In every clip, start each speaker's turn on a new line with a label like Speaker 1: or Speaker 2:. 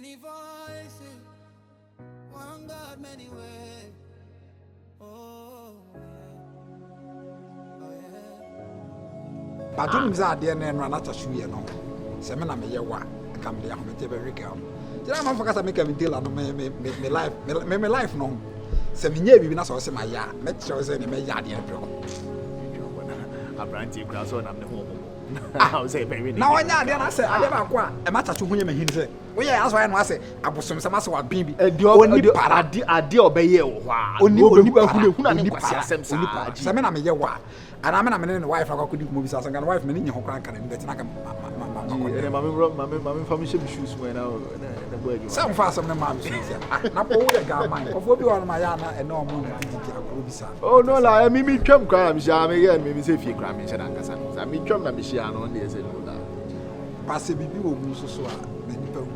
Speaker 1: Many voices, one God, many ways. Oh, yeah.
Speaker 2: But don't say that and run out of shoe, you know. Semina me ya wa come there me tebe reka. Tira man focus make me deal no me life no. Se me nya bibi na so se ma ya, me tell say me ya de abro.
Speaker 3: Abranti kura so na me ho. I say baby.
Speaker 2: Now I nya de na say ade ba kwa e ma tachu hunye me hin say. We ya aso ya no ase abosom se ma se wa bibi.
Speaker 3: Oni parade ade obeye wo ha. Oni ba hu na ne kwase asem sa.
Speaker 2: Se me na me ye wa. Ana me na me ne wife akwa mo bisa so kan wife me ni ho kran kan be tina kan
Speaker 3: Mama family shoes when na boy.
Speaker 2: Some fast some na shoes. Na po we ga man. Ofo bi won ma ya na e no mo na titi akwa bisa.
Speaker 3: Oh no la me twam kra me sha me get me say fie kra me sha dan kasa. Sa me twam na me shia no dey say no da.
Speaker 2: Passe bibi wo mu so a na nipa wu.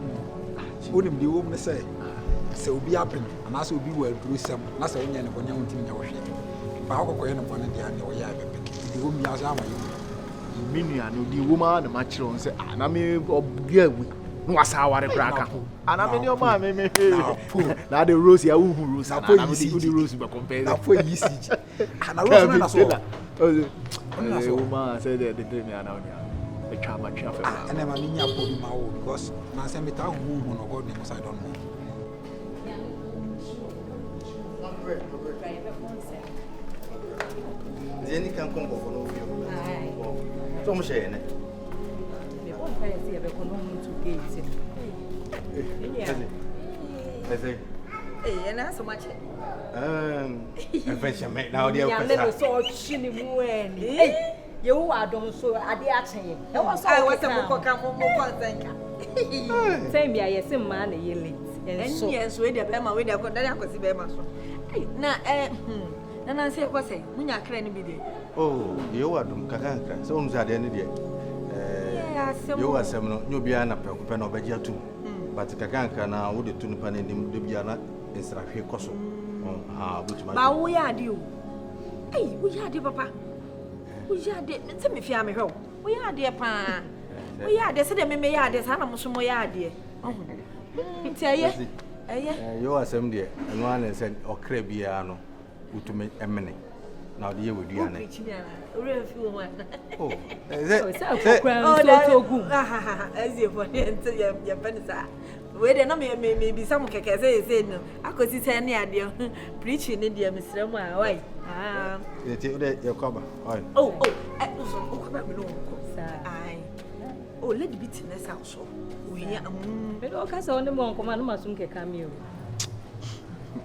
Speaker 2: Onim de wo mu say se obi apen na se obi wo aduru sem na se wonya ne wonya wontimi nya wo hwe. Ba akokɔ ne bɔne dia ne wo ya bebeke. De wo mi asa ama yi.
Speaker 3: Minua no di woman na ma kire on say na me obia wi no wasa ware kraka ana me no ma me na the rose ya wu rose na me di rose be compare
Speaker 2: na for yi si na rose na so
Speaker 3: woman say the dream ya na onia e twa ma twa fa
Speaker 2: na ma nya po bi ma wo because na say me ta hu no god name I don't know.
Speaker 4: Zeni kan kon go for no view. So much here, ne?
Speaker 5: Me won find see be kono to gate.
Speaker 4: Eh,
Speaker 5: na so much.
Speaker 4: Adventure me now dey
Speaker 5: Ya le so chini mu en. Ye wo adom so ade a chen ye. E wo so I was mo koka mo konsenka. Same bia ye sim ma na ye late. En so we dey be ma we dey ko dani akosi be ma so. Na na say ko say munya kra ni bi de.
Speaker 4: Oh, you wadum kakanka. So unza de ne de. You asem no nyo bia na pekope na obagia tum. But kakanka na wo de tunu pa ne nim de bia na nsrahwe koso. Butuma.
Speaker 5: Ba wo ya de o. Wo ya de papa. Wo ya de, nse me fia me hwe. Wo ya de pa. Wo ya de se de me ya de sa na mo so mo ya de. Nti aye.
Speaker 4: You asem de. Eno an se okra bia no. Utume emene. Now the year we do ane.
Speaker 5: Oh,
Speaker 4: is it?
Speaker 5: As you for your penisa. Where the number may be some keke say no. I could see any idea preaching in the Mr. Why?
Speaker 4: Your cover.
Speaker 5: Oh, oh, let the bitterness also. We are all cast on the monk, command Masum cameo.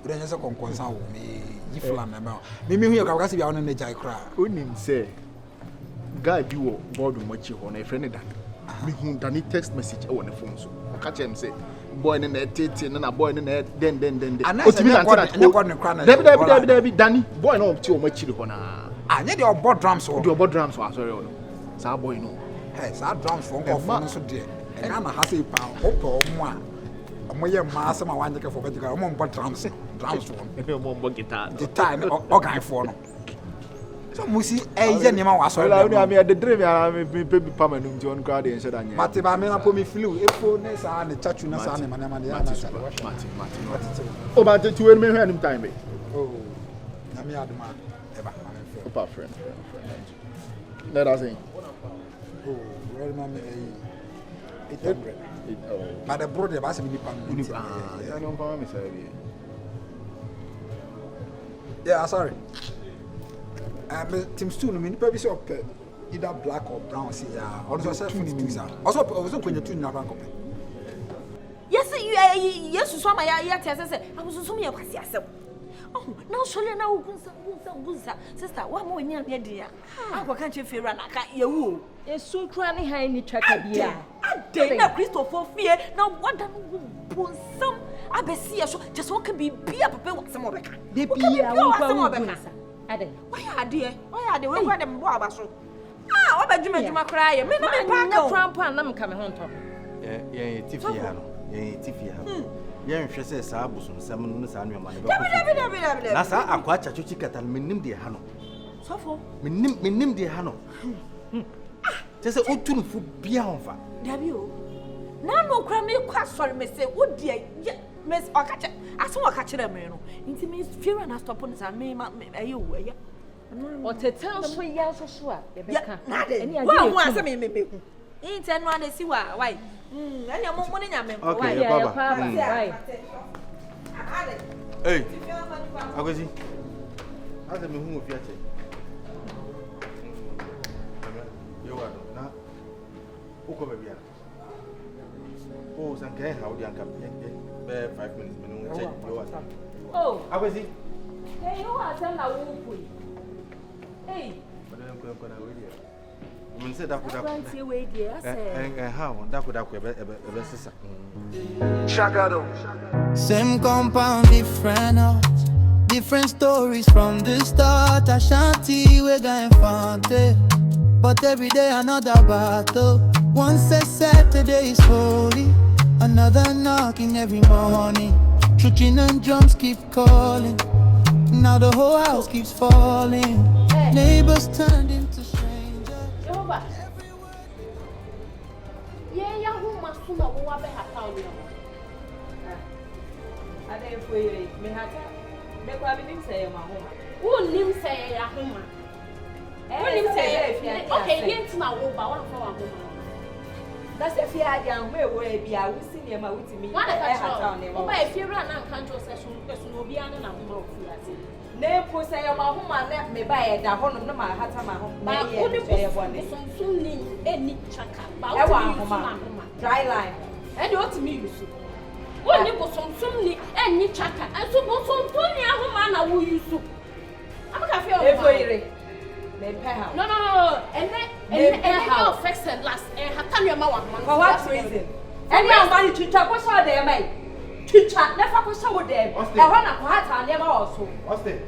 Speaker 2: Then just a concourse me. Flam about me who can see on the jai cry.
Speaker 3: Unim say God you board much on a friend that me who done text message on the phone so catch him say boy in the tete and a boy in the then
Speaker 2: and I
Speaker 3: Debbie Danny boy no too much hona
Speaker 2: I need your board drums or
Speaker 3: your board drums for sorry sa boy no
Speaker 2: hey sa drums for so dear and I'm a happy pound or one. Moye mass ma wan jeke for betika mo mbo drums one
Speaker 3: mo mbo guitar
Speaker 2: organ for no so musi eje ni ma wa so
Speaker 3: la uni am the dream ya me baby pamanum ti on crowd en sheda nya
Speaker 2: mate ba me na po me flu efo ne sa ne chachu na sa ne ma ya na sa
Speaker 3: mate o ba te tuwe me hwe anim time be
Speaker 2: oh na me aduma e ba
Speaker 3: papa friend let us in
Speaker 2: oh where ma me 800 but the brother ba se bi pa
Speaker 3: I don't pa me say
Speaker 2: yeah sorry Tim Stu no me nipa bi se op either black or brown see ya also say also kwenya tu na bank op
Speaker 5: yes yes so ma ya tese say I was so me kwasi asem oh now sole na ugunsa sister wa ma onya bia dia akwa kan che fera na ka yewu esu kra ne han ni twaka bia ade na Christopher fie na wada no bonsam abesi so just one can be bia papa wa sem obeka de bia wa kwa ade why we kwa dem bo abaso wa ba dwuma kra ye me na me pa ka krampa na me ka me ho nto
Speaker 4: ye tifia no ye tifia ye nhwe se sa abusum sam no sa anwema ne
Speaker 5: be
Speaker 4: na sa akwa chachuchi kata mennim de ha no
Speaker 5: sofo
Speaker 4: mennim de ha no tese otunu fu bia honfa
Speaker 5: dabi o Na no kra me kwa sorry me say wo de miss okache aso wakache me no nti me fear na stop on say me ayo ayo
Speaker 6: o tetel so ya so a ye beka
Speaker 5: eni ade wa ase me hu nti no ade si wa why eni mo nya me
Speaker 4: okay
Speaker 5: why
Speaker 4: baba hey agozi ade me hu ofiache yo wa na uko bebia oh sanke how di anka 5 minutes me no check yo wa
Speaker 5: oh
Speaker 4: agozi
Speaker 5: hey you are tell na wo pu hey
Speaker 4: ko na we dia me say da ko
Speaker 5: fancy we dia say
Speaker 4: how da ko ebe sisa
Speaker 1: Same compound, different house, different stories from the start. Ashanti, we got infante, but every day another battle. One says Saturday is holy, another knocking every morning. Trucking and drums keep calling, now the whole house keeps falling. Neighbors turned into strangers.
Speaker 6: Jehovah. Ya hu masuma wo wa be hata o no.
Speaker 5: ade foi me hata me kwa bi nim say ma homa
Speaker 6: Wo nim say ya homa. Wo nim say okay, yent na wo ba wa fa wa homa.
Speaker 5: na se fi ade an we wo e bia wo si ne ma wutimi
Speaker 6: Wa na ka
Speaker 5: hata ne
Speaker 6: wo ba e fi ra na nkan jo session no obi an na homa o fi ase.
Speaker 5: na po say ma homa na me ba e da hono na ma hata ma ho
Speaker 6: Ba
Speaker 5: na
Speaker 6: wo ni
Speaker 5: ye bone
Speaker 6: sum ni eni chaka. Ba
Speaker 5: e wa
Speaker 6: wo
Speaker 5: homa dry line
Speaker 6: e de o ti mi yusu. Wo ni sum ni eni chaka. Enso bosom to ni ahoma na wo yusu. Amaka fi o.
Speaker 5: e foi ire me pe ha
Speaker 6: No. And no fix and last. And Hatania Mawa.
Speaker 5: for what reason any am bani twitwa ko so de mai twitwa na fa ko so de e ho na ko hata ne ma wo so
Speaker 4: Austin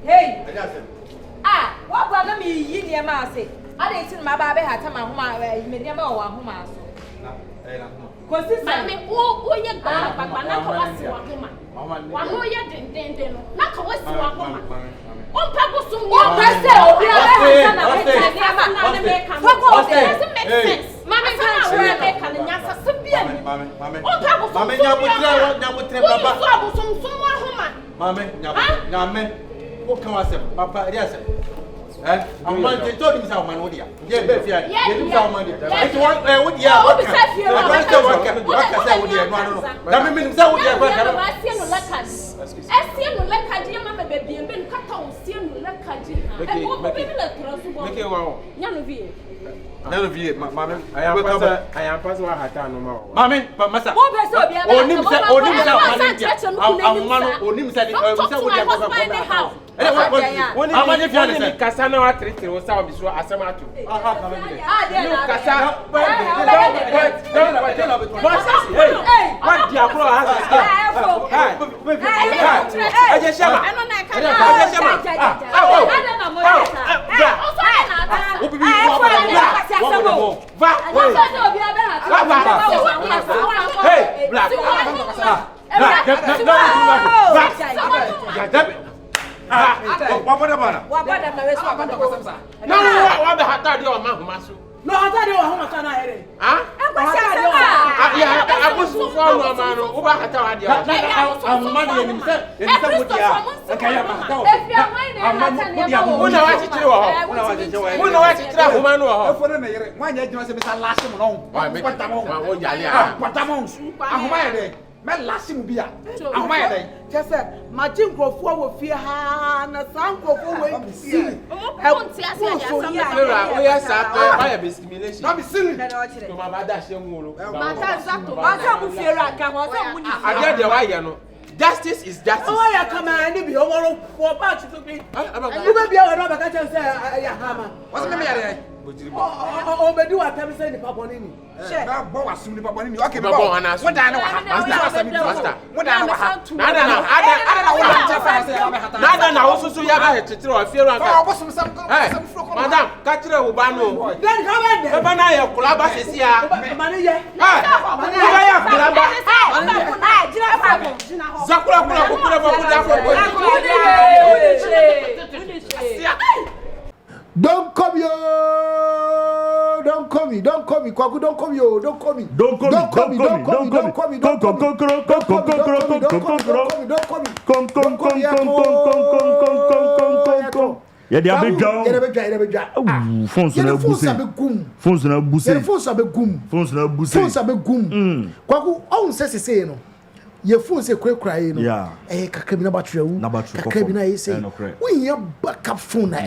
Speaker 5: hey
Speaker 4: aja se
Speaker 5: wa ba na mi yi ne ma ase ade tin ma ba be hata ma homa me ne ma wo homa so
Speaker 4: na na
Speaker 5: consistent
Speaker 6: Mami, wo ye gba na ka wasi wa homa. Wa no ye den no. Na ka wasi wa homa. On pa go sum
Speaker 5: o pese obi ala hata na me ta ne ma
Speaker 6: na me ka. Doesn't make sense. Mami ka na we me ka nya sa sebia ni.
Speaker 4: mame
Speaker 6: On pa go sum.
Speaker 4: mame nyamutre baba
Speaker 6: Wo so sum wa homa.
Speaker 4: mame nyame wo kan wasem papa ri asem amman te to dim sa o man wo dia je be fia je dim sa o man dia e wo wo dia wo ka sa wo dia no na me nim sa wo dia ba ka
Speaker 6: Wa sie no lakaji. Esie no lakaji ma me bebi embe no kata o sie no lakaji. E wo be bi la trasu bo.
Speaker 7: Make wa.
Speaker 6: Nya no vie.
Speaker 4: na no vie mame
Speaker 7: I am pass wa hata no ma.
Speaker 4: mame masa
Speaker 5: wo pese obi ala
Speaker 4: onim sa o man dia amman onim sa di sa wo dia ba amanye fia ne se
Speaker 7: Kasa na wa tretre wo sa obi so asem ato.
Speaker 6: No
Speaker 7: Kasa. What dia bro has aje shama.
Speaker 6: Eno na ka
Speaker 7: Aje shama. Obi bi Hey, black.
Speaker 8: No, I thought you were home can I hear.
Speaker 7: Ah? I was so far man over Hatawadia. I'm money and himself.
Speaker 8: Imagine Grofua will fear her and a sound will see.
Speaker 7: I am discrimination.
Speaker 2: Not be silly.
Speaker 7: To my mother, she won't. I get the way, justice is justice.
Speaker 8: Oh, I come and be over for parts to be. You may be able to say, I hammer.
Speaker 2: What's the matter?
Speaker 8: Oh, but do I tell me say the Paponini?
Speaker 2: Now, Boa soon the Papanini. Okay,
Speaker 7: What I know.
Speaker 2: what I know.
Speaker 7: Nada na also so ya to throw a fear and Madam, catch the Ubano.
Speaker 8: Then come in there.
Speaker 7: Eba na ya kulaba sesia.
Speaker 8: Money, yeah.
Speaker 7: Ya kulaba. Zakula kula.
Speaker 3: Don't come yo. Don't call me. Kwaku, don't come yo. Don't call me. Don't call me. Yeah, they are big down. Phones na gum. Kwaku, on say no. Your phone say cry no. Yeah. Kakra bi na battery wu. Kakra bi na say. We hear backup phone na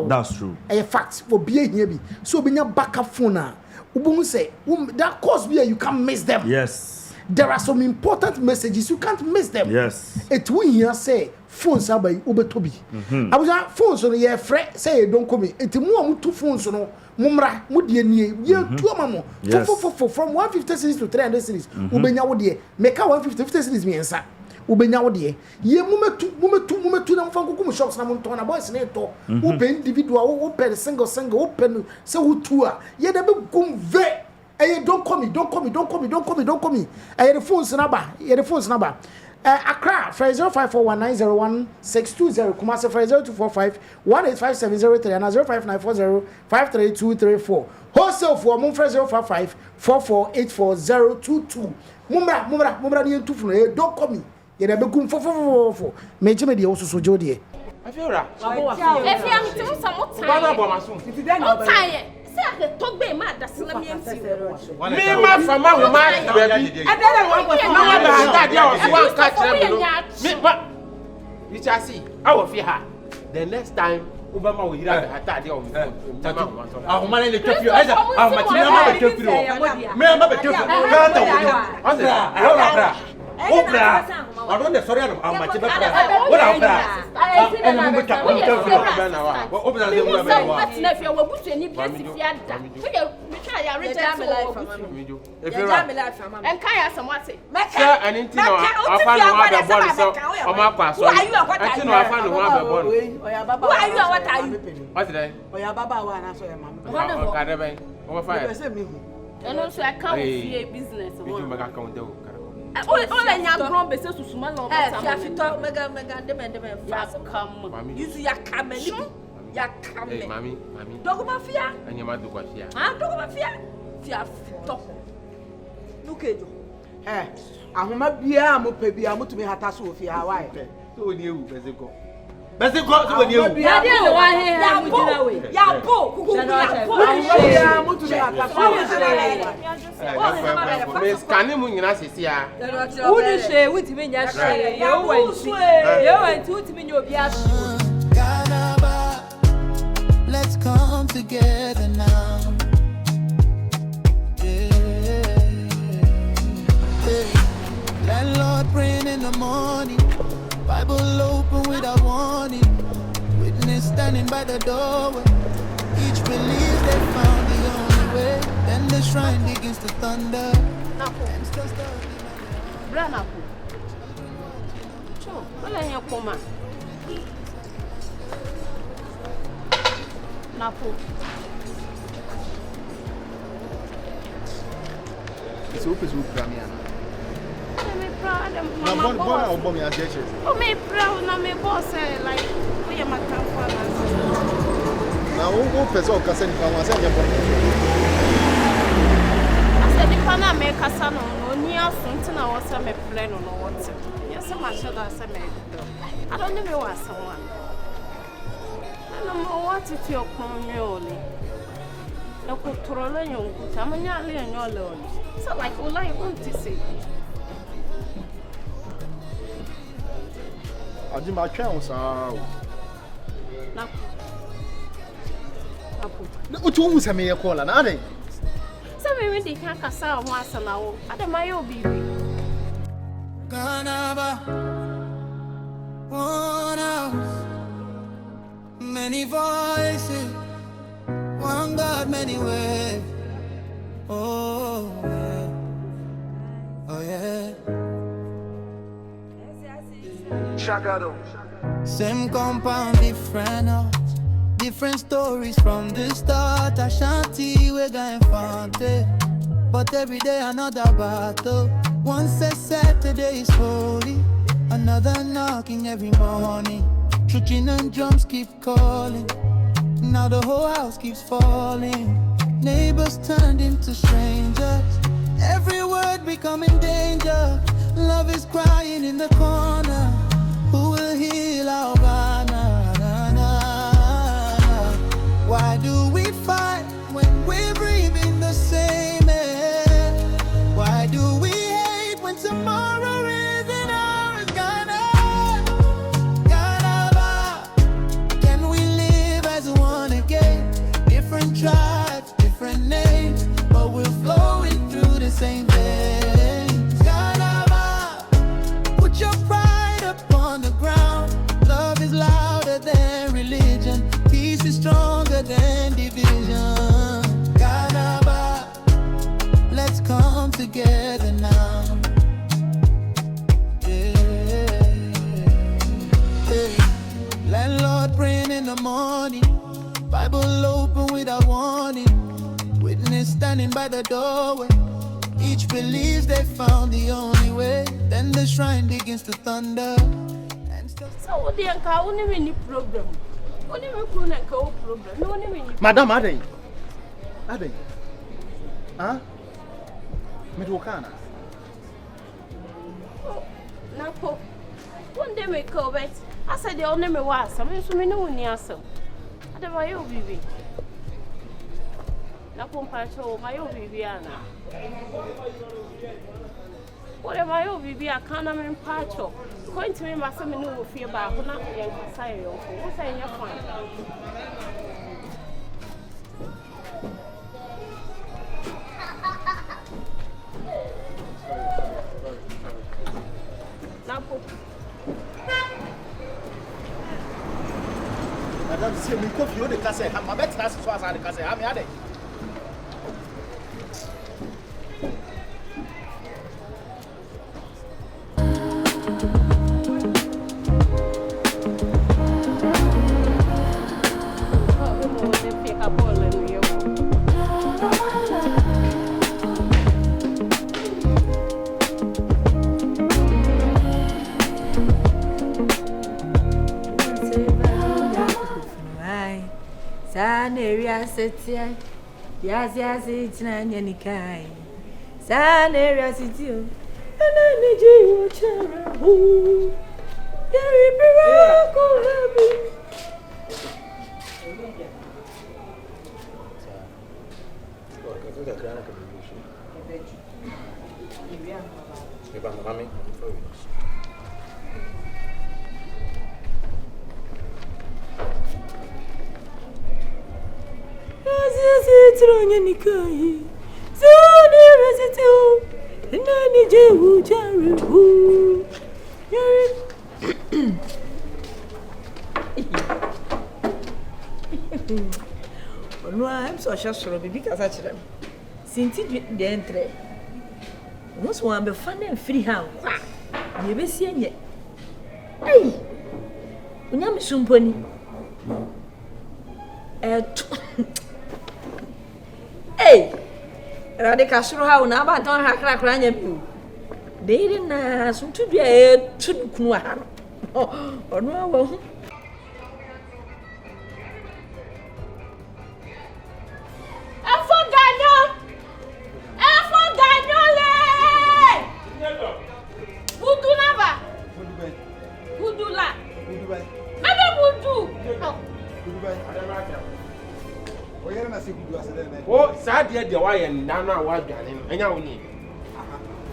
Speaker 3: that's true. Fact for be here bi. So be backup phone na. Ubun say that cause be you can't miss them. Yes. There are some important messages you can't miss them. Yes. It we here say phones are by ubetobi. Abuja phones no ye frɛ say don't come. It mu am two phones no mumra mudie nie ye two amamo. From 150 series to 300 series. Ubenya wo de make 150 series me ensa. Ubenya wo de ye mumetu na mfanko kum shops na monton na boys na to. Ube individual open single open say who two a ye de be gum ve. Don't call me. The phone's number. Accra, 0541901620. Kumasi 0245185703 and 0594053234. Wholesale for Mum 05544848022. Mumra ni two phone. Don't call me. You never come for. Major media also so jody.
Speaker 7: I feel right.
Speaker 6: If you am to some more time. Say I talk be mad that's na me MC. Me
Speaker 7: ma from my woman baby. And then I want to know that there was one catch me but you just see I will fear her. The next time Obama will hear that there on phone. Ah man le kefi o. Ah ma ti na ma kefi o. Me ma be kefi. Ka ta wo. Asa. Obra. I don't the sorry am ma ti be bra. What am bra? And we kefi na wa. Obra le mu be wa.
Speaker 6: Na fi o busu ni bi si fi ada. We try ya reject me life mama. If you me life mama. En kan ya samwate.
Speaker 7: Sir, and into no afa no wa be born so o ma kwa so. Enti no afa no wa be born.
Speaker 5: Oya baba. Who are you and what are you?
Speaker 7: What did I?
Speaker 5: Oya baba wa na so ya mama.
Speaker 7: O ka de ben. O fa ya.
Speaker 5: Be say me hu.
Speaker 6: Eno so account see business
Speaker 7: one. You make account dey o.
Speaker 6: All nya grown be say susuma na o
Speaker 5: ta. Ya fito mega dem fast
Speaker 6: come.
Speaker 5: Use ya come ni. Ya come.
Speaker 7: Hey mami.
Speaker 5: Dogo mafia.
Speaker 7: Anya ma dogo mafia.
Speaker 5: Ah dogo mafia. Fia fito. Nukejo. Ahoma bia mo pe bia mo tumi hata so ofia Hawaii.
Speaker 7: So oni ewu bezeko. So oni ewu.
Speaker 5: Ya dey no wa he ha mo jina we. Ya po kuku ya po. Ya mo tumi hata so.
Speaker 7: Me scanning mu nyina sesi a.
Speaker 5: Who ni she wutimi nya she. Ye wanti. Ye wanti wutimi nya obi ashi.
Speaker 1: GHANABA, let's come together now. Landlord praying in the morning, Bible open without warning, witness standing by the doorway, each believe they found the only way, then the shrine begins to thunder.
Speaker 6: Branapo. Cho, wala nya koma. Napo.
Speaker 3: It's open to Gramiana.
Speaker 6: Me proud of
Speaker 3: my mom.
Speaker 6: Oh, me proud na me boss like we am account for
Speaker 3: now who person can send for one send your
Speaker 6: I said the pana make kasa no ni asunti na wasa me plan no what. Yes, my shadow say me. I don't know me want someone. I don't know what it your community. No control your good. I'm not alone. So like all I want to say.
Speaker 3: I do my chance. What you want to me a call and adding?
Speaker 6: So we really can't cast out once an hour. I don't my own baby.
Speaker 1: GHANABA, one house, many voices, one God, many ways. Oh yeah. Same compound, different house, different stories from the start. Ashanti, we're going fante, but every day another battle. One says Saturday is holy, another knocking every morning. Churching and drums keep calling. Now the whole house keeps falling. Neighbors turned into strangers. Every word becoming danger. Love is crying in the corner. Who will heal our Ghana? Why do we fight when we're breathing the same air? Why do we hate when tomorrow isn't ours? GHANABA, can we live as one again? Different tribes, different names, but we're flowing through the same veins. GHANABA, put your pride upon the ground. Love is louder than religion. Peace is stronger than division. GHANABA, let's come together now. Landlord praying in the morning, Bible open without warning, witness standing by the doorway. Each believes they found the only way. Then the shrine begins to thunder.
Speaker 6: So the uncle only any problem. Only me kuna nka problem. No only me.
Speaker 3: Madam Aden. Huh? Me do kana.
Speaker 6: Oh, Napo. One day me go bet. I said the only me was. I mean so me no ni asem. Adaba yo bibi. Napo mpacho ma yo bibi ana. What am I over be a cannon and patcho? Going to me, my son, no fear about who not young society. What's in your point?
Speaker 3: Madam, see me coffee on the cassette. I'm a better as far as I can say. I'm here.
Speaker 5: Setia, yes, it's not any kind. San area city, and I need you, Cherry. No, I'm so sure because I said, since it the entry, once one be fun and free hand, you be seeing it. Hey, when I'm sumpony. Hey, Radical how now, but don't have crack run you. They didn't ask to be a true or no.
Speaker 7: Oh, sad yet the wire and Dana was done. And now we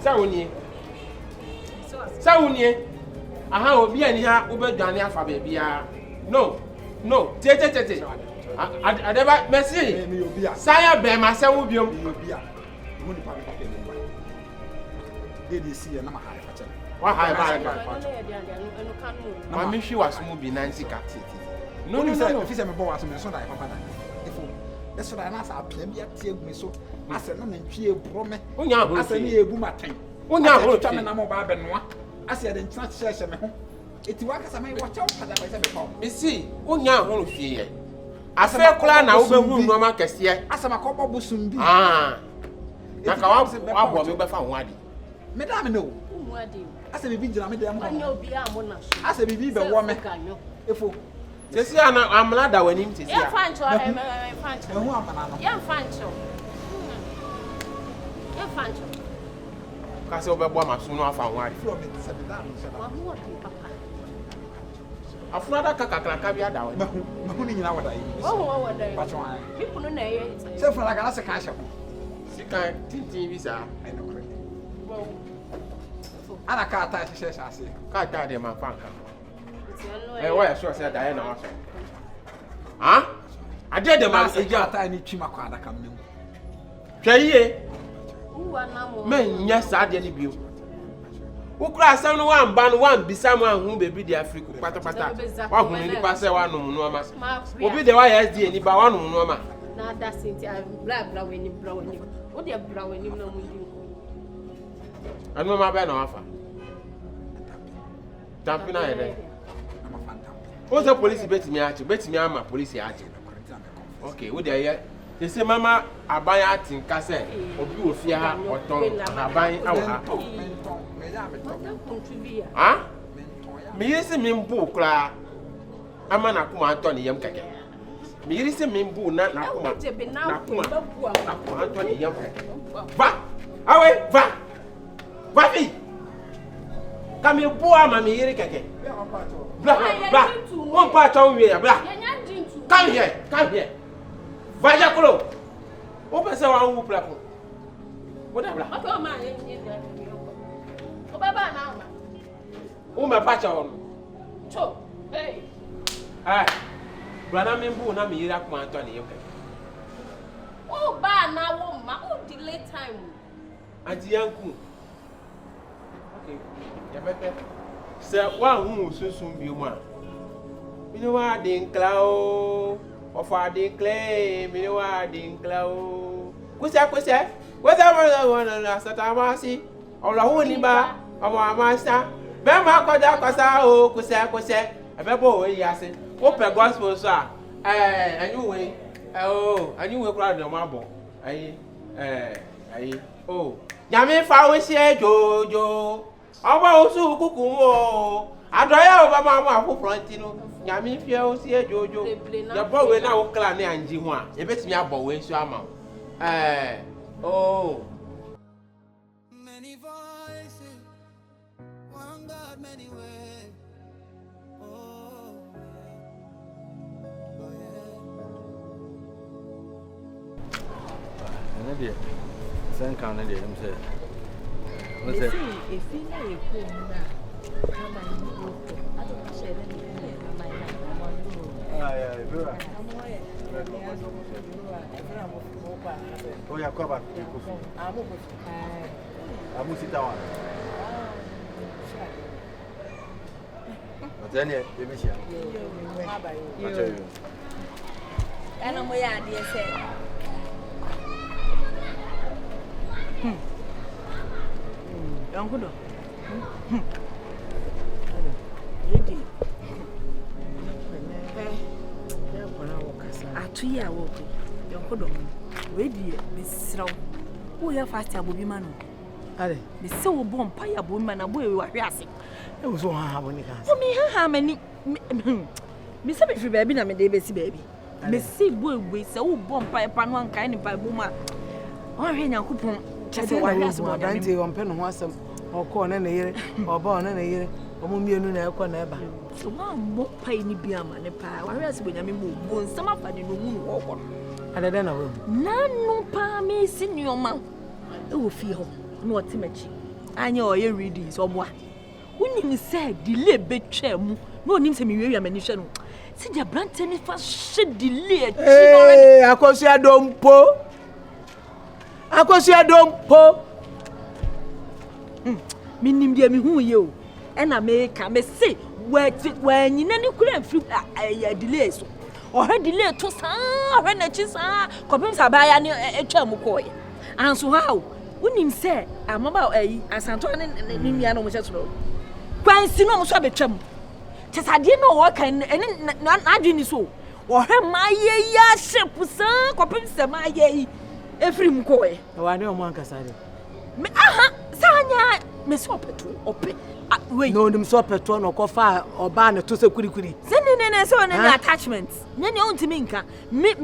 Speaker 7: Sauni. I will be any Uber Dania for baby. No, Tete. I never messy. Sire bear myself will be a did you see a number high? What high? My mission was moving Nancy Captain. No, if he's a boy, so I have that's what I asked. I play me at me so I said, no, and she a brome. I said, me a boomerang. One hour, time and I'm about Benoit. I said, in translation, it works. I may watch out for that. You see, one young whole fear. I feel clan now, who no market here. I said, my couple will soon be. Ah, I want to found one. Madame, no. I said, be I said, be the woman. If Sesi ana amla da wanim sesi.
Speaker 6: Yeah, fancho, fancho.
Speaker 2: Ehu amana no.
Speaker 6: Yeah, fancho. Yeah, fancho.
Speaker 7: Kase obebo amaso no afa nwari.
Speaker 2: From it se da no se da.
Speaker 6: Wa hu papa.
Speaker 7: Afuna da kakaka bi ada wani.
Speaker 2: Mahu ni nyina wada yi.
Speaker 6: Wo da yi.
Speaker 2: Pacho an.
Speaker 6: People no na ye.
Speaker 2: Se funa ga se ka hye ko.
Speaker 7: Sika tintin bi sa.
Speaker 2: Ai no kore.
Speaker 6: Wo.
Speaker 2: Ana ka ta hye ase.
Speaker 7: Ka ta de man fanka. Why you sure say that na waso? Ah? Ade de man
Speaker 2: eja ta ni twi makwa adaka mmem.
Speaker 7: Hweye.
Speaker 6: Uwa na mo.
Speaker 7: Men nya sa de ni bio. Ukura asam no wan ba no wan bisa mo anhu bebi de Africa patapata. Wa hu ni pa se wa no no ma. Obi de wa SD ni ba wa no no ma.
Speaker 6: Na da sinti bla bla weni bla weni. O de bla weni na mu di.
Speaker 7: Anu ma ba na wafa. Tampina ere. What's the police betting ama police achi. Okay, what they say mama abaya atin kase obi wo fia ha oton aban awa. Ah? Me yesi mimbu kra ama na kuma anto ne yam keke. Me yesi mimbu na kuma anto ne yam keke. Va! Awe, va! Va fi! Kami bua ma me yiri keke. Blah, blah. One part on me, blah. Come here, come here. Vaja kolo. Open say one who plako. What blah?
Speaker 6: What am I? O baba na ma.
Speaker 7: O me pacha on.
Speaker 6: Cho. Hey.
Speaker 7: Ah. Brana membu na me yira kuma Anthony yoke.
Speaker 6: O ba na wo ma, o delay time.
Speaker 7: Anti yanku. Okay. Ya bete. Se wa hu sunsun bi mu a. Mi no wa din klao. Of our declare, me no din klao. Kusa kusa. Kusa mo na satamasi. Ola hu ni ba, omo amasa. Be ma koja kwasa o kusa kusa. Ebebo we yase. Wo pe gospel so a. Anyu we. Anyu we kura de mo abo. Ayi. Nyame fa we sie jojo. Oba osu kuku mo adoya oba ma afu front no nyame fia o sie jojo ya bo we na wo kla na anji ho a e betimi abo we nsu ama
Speaker 1: many voices one God many ways
Speaker 4: ana dia san kan na dia em say
Speaker 5: If you know you come now, come and go. I don't share anything.
Speaker 4: Oh ya kwa ba. Amu sita wa. Matani baby shia. Yo.
Speaker 5: Ana mo ya de say.
Speaker 8: Yankudo. Lady. Ya kwana wakasa.
Speaker 5: Atuya wo ko. Yankudo. We die besraw. Wo ya fast abobi ma no.
Speaker 8: Ale.
Speaker 5: Me se wo bom pa ya abobi ma na bo e wa hwe ase.
Speaker 8: E wo so ha bo ni kan.
Speaker 5: O mi ha mani. Me se be fi baabi na me de be si baabi. Me se bo egbe se wo bom pa pa no anka ni pa bo ma. O hwe Nyankopon
Speaker 8: Chese wa ase mo dante o mpe no ho asem. Oko na na yire, oba na na yire. Omo mienu na ekọ na eba.
Speaker 5: So wa mo pa ni bi ama ne pa. Wa hwe ase bo nyame mo bo nsama fa de no mu no wo ko.
Speaker 8: Adede na wo.
Speaker 5: Nanu pa me sinioma. E wo fi ho. Na o timachi. Anya o ye reading so boa. Unim say delay betwa mu. Na onim say me wiawia mani hwe no. Si dia brante ni fa hye delay achi no already.
Speaker 8: Akosia dompo. Akosia dompo.
Speaker 5: Minim dia mi hu ye o. E na me ka me say wa nyina ni kura mfiri ya delay so. O he delay to sa, he na chi sa. Kopim sa ba ya ni etwa mu ko ye. Anso how? Unim say amaba asanto ni mia no mo hye so. Kwansi no mo so betwam. Tesade no wo kan na adwini so. Wo he maye ya shape sa kopim sa maye efiri mu ko ye.
Speaker 8: Wa ne o mo ankasa de.
Speaker 5: Me aha sanya me so petrol ope. Wait.
Speaker 8: No nim so petrol no ko fa oba ne to se kurikuri.
Speaker 5: Sene no so na attachment nya ne ontimi nka me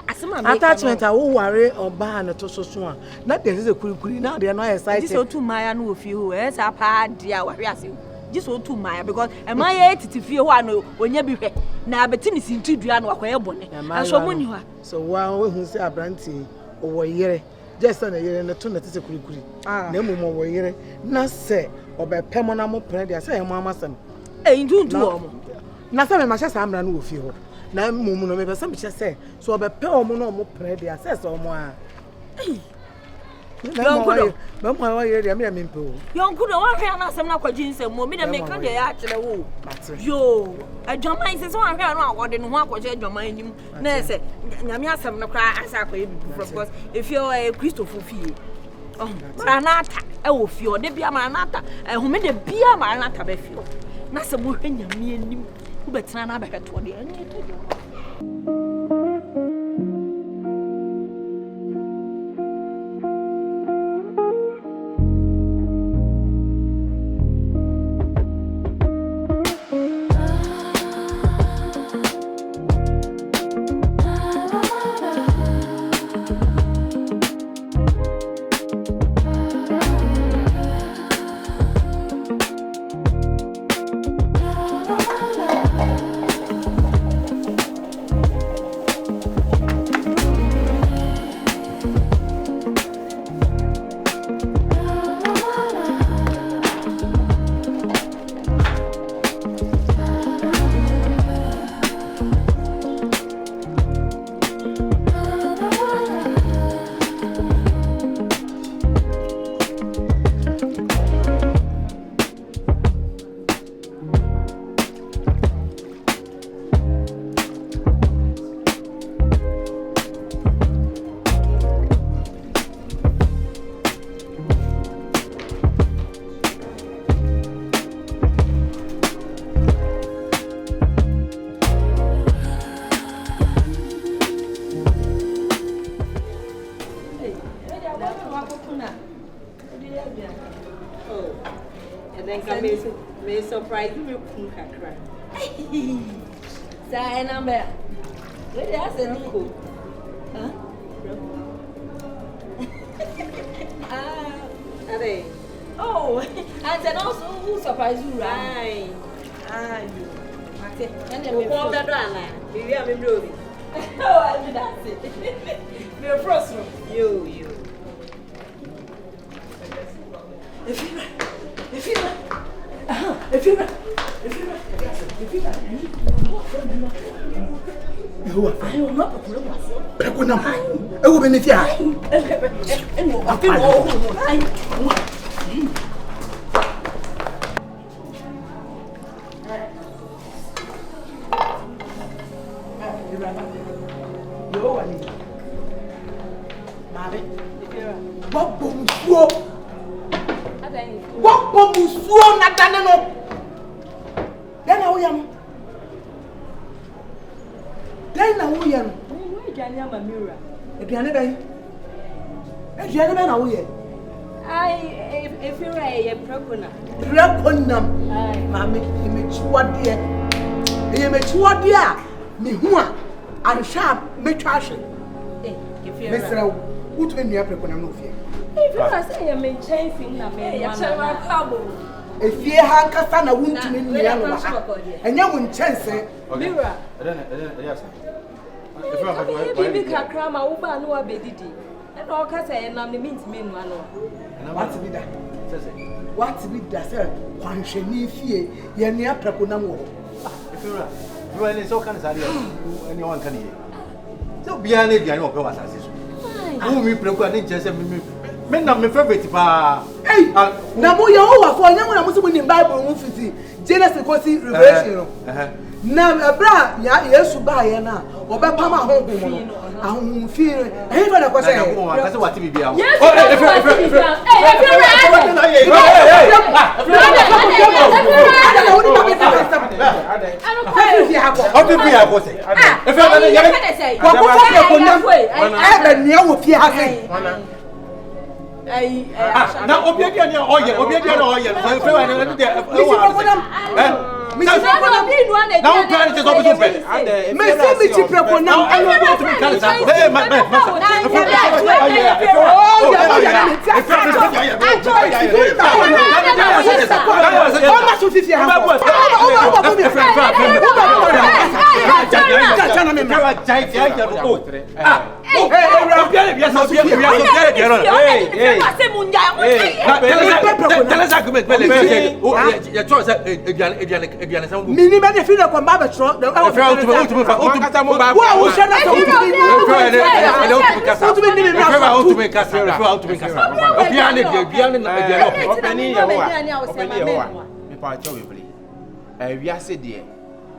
Speaker 5: asema me
Speaker 8: attachment a wo ware oba na to so so a na de se kurikuri na de no excited
Speaker 5: this otu maya no ofie ho sa pa dia wahwe ase this otu maya because emaya titifie ho ano onya bi hwe na abeti ni sintidua na wakoye bone aso muni ho
Speaker 8: so wa we hu se abranti wo yere just na yere na to na te se kurikuri na mumo wo yere na se obepem na mo pere dia se mo amasem
Speaker 5: ndundu o mo
Speaker 8: na se me ma hye sa amra no ofie ho na mumu no me pese me hye se so obepe o mo no mo pere dia se se o mo a
Speaker 5: Yonkudo
Speaker 8: ba mo wa yere dia me mpe o
Speaker 5: Yonkudo wa hwe na asem na kwagye nsem mo me de me ka de ya akere wo yo adwaman se so wa hwe no akode no ho akogye adwaman nim na se nyame asem no kra asa akwa ebi because if you Christopher fie oh maranata e wo fie o de bia maranata home de bia maranata ba fie na se mo hwe nyame anim wo betena na ba hweto de anye to surprise me kun kakra. Say number. Where dey say no? Huh? Ade. Oh, and then also who surprise you right? You. Mate. And then we call that one. We are me blow. Oh, I do that. Me frost. You. If you me who and sharp me trash. Mr. What when you are preparing no fear? If you are saying me chasing na me, if you have Casana wound to me, and you won't chance it. Mira, yes. If you have a big crama, Uba no abedidi, and all Cassa and I'm the means mean one. What to be done? What to be done, sir? One shall need fear, you're near Prapunamo. If you are. So can say anyone can hear. So behind it, I know go as assist. Who me preparing just me na me favorite pa. Hey, na mo ya o wa for nya na mo so ni Bible mo fiti. Genesis ko si Revelation. Na bra ya Yesu ba ye na obepam ahonhom no. Ahonhom fi. Eh ba na ko say. Na ko ka say what bi bia.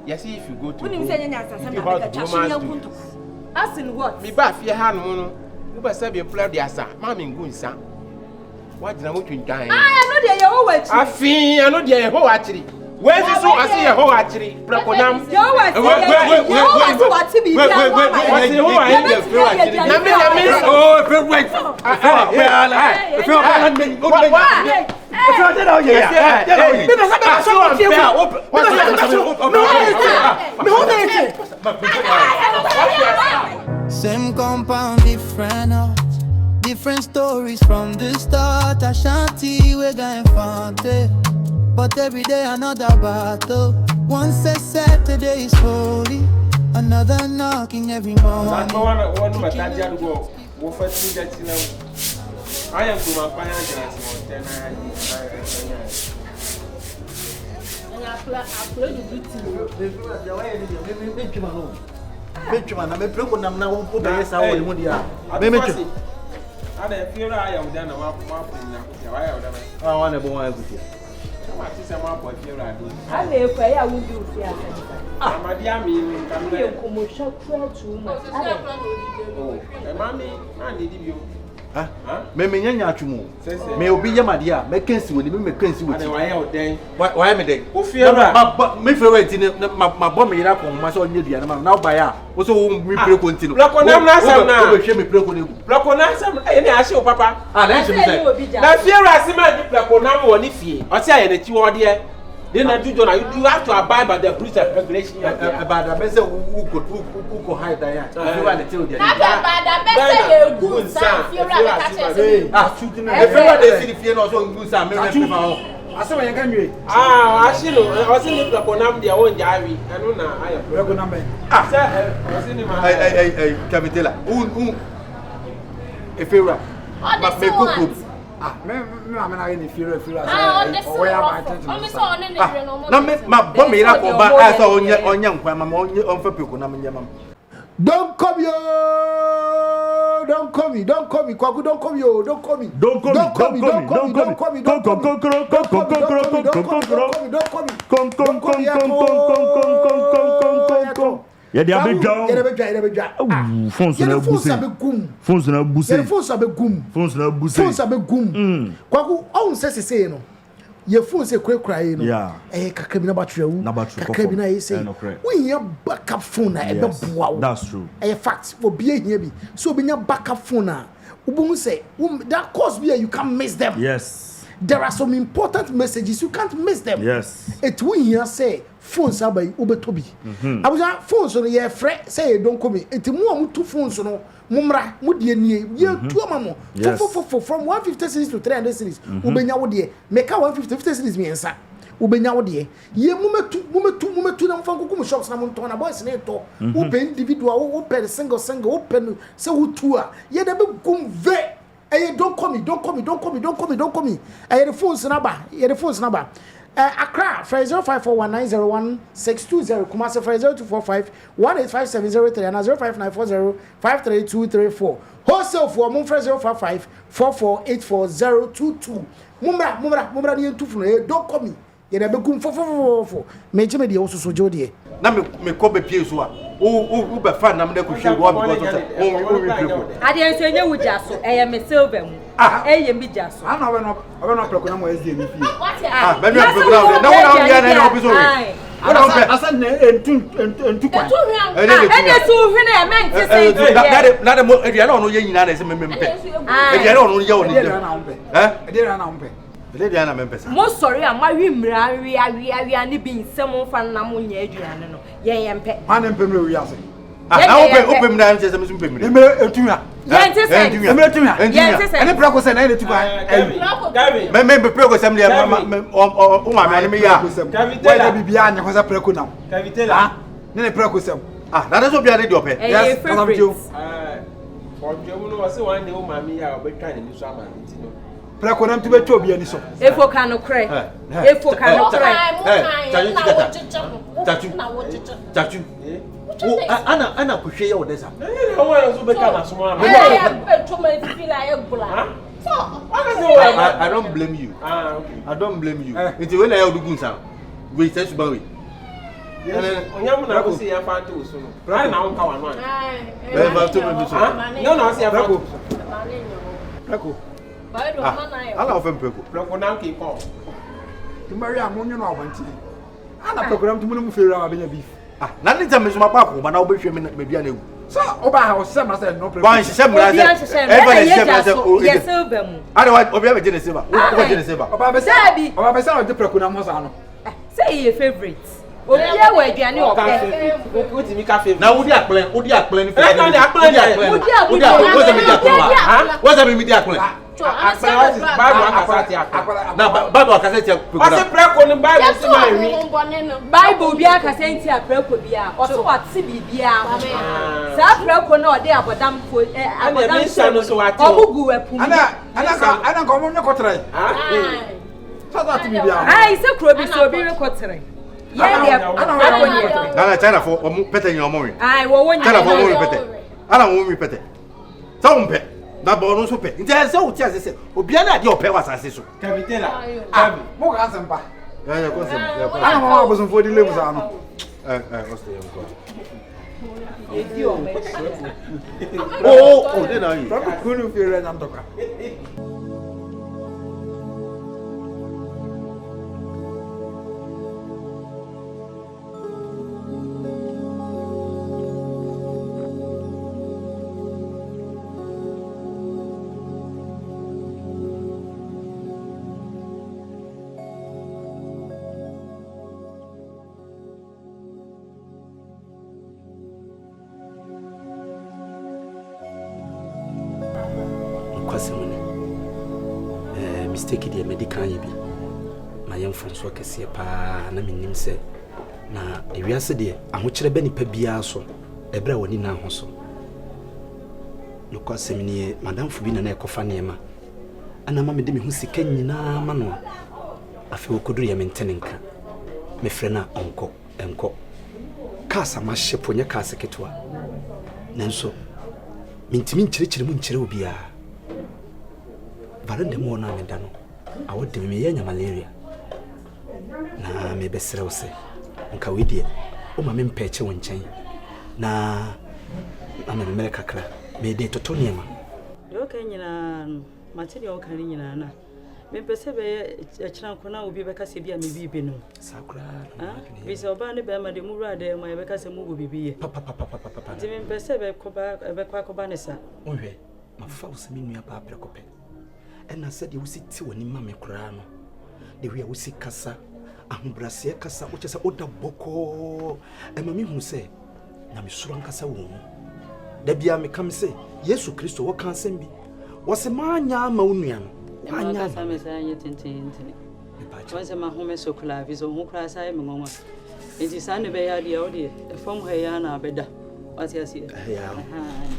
Speaker 7: Yes, if you go to
Speaker 5: as in what?
Speaker 7: Me ba fear hand mono. You be say be play the asa. Mama ngun sa. What did I want to die?
Speaker 5: I know they are all actually.
Speaker 7: I know they are all actually. Where is so I see a whole actually. Placonam.
Speaker 5: You always what to be.
Speaker 1: Same compound, different house, different stories from the start. Ashanti, we're going fante, but every day another battle. One says Saturday is holy, another knocking every morning.
Speaker 7: I am to my
Speaker 4: Benjamin, I'm a broken number now. Put the S. I will do. I feel I am done. I want to go with you.
Speaker 5: I may pray I would do.
Speaker 7: My dear, me,
Speaker 5: commercial too much.
Speaker 7: Mammy, I need you.
Speaker 4: Maybe may be your dear, Mackenzie will be Mackenzie with you. Why am I there? Who fear me for waiting my bomb up on my son, now by her. Also, we continue. Block on them, block on them, any ask your papa. I fear I see my block on them or if ye, or say that you are dear. Then I do you have to abide by the rules and regulations about the best who could hide there. You want to tell them. About the best son. Shooting everywhere they see also good son. I saw you can I see no, I was in the Ponam, their own diary. I don't know. I am very number. I was in my Capitella. If you're right, but make good. I'm not in the fear of
Speaker 3: Don't come yo, don't come me, Kwaku, don't come yo, don't come me, don't come.
Speaker 9: Yeah, they are big down. Phones na gum.
Speaker 3: Kwaku, on say no. Your phone say cry no. Yeah. Kakabina battery. Kakabina say. We hear backup phone na ebe boa.
Speaker 9: That's true.
Speaker 3: Fact for be here be. So be backup phone na. Ubun say that course be you can't miss them.
Speaker 9: Yes.
Speaker 3: There are some important messages you can't miss them.
Speaker 9: Yes.
Speaker 3: It we here say phones are by Ubetobi. I was phones on your friend say don't come. It more two phones no mumra mudie nie ye two mamo from 150 series to 300 series ubenya wo de make 150 series me ensa ubenya wo de ye mumetu na mfanko kum shops na monto na boys na to ube individual wo per single open say wo two a ye de be gum ve don't call me. The phone's number. Accra, 0541901620. Kumasi 0245185703 and 05940532234. Wholesale for Mum 05544840022. Mumra ni ntufunu don't call me. Ye de be gum fo. Meje me de also so jodie.
Speaker 4: Na me ko be pie so a o be fan na me ko hwe wo because o we preko
Speaker 5: ade enso enye wuja so eye me silver mu eye mi ja so
Speaker 2: ana we no preko na mo ezi mi fie
Speaker 4: me no preko na wo ya na obi so we
Speaker 2: asa na entu kwa
Speaker 5: ene so hwe na me nti say
Speaker 4: na de mo e dia na ono ye nyina na se me mpe e dia na ono ye oni
Speaker 2: ede na umpe
Speaker 4: Lady Anna Mempesa.
Speaker 5: Most sorry, I'm my rimra, we are being some fan Namunia Adriano. Yea, and pet.
Speaker 2: Man and Pemlo, we are saying.
Speaker 4: Open down to some Pemlo.
Speaker 5: Yes,
Speaker 2: And the Procos and any to buy.
Speaker 4: Maybe Procos and
Speaker 2: Why be behind was a Preco now? Cavitella, then a Procos.
Speaker 4: That is what we are ready to pay.
Speaker 2: Yes, I'm you.
Speaker 7: For Joe was one day, Mammy, I'll be trying to do some.
Speaker 2: Preco to be Toby and so.
Speaker 5: If we cannot cry, if we cannot
Speaker 4: cry. Anna could share this.
Speaker 7: I
Speaker 4: don't blame you. I don't blame you. It's when I do good sound. We say Barry.
Speaker 7: I see a fan too soon. I now come on. No, see a Preco.
Speaker 4: I love him, Preco.
Speaker 7: Now keep on.
Speaker 2: To marry a moon, you know, one thing. I'm a program to move around a beef.
Speaker 4: Nothing to miss my papa, but I'll be sure maybe I know.
Speaker 2: So, Oba was some said no
Speaker 4: problem. Yes, otherwise, Obi didn't say, what did say?
Speaker 2: Oba said the Procuna Mosano.
Speaker 5: Say your favorites. Oh, yeah, where you are not.
Speaker 4: Now, would you plan? What's a media plan? Now, Bible cassette.
Speaker 7: What's a Preco on the Bible?
Speaker 5: Bible be a cassette, a Preco be a, or what Sibia. Sa Preco no, they are but damn for a son so I
Speaker 2: don't come on your quarter. So that to be
Speaker 5: I said, Croby, so be recording.
Speaker 4: Yeah, China for better in your morning.
Speaker 5: I won't
Speaker 4: tell her better. I don't want repeat it. Some pet. That boy also pay. There's so just say, Obiana, your pay was as so.
Speaker 7: Cavitella,
Speaker 2: more handsome. I
Speaker 4: don't
Speaker 2: know, I wasn't for the levels.
Speaker 4: Oh, then I
Speaker 2: couldn't feel it. I'm talking.
Speaker 10: Mistake the medical bi my young friends work as pa na menim se na ewiase de ahokyere be nipa bia so ebra woni na ho so no kwasem ni madam fu bi na ekofa nema ana ma me de me hu sika nyina ma no afi okoduru ye mentenenka me frɛ na enko kasa ma hyepo nya kasa ketwa nanso mintimi nkyerɛkyerɛ mu nkyerɛ obia barande mo na me da no awode me yenya malaria na me besere wo se nka we die o ma me mpɛche wo nkyɛn na me mere kakra me de toto niema
Speaker 11: yo ka nyina material o ka nyina na me pese be akira nko na obi beka se bia me bibi no
Speaker 10: sakura
Speaker 11: bi se oba ne be ma de mu ruade ma beka se mu bo bibi ye
Speaker 10: papa
Speaker 11: di me pese be koba ne sa
Speaker 10: ohwe mafa wo se me nua pa prekope ena said you sit woni ma me kura no de we wusi kasa ahobrase kasa wo chese oda boko e ma me hu se na me suro nkasa wo mu da bia me kam se Yesu Kristo wo kan sem bi wo se ma nya ma onua no anya
Speaker 11: kasa me sa anya tintin wo se ma hu me so kula vi so hu kura sa me ngonwa enti sa ne be ya dia wo de fom ha ya na abeda what you see
Speaker 10: ya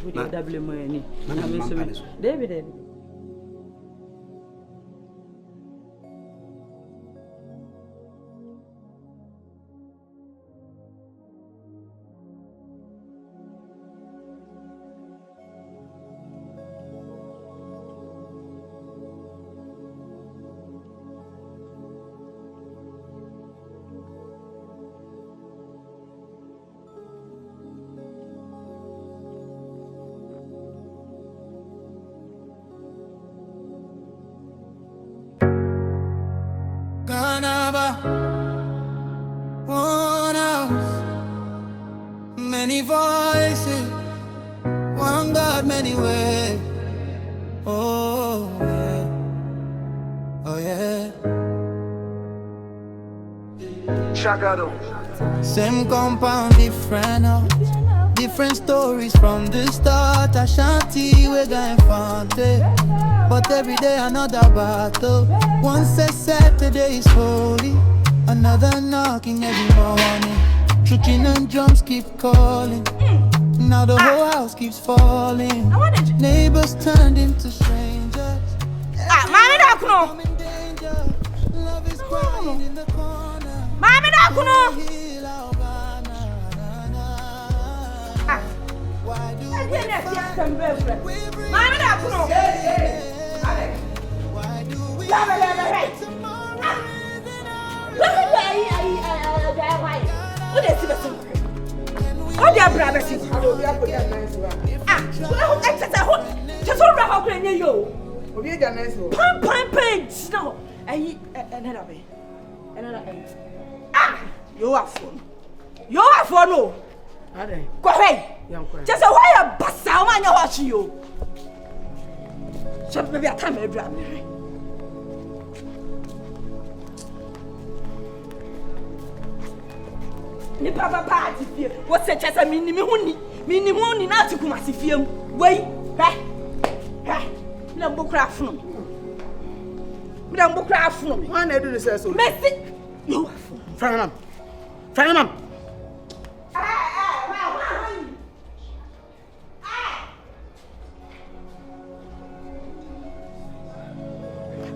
Speaker 11: hu de double mo ni na me so David
Speaker 1: GHANABA, one house, many voices, one God, many ways. Oh yeah, oh yeah. Same compound, different house. Different stories from the start. Ashanti, we're going fante. But every day another battle. One says Saturday is holy, another knocking every morning. Trucking and drums keep calling. Now the whole house keeps falling. Neighbors turned into strangers.
Speaker 5: Mommy Dakuno.
Speaker 1: Love is crying in the corner.
Speaker 5: Mommy Dakuno.
Speaker 1: Why do
Speaker 5: Mommy Dakuno.
Speaker 1: why do we
Speaker 5: What the brother see? No. You are phone. You are phone. No. Go away. Just why a bassa man you watch you. So maybe a time I drop me. Ni papa party fie. What say just a minimum na to come asi fie. Wait. Na mbokra afunu.
Speaker 8: Why na do this so?
Speaker 5: Messi. You are phone.
Speaker 8: Franam.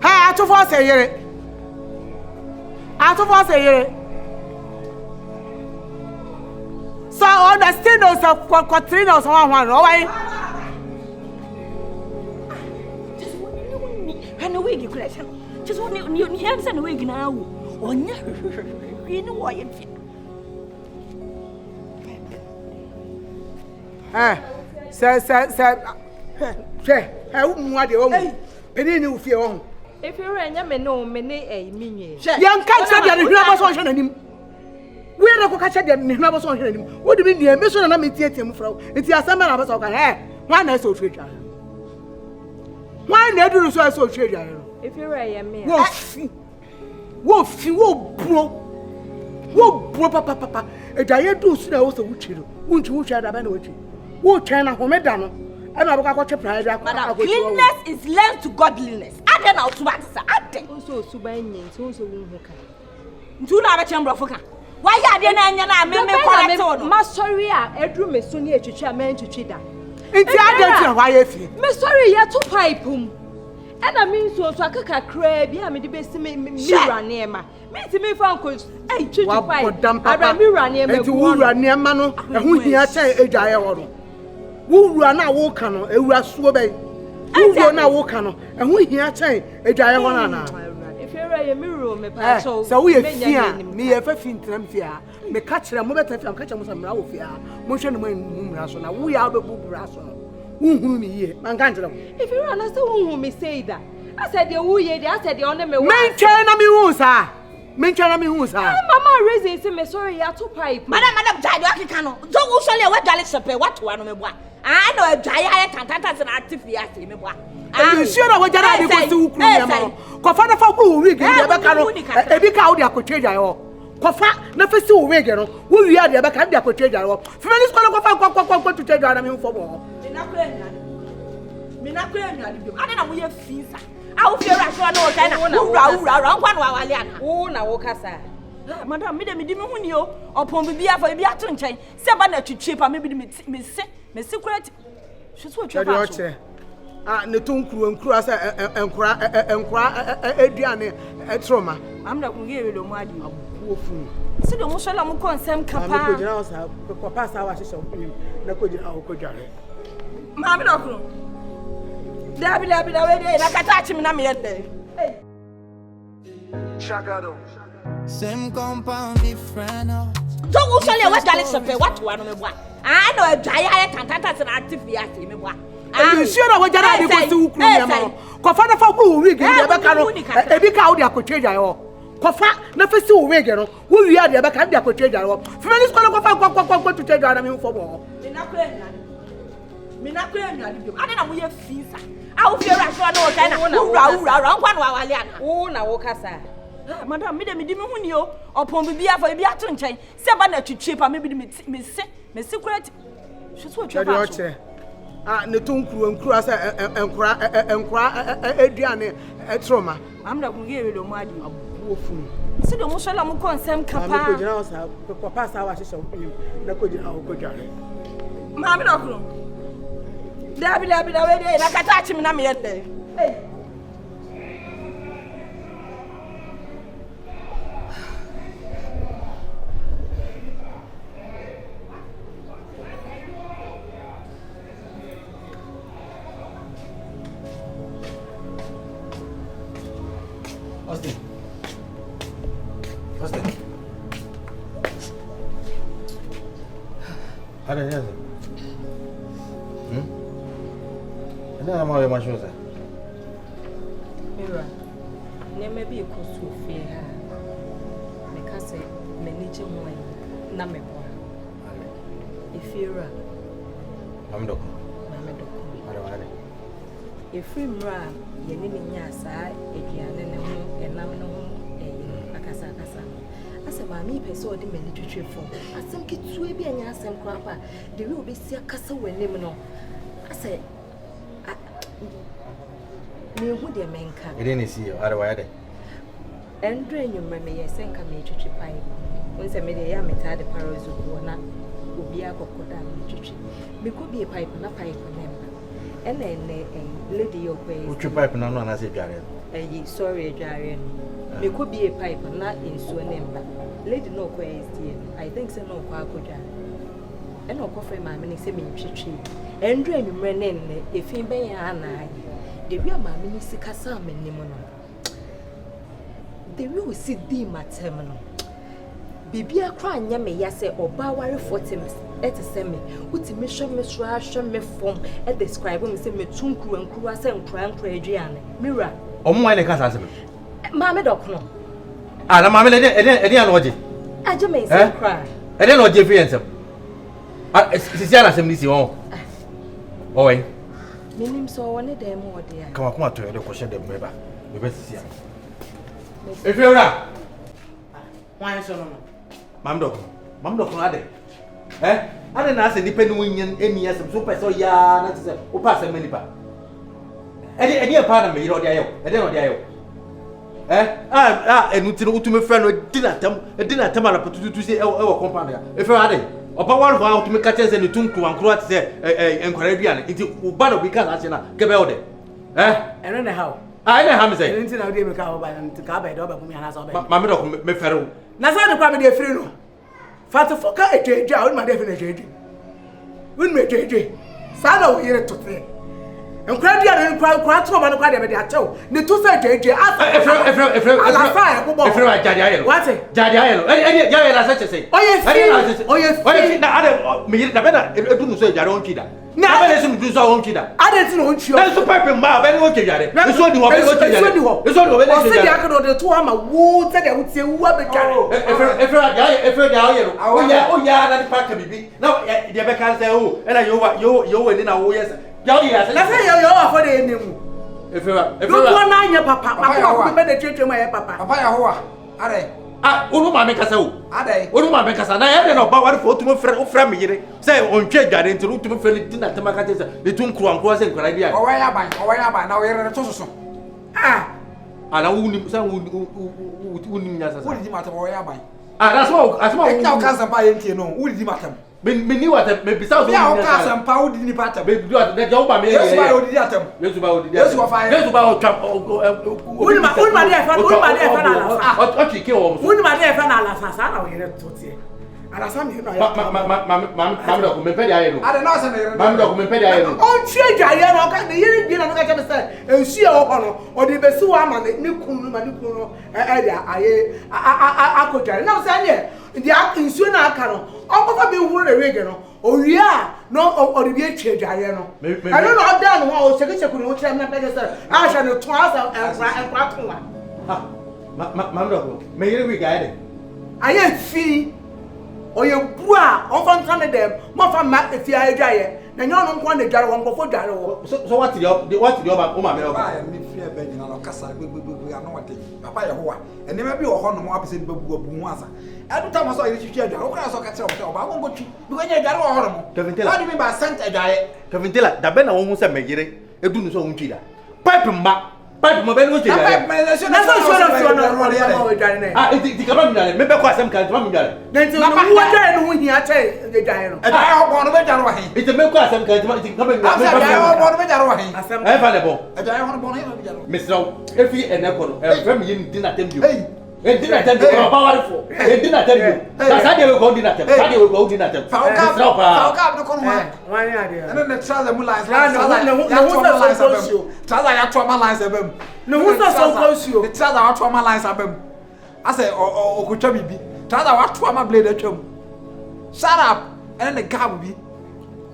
Speaker 8: Hey, I to force here. So understand those quatrinos one right?
Speaker 5: Just one wig you could just one you have a wig now. On you know why you
Speaker 6: If you ran me no me me.
Speaker 8: Young can't say that you have a son. We are not catching them in never saw him. What do you mean? Mission and I'm him from it's a summer of us. One is so treasure. Why never so treasure?
Speaker 6: If you ran me,
Speaker 8: Wolf, papa. A giant do snow also which you won't you share the with you. Won't China Homedano? And I've got a pride.
Speaker 5: Cleanness is lent to godliness. I don't know to answer. I think
Speaker 6: also Subanian, so who can.
Speaker 5: Do not a chamber of why are they not
Speaker 6: my sorry, I drew me so near to chairman to cheetah.
Speaker 8: It's the why if you.
Speaker 6: My sorry, you to pipe him. And I mean, so I could crab, yeah, me the best me run near my. Me to me for uncles, I treat you pipe. I ran me run near me to run near Mano, and who he has said a dialogue. Who run a walk on a raswobe. Who run a walk on, and who he has said a dialogue. So we fear me if I think them fear. Me catch them, me better catch them some raw fear. Motion when Mumrason, we are the Bubrason. Who me here, Mangantro. If you understand who me say that, I said the woo ye, I said the honor me.
Speaker 8: Mention me who, sir. Mention me who, sir.
Speaker 6: Mamma raising me sorry, you to pipe.
Speaker 5: Madam Jadwakano. Don't usually what Dallas pay what one me one. I know a giant cantatas and active me one.
Speaker 8: I'm sure what I was to Kuya. Kofana for who we get the back a big out there could change. Kofa, never see we get who we are the back there could change. Finish one to take on for more.
Speaker 5: I don't know we have fees. I'll fear I
Speaker 6: oh, now, Cassa.
Speaker 5: Madam, me didn't know upon me for a beaten chain. 7 to cheap, and maybe me secret. She's what you're
Speaker 8: the Tunku and Cross and cry Adrian trauma. I'm not going to give you the money.
Speaker 5: So the Muslim concern Papa.
Speaker 8: Papa's hour is of him. No good in our Kojari.
Speaker 5: Mamma, Dabby, I can touch him in a minute.
Speaker 1: Same compound, different house.
Speaker 5: Don't usually what Dallas pay what one of me. I know a giant cantatas and active me one.
Speaker 8: I'm sure what I was to Kuya. Kofana for who we get the back a big out there could change. Kofa, never see we get who we are the back there could change. Finish one to take on for more.
Speaker 5: I don't know we have fees. I'll fear I saw no kind of around one while I
Speaker 6: oh, now, Cassa.
Speaker 5: Madam, me di me huni o. Upon bibi afa bibi ato nchen. Se ba na twetwe pa me bi me secret. Hwe so twetwe fa.
Speaker 8: Ah, ne tonkuru asa enkura eduane etroma.
Speaker 5: Amda ku ge wele mu adi.
Speaker 8: Abuofu.
Speaker 5: Si do mo so la mo konsem kapa.
Speaker 8: Ma ko jina o sa papa sa wa hyehyɛ wo na ko jina o ko dware.
Speaker 5: Ma me dokro. Dabi we dey na kata achi me na me yete. Hey.
Speaker 4: Ada ni apa? Ada nama yang masuk saya.
Speaker 11: Mira, ni maybe ikut Sofia. Mereka se manager muai, nama apa? Ifira.
Speaker 4: Mamdok. Ada.
Speaker 11: Ifira, yang ni nyasa, ekian ni hu, enam ni hu, akasa. Asa mami pese odi me literature form asem kitue bi anya asem kwa pa de we obesi akasa wanem no asa me hu de menka
Speaker 4: Ide ni si ara wa de
Speaker 11: endre nyumre me yesenka me literature pai wonse me de ya meta de parozo ko na obi akokoda me literature me ko bi pipe na pipe nemba ene lady yo kwe
Speaker 4: uchi pipe na no na se dware
Speaker 11: sorry dware me could be a pipe not in so nemba lady no kwa SDN I think say no kwa akoja e no kofa ma me say me twetwe endru anwumre nenne efin ben ya na de wi ma me sika sa me nim no de wi si di matem no bibi akra anya me ya say oba ware 40 etese me utimi hwe me so ahwe me form e describe me say me tunkru ankru ase nkra aduane mira
Speaker 4: omo ene ka sa se me
Speaker 11: Mama dokno.
Speaker 4: Na mama ede na oje.
Speaker 11: Aje me say cry.
Speaker 4: Ede na oje fi ensem. Sisi ana sem ni si won. Owen.
Speaker 11: Minim so woni dem ode ya.
Speaker 4: Kama to ede ko hye dem meba. Me be sisi ana. Efeura.
Speaker 8: Wan so no.
Speaker 4: Mam dokno ade. Ade na ase nipa ni wonyen emi asem so pese o ya na tse o pa asem nipa. Ede pa na me yiro ode ayo. Ede na ode ayo. Enuti no utume fe no dinatam ala patutu se e wo compound ya e fe ade opa wan fa utume ka chense ne tunku ankro ate se enkwara bia ne nti uba no bi ka na che na ke be ode
Speaker 8: eno ne how
Speaker 4: ene ha me say
Speaker 8: nti na odi me ka ho ba nti ka ba do ba kum ya na so ba
Speaker 4: ma me do me fere wo
Speaker 8: na sa de kwa me de fere no fatu foka ejeja o ma de fere ejeja won me ejeja sa na wo yire tote enkwara bia ne kwa to ma no kwa de me de achew ne to sa ejeja asa ala fa e bo
Speaker 4: efre wa jadi ayelo
Speaker 8: what
Speaker 4: jadi ayelo ya ya sa che say oye na ade me yire na be na edu no so jadi on kida na be lesu du so on kida
Speaker 8: ade ti no on chio
Speaker 4: na so pipe ma be no kejare eso di ho be no kejare eso di ho be no kejare
Speaker 8: o se dia ko de to ama wo se dia wutie wu abetware
Speaker 4: efre dia ayelo o ya na di pack bibi na dia be kan say o e na yo we ni na wo yes ya o ya
Speaker 8: na say yo afọ de enemu
Speaker 4: efre
Speaker 8: no na anya papa ma ko be de twetwe ma ye papa
Speaker 2: ya ho are
Speaker 4: onu ma me kasa o
Speaker 2: adai
Speaker 4: onu ma me kasa na ya no ba wari fo tu mo frɛ me yire say on twe dware nti tu mo frɛ ni na tema ka tese le tu nkro se nkwara bia
Speaker 2: o wa ya ban na o yere to soso
Speaker 4: ana wuni sa wuni nya sasa
Speaker 2: wuni di matam o wa ya ban
Speaker 4: asma
Speaker 2: e ka ka sampa ye ntie no wuni di matam
Speaker 4: me ni wata me bisa so
Speaker 2: ya o ka sampa wuni di patam
Speaker 4: be do da ja o ba me
Speaker 2: yesu ba odi di atam
Speaker 4: yesu ba odi
Speaker 2: yesu wa fa
Speaker 4: yesu ba o twa
Speaker 8: wuni ma de fa na ala
Speaker 4: o ki ke o
Speaker 8: wuni ma de fa na ala sa na o yere to tie ala sa me no ya
Speaker 4: mam do ko me pedi aye no
Speaker 2: ade na sa me yere
Speaker 4: mam do ko me pedi aye no
Speaker 8: o tue dwaye no ka de yere bi na no ka che me say ensu e ho no o de besi wa ma ni kunu no aye akodware na o say ne dia ensu na aka no o ko fa be huru na wege no o wi a no o de bi atwe dwaye no I don't know down no o seke seke no kire na pege say a sha no to asa enkra to wa
Speaker 4: mam do ko me yere wi ga ade
Speaker 8: aye fi oye bua on fa ntane dem mo fa ma efi adwaye na nyo no nko na dware won kofo dware wo.
Speaker 4: So what the oba o ma me oba.
Speaker 2: Ba ya mi fia ba nyina no kasa gbegbe ano wate. Papa ye ho a. Enema bi wo ho no mo apese ni babu abu hu asa. Edu ta mo so ye twitwa dware. Wo kra so ka kire wo ba go twi. Bi go nya dware wo ho no mo. What do you mean by sent dware?
Speaker 4: Kevin Taylor, da be na wo hu se megire edu no so wo ntwi da. Pipe mba. Pipe mo be no twi da.
Speaker 8: Na so
Speaker 4: ah, it kaba mi dware. Me be ko asem kan twa mi dware.
Speaker 8: Na nti wo dware no hu hia che dware no.
Speaker 2: Dware ho bo no be dware wa he.
Speaker 4: It me ko asem kan twa it kaba mi dware.
Speaker 2: Dware ho bo no be dware wa he.
Speaker 8: Asem.
Speaker 4: E fa le bo.
Speaker 2: Dware ho bo no be dware.
Speaker 4: Mr. Efi eneko no. E fa mi yin dinner tem bio. E dinner tem bio. Power for. E dinner tem bio. Sa de we go dinner tem. Sa de we go dinner tem.
Speaker 2: Fa o ka no kono wa.
Speaker 3: Wani ade.
Speaker 2: Ene ne trouser mu lines. Trouser ya trauma lines abem.
Speaker 8: No who so close you.
Speaker 2: The trouser wa trauma lines abem. I say okutwa bibi. Trouser wa trauma blade atwam. Shut up. Ene ne gab bi.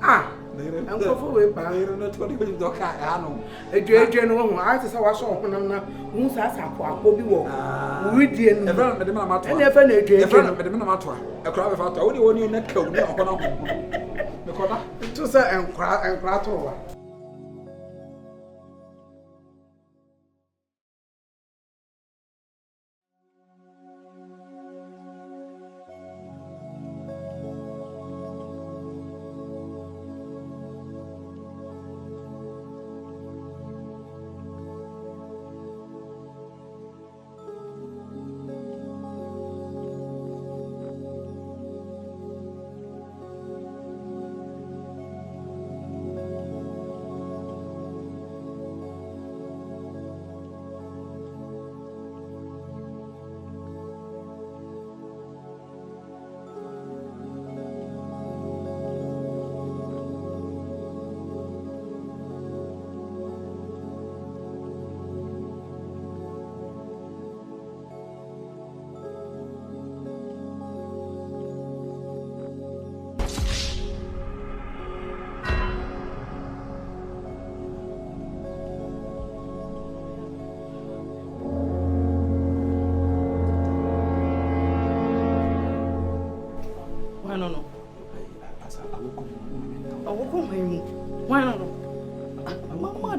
Speaker 2: Ah.
Speaker 3: Ankofo we pa.
Speaker 2: No to the doka ya no.
Speaker 3: Edwe no ho. I say wa so honam na hu sa akọ bi wo. We die no.
Speaker 2: Efra me de na mato.
Speaker 3: Ene efa na edwe.
Speaker 2: Efra me de na mato. Ekra be fa to. Woni na ka woni akọ na ho. Me koda.
Speaker 3: To say enkra to wa.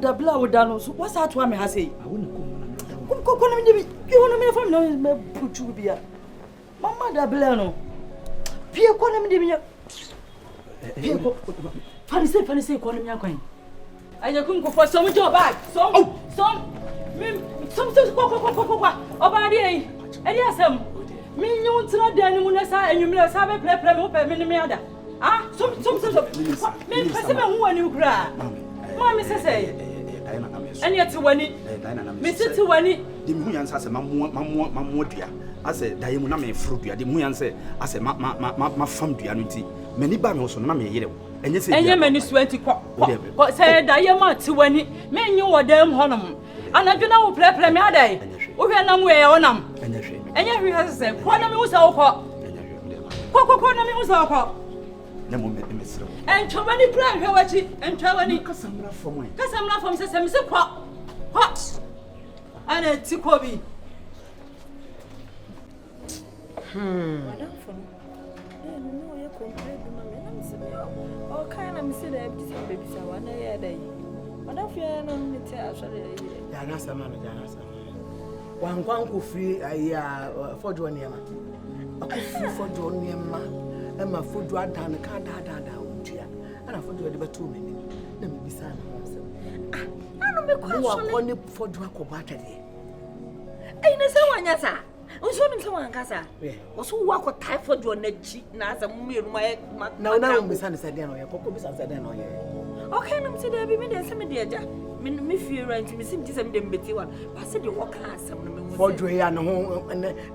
Speaker 11: Dabla wodano so what's that one me ha say ko na me bi wono me fam na me puchu bia mama dabla no pie ko na me bi pie ko fani say ko na me akwan anya kum ko for some job bag some ko oba dey eri asem me nyu ntra dan mu na sa enwumle sa be play me opa me ada ah some me pese me hu ani ukra mama say and yet wani Mr. Wani
Speaker 10: the muyan say mamu dua ase daye mu na me fru dua the muyan say ase ma fam dua no ti mani ba me so na me yere enye say
Speaker 11: enye mani 20 ko say daye ma ti wani me nyu wodam honom anadwena wo play me adai wo hwe na mu e wonam enye hwe say ko na me wo sa wo ko na me wo sa wo
Speaker 10: na mo me mesre
Speaker 11: en chobani plan hwe wachi en chobani
Speaker 10: kasamra
Speaker 11: from say se kwa ana tikobi
Speaker 5: madam for no ye complain ma me na me se o kai na me se da bi se baby sa wa na ye dai madam for na me te asore ye
Speaker 3: ya na sama wan kwan ko free aya fojo niema akofri fojo niema e ma fojo adan ka da ontua ana fojo de beto meni na me bisa na
Speaker 5: ano me kwa
Speaker 3: so ne wa fojo akoba atade
Speaker 5: ai na se wanya sa unso nim se wankasa oso wo akota fojo na chi na asa mmenu ma
Speaker 3: na bisa ne se de no ye kokko bisa se de no ye
Speaker 5: okay na me se de bi me de se me de aja me feel right me sim tisem de mbeti wa ba se de wo ka asem no me
Speaker 3: fojo ya no ho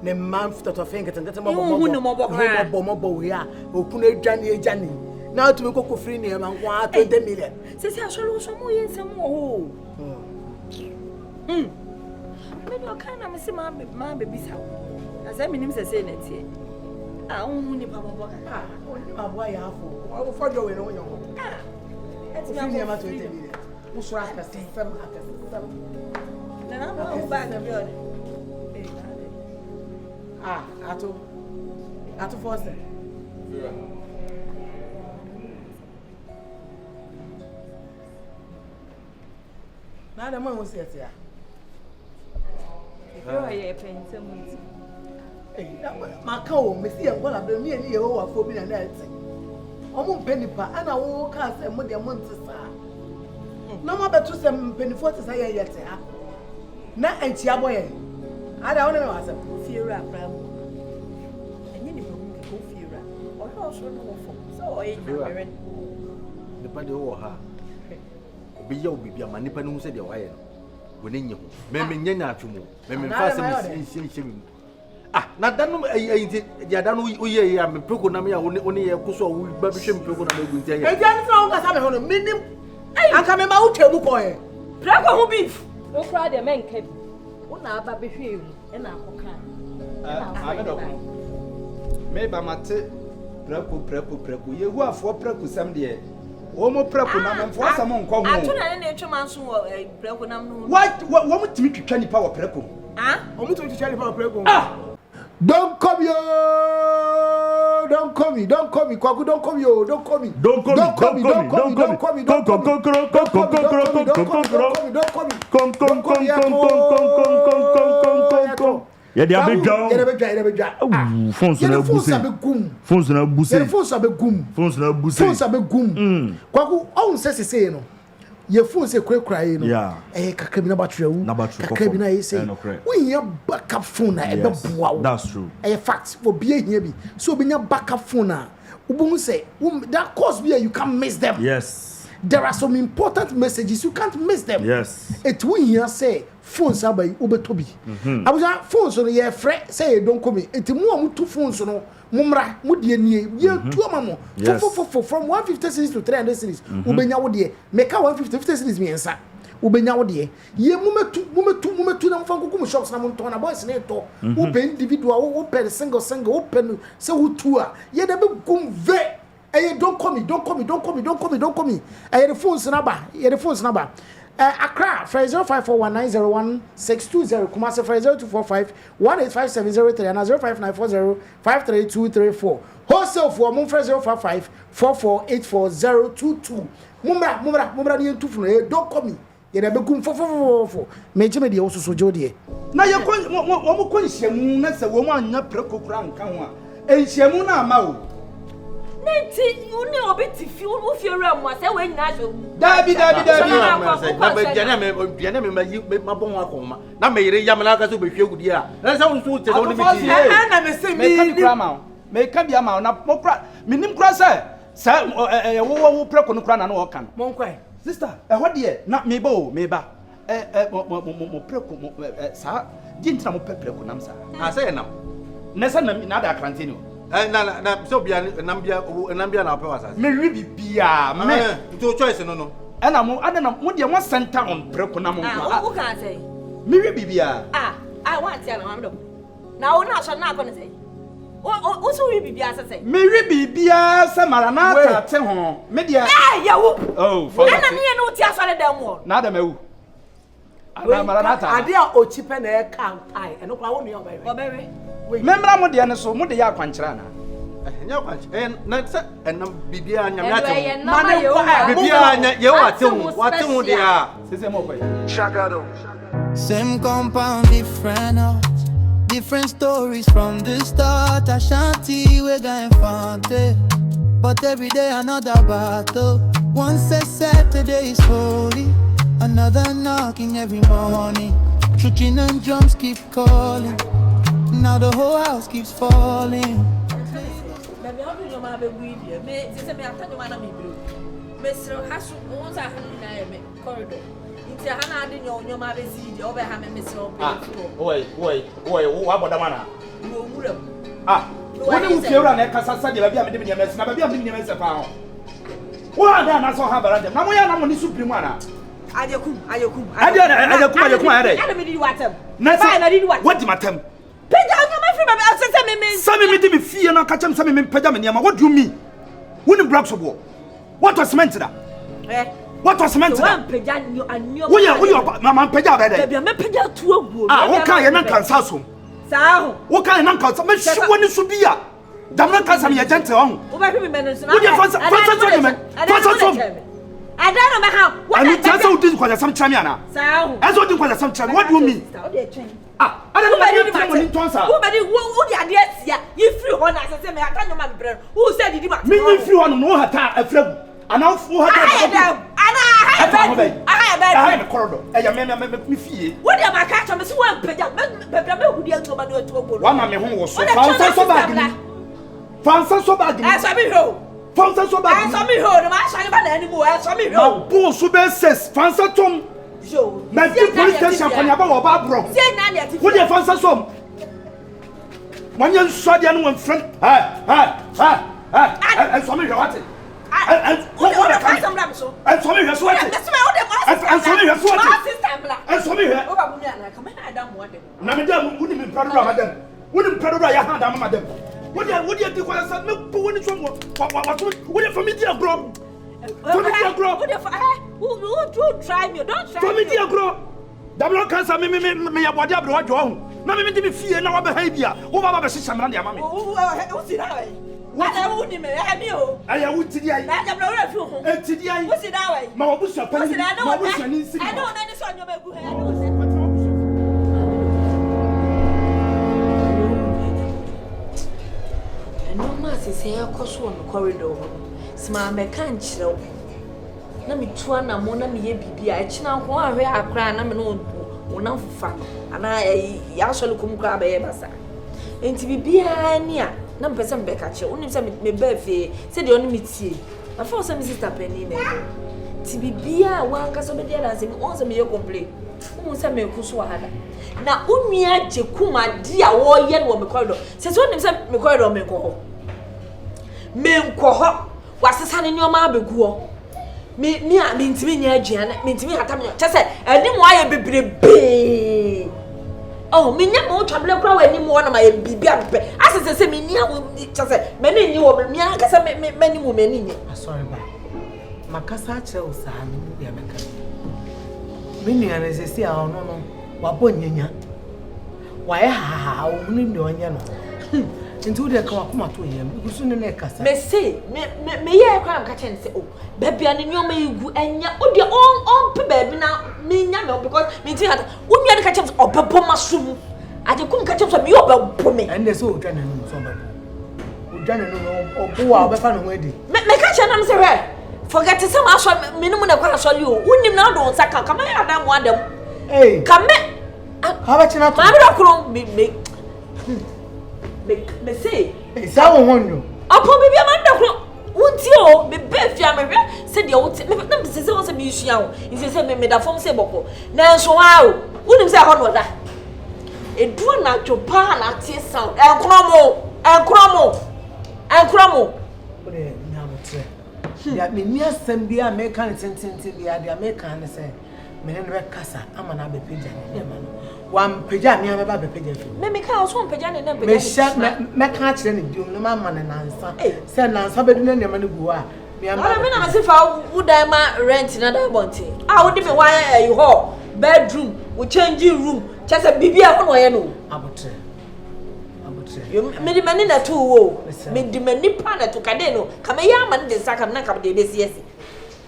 Speaker 3: ne man to finger tete mo we ya okunu edwane na atumi kokko free ne ma nko 20 million
Speaker 5: sisi asolo so mo yensem wo me do kan na me se ma baby sa asa me nim se na tie hu ni pa bobo ka
Speaker 3: oni ma boy ya afo fojo we no wo nyo eti me ma 20 million usura ka sistem
Speaker 5: na mo ba na bi ode
Speaker 3: ato force
Speaker 8: Ada mo won se ya.
Speaker 11: Yo ye pense muti.
Speaker 8: Ma ka o me si e gola be mi eni ye wo afo bi na na ati. Omo mpenipa ana wo ka se mo de mo ntisa. Na mo betu se mpenifo tisa ye yete ha. Na anti aboye. Ada wona me wasa.
Speaker 11: Fiera pra. Enye ni mo ko fiera. O ho so no wo fo. So o ye nyamere.
Speaker 4: Nipa de wo ha. Obi ya obi bia ma nipa no hu se de wa ye no. Woni nye ho. Me nyanya atwumo. Me fa se me ah na danu ayi dia danu uye ya me preko na me ya oni ye kuso wu ba bi hwe me preko na me gu ntia ye.
Speaker 8: E dia nfa wo kasa me ho no minim. Anka me ma wo twemu ko ye.
Speaker 11: Preko ho beef. Wo kra de men ka bi. Wo na aba be hwe emu e na akoka.
Speaker 2: Me ba mate preko ye hu afo preko sam de wo mo preko na me fo asam nko ho.
Speaker 5: Ato na ne twema nso wo preko nam no.
Speaker 2: Wo mo timi twitwa nipa wo preko.
Speaker 5: Ah?
Speaker 8: Wo mo timi twitwa nipa wo preko.
Speaker 2: Ah!
Speaker 3: Don't come yo! Don't call me, Kwaku, don't come yo, don't call me. Don't call me. Yeah, they are big down. Phones na gum. Kwaku, on say no. Your phone say cry no. Yeah. Kaka bi na battery wu. Kaka bi na say. We hear backup phone na that's true. Fact for be here bi. So be nya backup phone na. Ubu say that cause be you can't miss them. Yes. There are some important messages you can't miss them. Yes. It we here say phones abai ubetobi. Abuja phones no ye frɛ say don't come. Enti mu amutu phones no mumra mudie nie ye tu amamo. From 150 series to 300 series ubenya wo de make 150 series mi ensa ubenya wo de ye mumetu na mfa nkokum shops na monton na boys na eto ube individual wo per single open say wo tu a ye de be gum ve don't call me. The phone's number. Accra, 0541901620. Kumasi 0245185703 and 0594053234. Wholesale for Mum 0554484022. Mumra ni ntufu no don't call me. Ye na begum fo. Meje me de wo soso jode.
Speaker 2: Na ye wo mo ko nhyiamu na se wo mo anya prekokura nka ho a. Nhyiamu na ama wo.
Speaker 5: Nti uni obeti fi wo fi ram wa se we nyina so.
Speaker 4: Dabi. Na be diana me mayi mabon wa koma. Na me yire yam na ka so be hwe gudi a. Na se wo so te so ni biti.
Speaker 2: Na me se mi ka kura ma. Me ka bia ma na mo kura minim kura se wo preko no kura na wo kan.
Speaker 8: Mon kwai.
Speaker 2: Sister, ho de na me ba mo preko sa di ntina mo preko nam sa.
Speaker 4: A se nam.
Speaker 2: Na se na da krantini o.
Speaker 4: Na so bia nambia na ope wasa.
Speaker 2: Me wi bibia me
Speaker 4: to choice no.
Speaker 2: Na mo de mo center on preko na mo.
Speaker 5: Who can say?
Speaker 2: Me wi bibia.
Speaker 5: I want to am do. Na wo na so na ko ne say. O so wi bibia say.
Speaker 2: Me wi bibia se maranata te ho. Me dia.
Speaker 5: Ya wo.
Speaker 2: Oh,
Speaker 5: for. Na me no ti asole dem wo.
Speaker 2: Na da mewu. Ana maranata.
Speaker 8: Ade a ochipe na e kan ai. Eno kwa wo nu
Speaker 5: obere.
Speaker 2: Memra mo de ne so mo de ya kwankyera na.
Speaker 4: Nya kwankyera. Na se enam bibia nya nya tem.
Speaker 5: Bibia
Speaker 4: nya ye watem de a.
Speaker 2: Sese mo kwai.
Speaker 1: Shagado. Same compound, different stories from the start. Ashanti we going fante, but every day another battle. One says Saturday is holy, another knocking every morning. Trucking and drums keep calling. Now the whole house keeps falling.
Speaker 5: Baby, how do you know be with you? Me, say me after you wanna me blue. Me sir hasu once I had na me corridor. Inti hana ade nyo ma be see the over ha me sir open.
Speaker 2: Oi, wa boda mana.
Speaker 5: Wo wura.
Speaker 2: Woni wo fiora na kasa sa de ba bia me de me nyamese na ba bia me de nyamese pa ho. Wa da na so ha barande. Na mo ya na mo ni supreme ana.
Speaker 5: Ajekum.
Speaker 2: Ajekum ade.
Speaker 5: Ana me di watem.
Speaker 2: Na say what di matem?
Speaker 5: Peja on my free baby.
Speaker 2: Sami me di me fie na ka chem sami me peja me niam. What do you mean? Woni blocks of war. What was cement da? What was cement da?
Speaker 5: One peja anyo.
Speaker 2: Wo mama peja be dey.
Speaker 5: Baby me peja tu aguo.
Speaker 2: Wo kan ye nan kan saso.
Speaker 5: Sa ho.
Speaker 2: Wo kan ye nan kan me shi woni so bia. Damna kan sami ye gente ho.
Speaker 5: Wo ba hwe me no so na.
Speaker 2: Wo dey fansa so ni me. Fansa so.
Speaker 5: I don't know how.
Speaker 9: What? And tell us this was some Chamiana.
Speaker 5: So,
Speaker 9: as what was some Cham. What do you mean? I don't know what you answer.
Speaker 5: Who the idea? You free one as I say, I can't remember. Who said it?
Speaker 9: Me, if you want to know her, a friend. And now for her, I have a corridor. I am me fee.
Speaker 5: What am I catching? Miss one, who the other
Speaker 9: one man who was so bad. Fancy so bad.
Speaker 5: I saw me home.
Speaker 9: Fancy so bad.
Speaker 5: I saw me home. I saw me anymore. I saw me home.
Speaker 9: Poor Suben says, Fancy Tom.
Speaker 5: Joe,
Speaker 9: my police station for your Barbara.
Speaker 5: Say Nanya.
Speaker 9: Would you fancy some? When you saw the other friend, and some of your what? And some of your sweat. And some of your sweat. And some of your Madame wouldn't be proud of Madame. Wouldn't proud of your hand, Madame. What do you do when I said, no, who is from what for me, dear bro? Who try me? Don't try me. For me, dear bro. Double cancer, me, a body of what you own. Now, me, me fear no behavior. Who are the system and your mammy? What's it? What I wouldn't have you. I would today. I have no refuge. Today, what's it that way? My bush, I know that is on your no mass is here, cause on the corridor. Smile, me can't chill. Na me tuana mona me bibi a china ho ahwe akra na me no wona fufa ana ya so lukum kra ba ye basa enti bibia ni a na mpese mbeka che onim se me ba fe se de oni mitie na for se me sister penny na ti bibia wan ka so be dia dance me on se me ye complain won se me kuso hada na unua je kuma dia wo ye no me corridor se so onim se me corridor me ko ho wasesa ne nyoma abeguo me ntimi nya aduane me ntimi hata me chese eni mo aye bebrebe oh me nya mo twabele kura wani mo na ma ye bibia bebe asese me nia wo chese me ne nyi wo me aka se me ni mo me ni nyi
Speaker 8: sorry ba makasa che o sa ni ya meka me nia na sesi a ono no wa bonyanya wa ye ha o ni ndo nya no ntu de ka akoma to yem igusu ne na kasa
Speaker 5: me say me ye kwa nka chen say oh baby ani nyoma igu enya o de on pe baby na me nya me because me ti hata unua de ka chen obebo masum aje kum ka chen so me obebo me
Speaker 8: ende so odwa na no so obebo odwa na no obo a obefa no edi
Speaker 5: me ka chen am say we forget some aso me no na kwa aso li o unim na do saka kama ya da mo adam
Speaker 8: eh
Speaker 5: kame
Speaker 8: ha ba china to
Speaker 5: ma bra kro me say
Speaker 8: sa wo honyo
Speaker 5: apo bibia ma ndakro wunti o me be fia me hwe se de wunti me na se se won se me sua o nse se me da fom se boko na nso wa o unim se ho no da edu na dwopa na tie sound enkromo
Speaker 8: o de nyamotre ya me ni asem bia me kan tentente bia de me kan ne se me ne be kasa ama na be peja ne ma no wan peja me ba be peja fi
Speaker 5: me ka so peja ne na peja
Speaker 8: me ka kire ne biom no ma ma ne nansa se nansa be du ne ne ma ne gu a me am
Speaker 5: me na se fa wodan ma rent na da bonti wo de me wa you ho bedroom we changing room chese bibia ho no ye no
Speaker 8: abotre
Speaker 5: me di mani na tu wo me di mani pa na to kade no kama ya ma ne de saka na kama de be siesi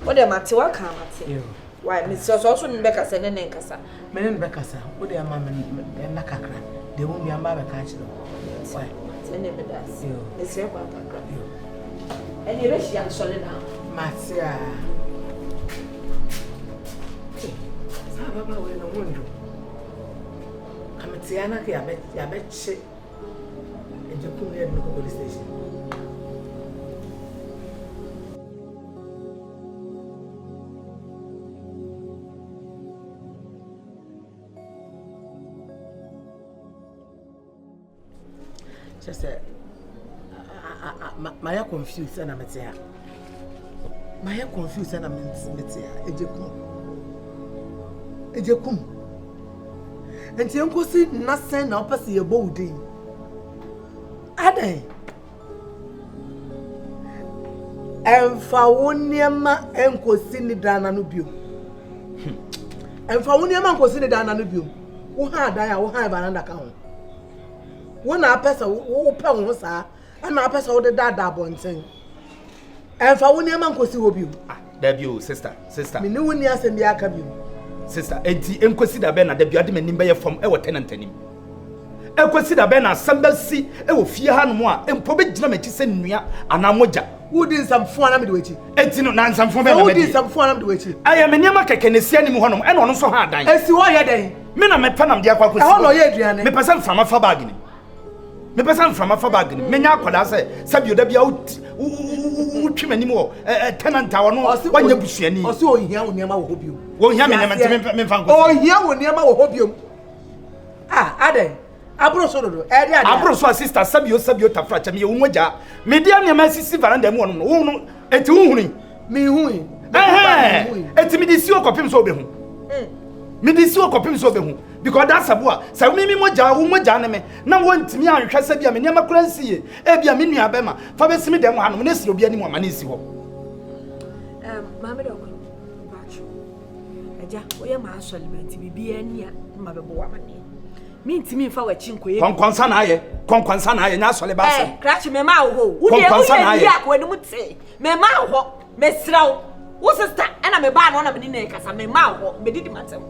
Speaker 5: wo de mate wa ka mate why me so ne be kasa ne nkasa
Speaker 8: me ne be kasa wo de ama me na kakra de wo mi amba be ka chiro why
Speaker 5: ne be das e se kwa kakra eni be shi am sole na
Speaker 8: matia sa baba we no wondo kamatia na ke ya be che eje ku ne no police station say my confused and I'm here. My confused and I'm ejekum. And you go see nothing now pass your body. Ade. And for one year and go see the dana no bio. And for 1 year man go see the dana no bio. Who had I have another account. When a person who pay sa and a person who the dada bonten. And for 1 year man go see you.
Speaker 10: Debut, sister.
Speaker 3: Me no woni asem bi aka bi.
Speaker 10: Sister, enti enkosi da be na debut ade manim be ye from e wo tenant anim. Enkosi da be na sambasi e wo fie ha no mo a empo be gina machi se nnua ana moja.
Speaker 3: Wudi nsamfo ana me de wachi.
Speaker 10: Enti no na nsamfo be na me.
Speaker 3: Wudi nsamfo ana me de wachi.
Speaker 10: Aya me niam keke ne sia nim ho no e no so ha adan.
Speaker 3: Esi wo ye den.
Speaker 10: Me na me panam de akwa kosi.
Speaker 3: E ho no ye aduane.
Speaker 10: Me pesa mframa fa bag ni. Me pesa mframa fa bag ni. Me nya akoda se sabio da bia utwi manim wo tenant a wono wanya busuani.
Speaker 3: O se o hia wo niam wo hobio.
Speaker 10: Wo hia me niam me fa nkosi.
Speaker 3: O hia wo niam wo hobio. Ade. Abro so do. E dia.
Speaker 10: Abro so sister sabio tafra cha me wo moja. Me dia niam asisi veranda mu no. Wo no enti wo huni.
Speaker 3: Me hui.
Speaker 10: Enti me di si okopim so obehu. Me di si okopim so obehu. Because that's aboa. Sa me moja wo moja ne me. Na wo ntimi anhwa sabia me niam akura nsiye. E bia me nua bema. Fa be simi dem ha no. Ne si obi ani mo amane si ho.
Speaker 9: Mama do bacho. Eja, oye ma asolimente bibi ania ma bebo wa mane. Me ntimi fa wa chinkoye.
Speaker 10: Konkwansa na aye nya asole ba se.
Speaker 9: Crash me ma wo. Wo de ya ko animu te. Me ma wo. Me srawo. Wo sister na me ba no na me ni na kasa me ma wo. Me didi matem.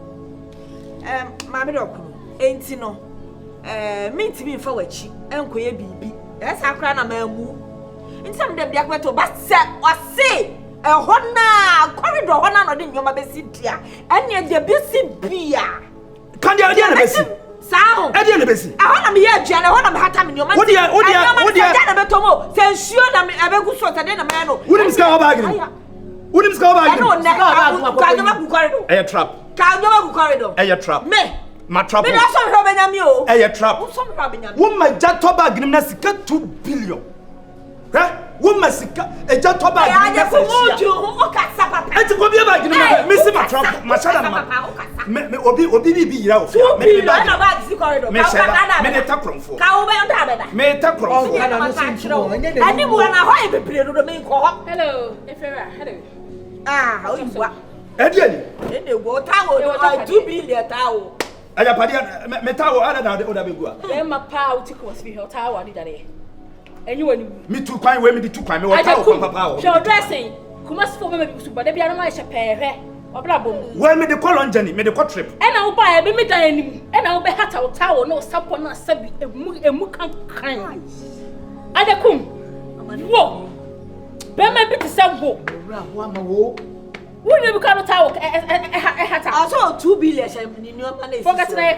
Speaker 9: Mama do ko. Enti no. Me ntimi fa wa chi. Enkoye bibi. Esa kra na ma mu. Enti am dem dia ko to ba se o se. Hona corridor hona no de nyoma be si dia. Ene de be si bia.
Speaker 10: Kan dia na be si.
Speaker 9: Sao.
Speaker 10: E dia na be si.
Speaker 9: Hona me ye aduane hona me hata me nyoma.
Speaker 10: Wo dia
Speaker 9: na be tomo. Se nsuo na me abegu so tade na me no.
Speaker 10: Wonim ska ho bag ni. Wonim ska ho bag ni.
Speaker 9: No na ka nyoma ku corridor.
Speaker 10: E trap.
Speaker 9: Ka nyoma ku corridor.
Speaker 10: E trap.
Speaker 9: Me.
Speaker 10: Ma trap.
Speaker 9: Me na so hwe benyame o.
Speaker 10: E trap.
Speaker 9: Wo so hwe benyame.
Speaker 10: Wo ma jato bag ni na sika 2 billion. Woman sika eja to bag ni na
Speaker 9: se o ka sa papa
Speaker 10: enti ko bi bag ni me si ma trap ma shada ma me obi bi yira o
Speaker 9: me na bag si corridor
Speaker 10: me shada me ne ta kromfo
Speaker 9: ka wo be nda beda
Speaker 10: me ta kromfo
Speaker 9: ani mu na ho e bepire do me ko ho
Speaker 6: hello efera hello
Speaker 9: o ibwa
Speaker 10: edi ani
Speaker 9: ene go tawo 2 billion tawo
Speaker 10: aja padia me tawo ada na o da begua
Speaker 6: be ma pa o tiko was fi ho tawo ani dare anyone
Speaker 10: me too kwan we me di too kwan me what papa o
Speaker 6: show dressing kuma sifo me bi su bade bia na ma hye obla bom
Speaker 10: we me de colon journey me de co trip
Speaker 6: ena wo ba e be me dan anim ena wo be hata wo tawo no sapo na sabi emu kan adakum wo be me bi tisabo
Speaker 3: wo ama wo
Speaker 6: ne bi ka no tawo hata
Speaker 9: also 2 billion ni no ma na
Speaker 6: forget na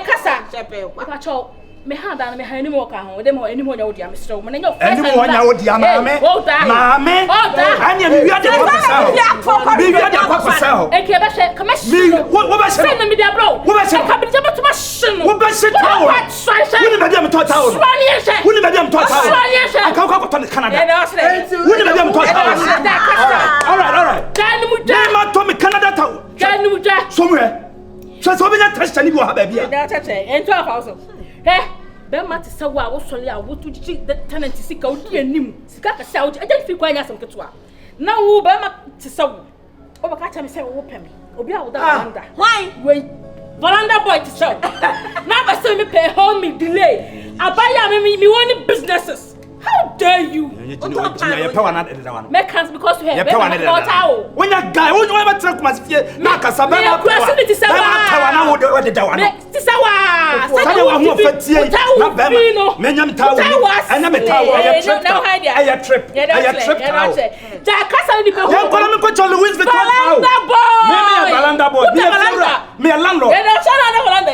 Speaker 6: kasa chepe kwa cho me ha da na me ha ni mo ka ho de mo eni mo nya wo dia me strow me na nyo
Speaker 10: eni mo nya wo dia maame anya me wi ade ko sa ho me wi ade ko sa ho
Speaker 6: e ke be hwe ka me
Speaker 10: me wo be hwe
Speaker 6: na me dia bro
Speaker 10: wo be hwe
Speaker 6: ka be dia batuma hwe
Speaker 10: wo be hwe tawo wo ni be dia me to tawo wo ni be dia me to tawo aka ko to Canada wo ni be dia me to tawo all right
Speaker 6: dan mu ja
Speaker 10: ma to me Canada tawo
Speaker 6: dan mu ja
Speaker 10: somewhere so be nya test ni bi wo ha ba bia
Speaker 6: da tete en 12,000 be ma te sawa wo sole a wo tu ji tenant sika wo di anim sika ka sa wo aja fi kwa nya sam keto a na wo be ma te sawo o ba ka cha me se wo pem obi a wo da veranda
Speaker 9: why
Speaker 6: we veranda boy to show na ba se me pay home me delay abaya me woni businesses. How dare you?
Speaker 10: You pay one that
Speaker 6: make hands because you have
Speaker 10: when you guy when you ever try come see na kasa be na pay na wo de da wa no
Speaker 6: tisawa
Speaker 10: say wa ho fatie na be ma menyam tawo ana me tawo ya trip ja kasa ni be ho ya kola me ko cho Louis Vuitton me balanda boy me landlord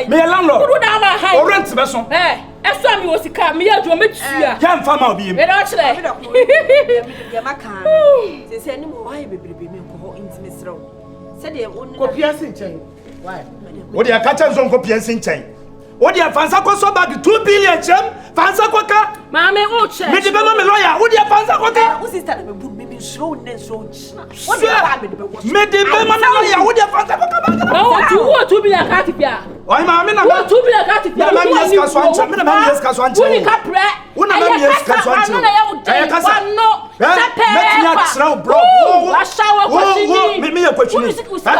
Speaker 10: me landlord o rent be so
Speaker 6: eso mi osika mi ya jo metua
Speaker 10: ya mfa ma obi
Speaker 6: me do chire
Speaker 9: ya maka se se ni mo wa bebrebe me ko ho intimacy raw se de
Speaker 3: ko piansi nchen why
Speaker 10: wo de aka cha nso ko piansi nchen wo de fansa ko so bag 2 billion chem fansa ko ka
Speaker 6: ma me o che
Speaker 10: me de be me lawyer wo de fansa ko ka
Speaker 9: wo sister na me bu me show ne so china wo de ba me de be wo
Speaker 10: me de be me lawyer wo de fansa ko ka ba
Speaker 6: wo 2 billion ka ti bia
Speaker 10: oi ma me na
Speaker 6: 2 billion ka ti bia
Speaker 10: me na me yes ka so anche me na me yes ka so anche
Speaker 6: wo ni ka pre
Speaker 10: wo na me yes ka so anche
Speaker 6: e ka sa no
Speaker 10: me ti ya tsra bro
Speaker 6: wa shawa ko shini
Speaker 10: me ya kwachini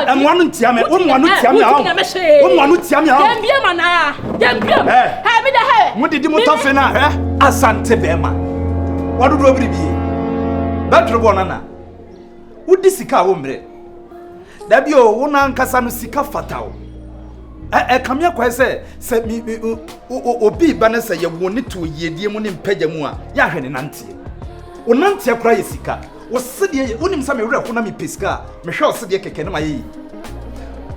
Speaker 10: am wanu ntia me wo wanu ntia me ha wo wanu ntia me ha
Speaker 6: dem bia ma na dem bia ha bi da ha
Speaker 10: mo didi mo tofe na asante be ma wadudu obiri bi batru bo nana wodi sika wo mre da bi o wona ankasa no sika fatao kamia kwa se obi ba na se ye woni to yedie mu ne mpagya mu a ya hwe ne nante o nante akura ye sika wo sedie wonim sa me wura ko na me pesika me hwe o sedie keke ne ma ye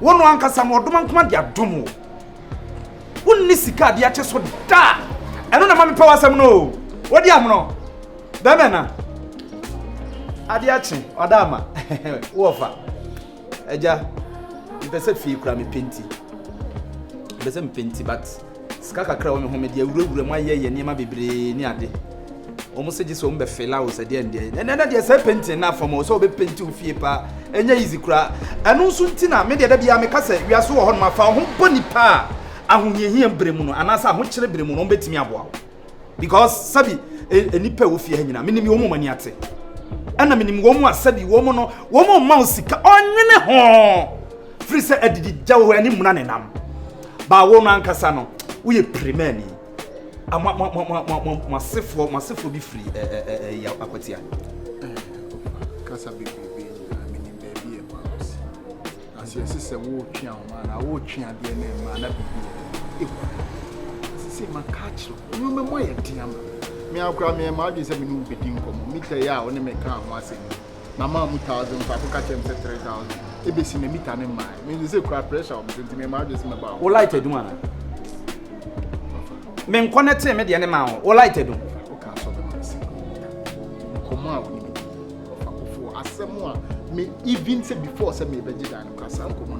Speaker 10: wono ankasa no odoma nkoma de adomo wonni sika de ache so da eno na ma me pa wasam no wodi am no da me na ade ache odama wo fa eja mpese fi kura me penti mpese me penti but sika kakra wo me home de awurawura mu aye niema bebre ni ade omo se giso mbe fela o se de ende na de se penti na famo so be penti o fie pa enya easy kura anu nso ntina me de da bia me kasa wiaso wo ho no afa ho boni pa ahonyehia bremu no anasa ho kire bremu no betimi aboa because sabi enipa wo fie ha nyina me ni wo mo mani ate ana me ni wo mo asabi wo mo no wo mo ma osika onwene ho free se adidi jawo ani muna ne nam ba wo no ankasa no wo ye primani masifo bi free ya akwatia
Speaker 2: kasa bi menim baby e mouse asi se wo twa ma na wo twa de na ma na bi se ma catch no me mo ye diam me akura me ma adi se me no bedi nkomo mita ya o ne me kan ho ase na ma mu 1000 fa ko catch em se 3000 e be si na mita ne ma me se kura pressure o me me ma adi se me ba
Speaker 10: o light eduma na me connect me de ne ma o light edu
Speaker 2: o ka so be ma se nkomo a woni asemo me even say before say me beji dan kasa nkomo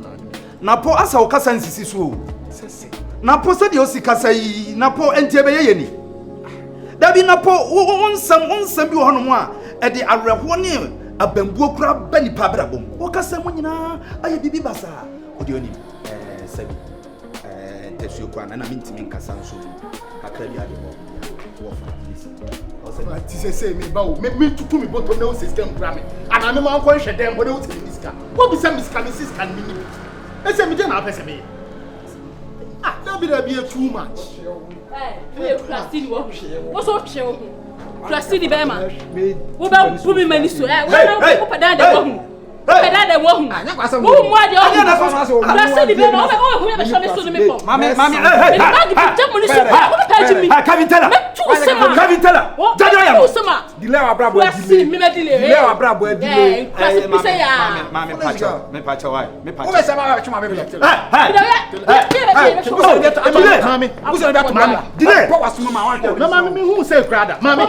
Speaker 2: na
Speaker 10: po asa o kasa nsisi so
Speaker 2: sese
Speaker 10: na po se de o si kasa yi na po entie be ye ni da bi na po onsam bi ho no mu a e de awerho ne abambuo kura ba nipa brabom o kasa mu nyina aye bibi basa o de oni sabi tesuo kwa na mintimi nkasa nso akra bi ade wo fa
Speaker 2: ti se me ba o me tutu me boto na o system kura me ana me ma ko hwe dem bo de o ti miska wo bi se miska me siska ni ni e se me de na apese me that be too much
Speaker 6: we Christine wo wo so hwe wo Christine be ma wo ba bu mi mani so wo na ko pada de wo hu pada de wo hu wo mu ade o Christine be ma wo hu be show me so me po
Speaker 10: mami
Speaker 6: Kavintela
Speaker 10: Jadaya
Speaker 2: delay our brabo delay our brabo delay
Speaker 10: me pacha why me pacha
Speaker 2: o se ma wa chuma me delay po wasuma ma wa na mami me hu say krada mami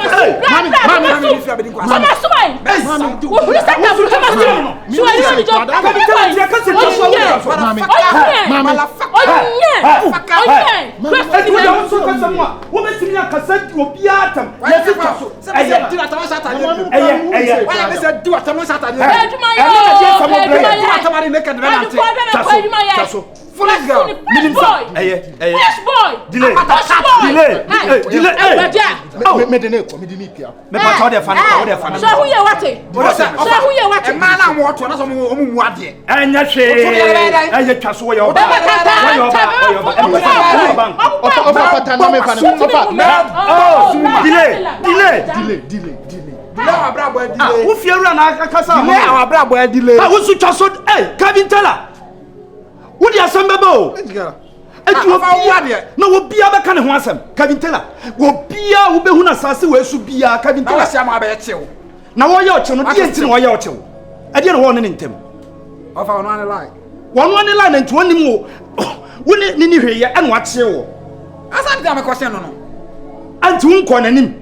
Speaker 10: Who fear na kasa
Speaker 2: delay our brabo delay
Speaker 10: ah wo su twaso Kavintela wo dia sambebo na wo bia be ka ne ho asem Kavintela wo bia wo behu na sase wo esu bia Kavintela
Speaker 2: na sia ma be chew
Speaker 10: na wo ye oche no die ntine wo ye oche wo ade na wo ne ntem
Speaker 2: ofa wono ane line
Speaker 10: wono ane line nti wonim wo wo ni hweye ane wa che wo
Speaker 2: asa de am question no no
Speaker 10: anti wo nko nanim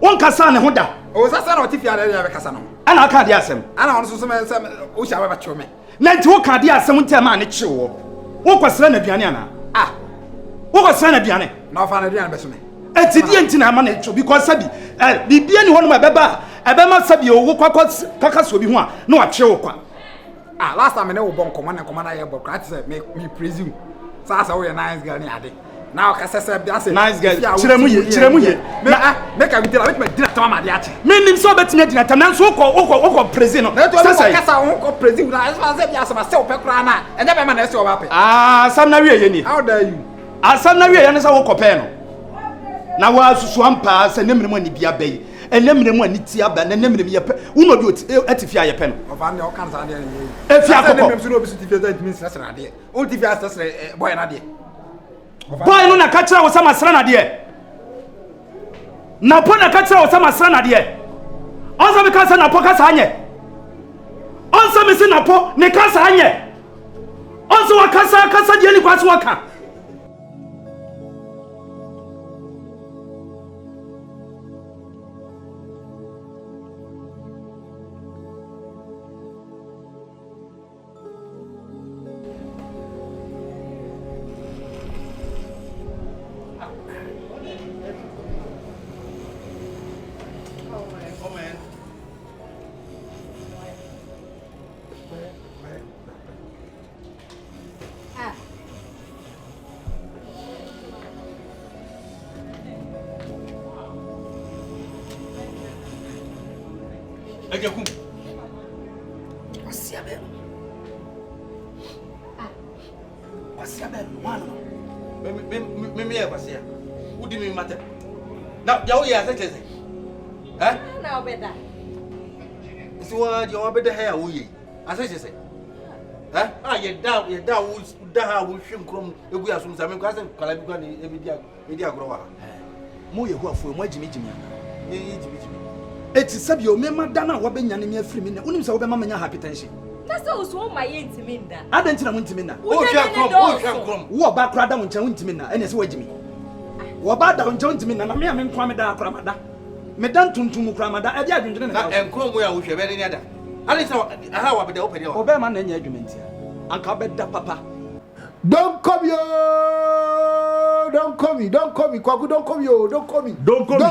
Speaker 10: won kasa ne ho da
Speaker 2: o sasa na otifia na ya be kasa no
Speaker 10: ana aka de asem
Speaker 2: ana ono so me o sha ba chew me
Speaker 10: na nti wo ka de asem ntem ma ne che wo kwasra na duane ana wo kwasra na duane
Speaker 2: na ofa na duane be so me
Speaker 10: enti die nti na ma na che because sabi bibia ni hono ebeba ebema sabi wo kwakwa so bi ho a na wa che wo kwa
Speaker 2: last time ne wo bon komo na ye bokra ati say me presume sasa wo ye nice girl ni ade na o ka sese bi ase
Speaker 10: nice girl chiremu ye
Speaker 2: me ka videla we dina tama ma de ache
Speaker 10: me nim so betime dina tama nso wo prezi no
Speaker 2: sasa kasa wo ko prezi na asa se bi ase ma se o pe kra na enja be ma na ese o ba pe
Speaker 10: sam na wie ye ni
Speaker 2: how dare you
Speaker 10: sam na wie ye ne sa wo ko pe no na wa susu ampa se ne mremo ni bia bai enemre mu aniti aba na enemre mu yepe uno bi etifia yepe no
Speaker 2: ofa ne o kan sa de ne
Speaker 10: efia kokko
Speaker 2: ne no bi su tifia that means sesra de o tifia sesra boy na de
Speaker 10: boy no na ka kira wo sama sra na de na po na ka kira wo sama sra na de onso bi ka sa na po ka sa anye onso mi se na po ne ka sa anye onso wa ka sa de ni kwa so waka
Speaker 4: Ejekum.
Speaker 10: Wasiabe. Wasiabe mwana.
Speaker 4: Me wasia. Udi mi mate. Na ya wo ya se chese. Eh?
Speaker 9: Na obeda.
Speaker 4: Isi wa di wa beda ha ya wo yi. Ase chese. Eh? Ah ye da wo da ha wo hwem krom egu ya sum same kwa se kwala bi kwa ni ebi agro wa.
Speaker 10: Mo ye hu afo mo agimi
Speaker 4: Ye jimi.
Speaker 10: eti sabi o mema da na wabenya ne me afiri me ne unim se wobema manya hypertension
Speaker 9: na se o so ma ye ntimi nda
Speaker 10: adanti na mo ntimi na
Speaker 4: O hwam krom
Speaker 10: wo ba kra da mo ncha ntimi na ene se wagimi wo ba da ncha ntimi na me ame nkwa me da akra mada me dan tuntum kra mada e dia adwendwene
Speaker 4: na enkrom ya wo hwe be ne ada ani se aha wa beda wo pede
Speaker 10: o be ma na nya adwumentia anka be da papa
Speaker 3: Don't come yo. Don't call me. Kwaku, don't come yo. Don't call me. Don't call me.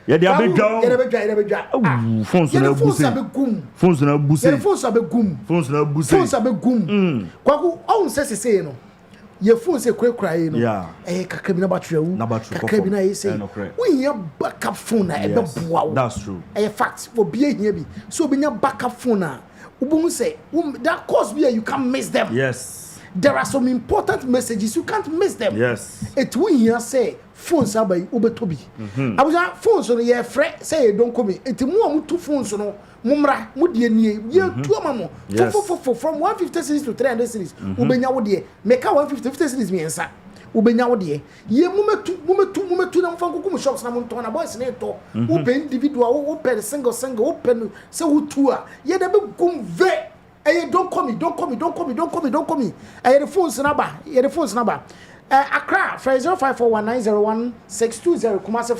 Speaker 12: Yeah, they are big down. Phones na buse.
Speaker 3: Kwaku, all say no. Your phone say kra no.
Speaker 12: Yeah.
Speaker 3: Kakra bi na battery wu. Kakra bi na say. We hear backup phone na ebe boa.
Speaker 12: That's true.
Speaker 3: Fact for be here bi. So be nya backup phone na. Ubun say, that course be you can't miss them.
Speaker 12: Yes.
Speaker 3: There are some important messages you can't miss them.
Speaker 12: Yes.
Speaker 3: It we here say phones are by ubetobi. Abuja phones no ye frɛ say don't come. It mu amu two phones no. Mumra mudie nie ye two amamo from 150 series to 300 series ubenya wo de make 150 series miensa ubenya wo de ye mumetu na mfanko kum shops na monto na boys na to open individual open single open say who two a ye de be gum ve don't call me the phones number Accra, 0541901620, Kumasi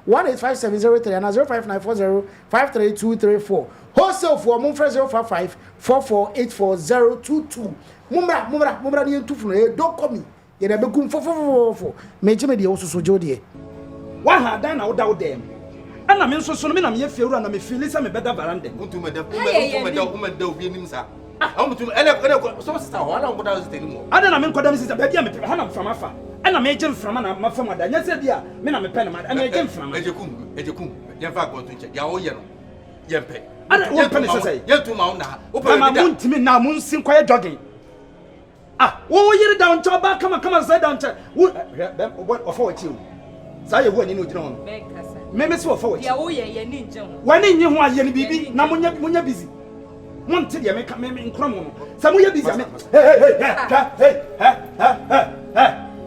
Speaker 3: 0245185703 and 0594053234. Wholesale for Mum 05544840022. Mumra ni ntufu don't call me. Ye na begum fo. Mencheme de also so jodie.
Speaker 10: Wa ha dan na woda wodem. Ana me nso so no me na me fiewura na me feel say me beda barande.
Speaker 4: Untu da obi nim sa. Amutum so sister ho ana ngoda sister ni mo.
Speaker 10: Ada na me nkoda me sister ba bia me pe ha na mframa fa. Ana me gye mframa na mafa mada. Nya se dia me na me pe na mada. Ana gye mframa.
Speaker 4: Ejekum. Ye fa ko tunche. Ya wo ye no. Ye mpe.
Speaker 10: Ana wo pe ne sesai.
Speaker 4: Ye tu ma una. Wo pe
Speaker 10: ma muntimi na munsin kwaye jogging. Wo yiri down cho ba kama say down cho. Wo ofo wachi o. Sa ye wo ani no gina ho. Me se ofo wachi.
Speaker 9: Ya wo ye ni nje ho.
Speaker 10: Wani nyi ho aye ni bibi na munya busy. Monte dia me nkromo no. Sa munya busy me. Hey.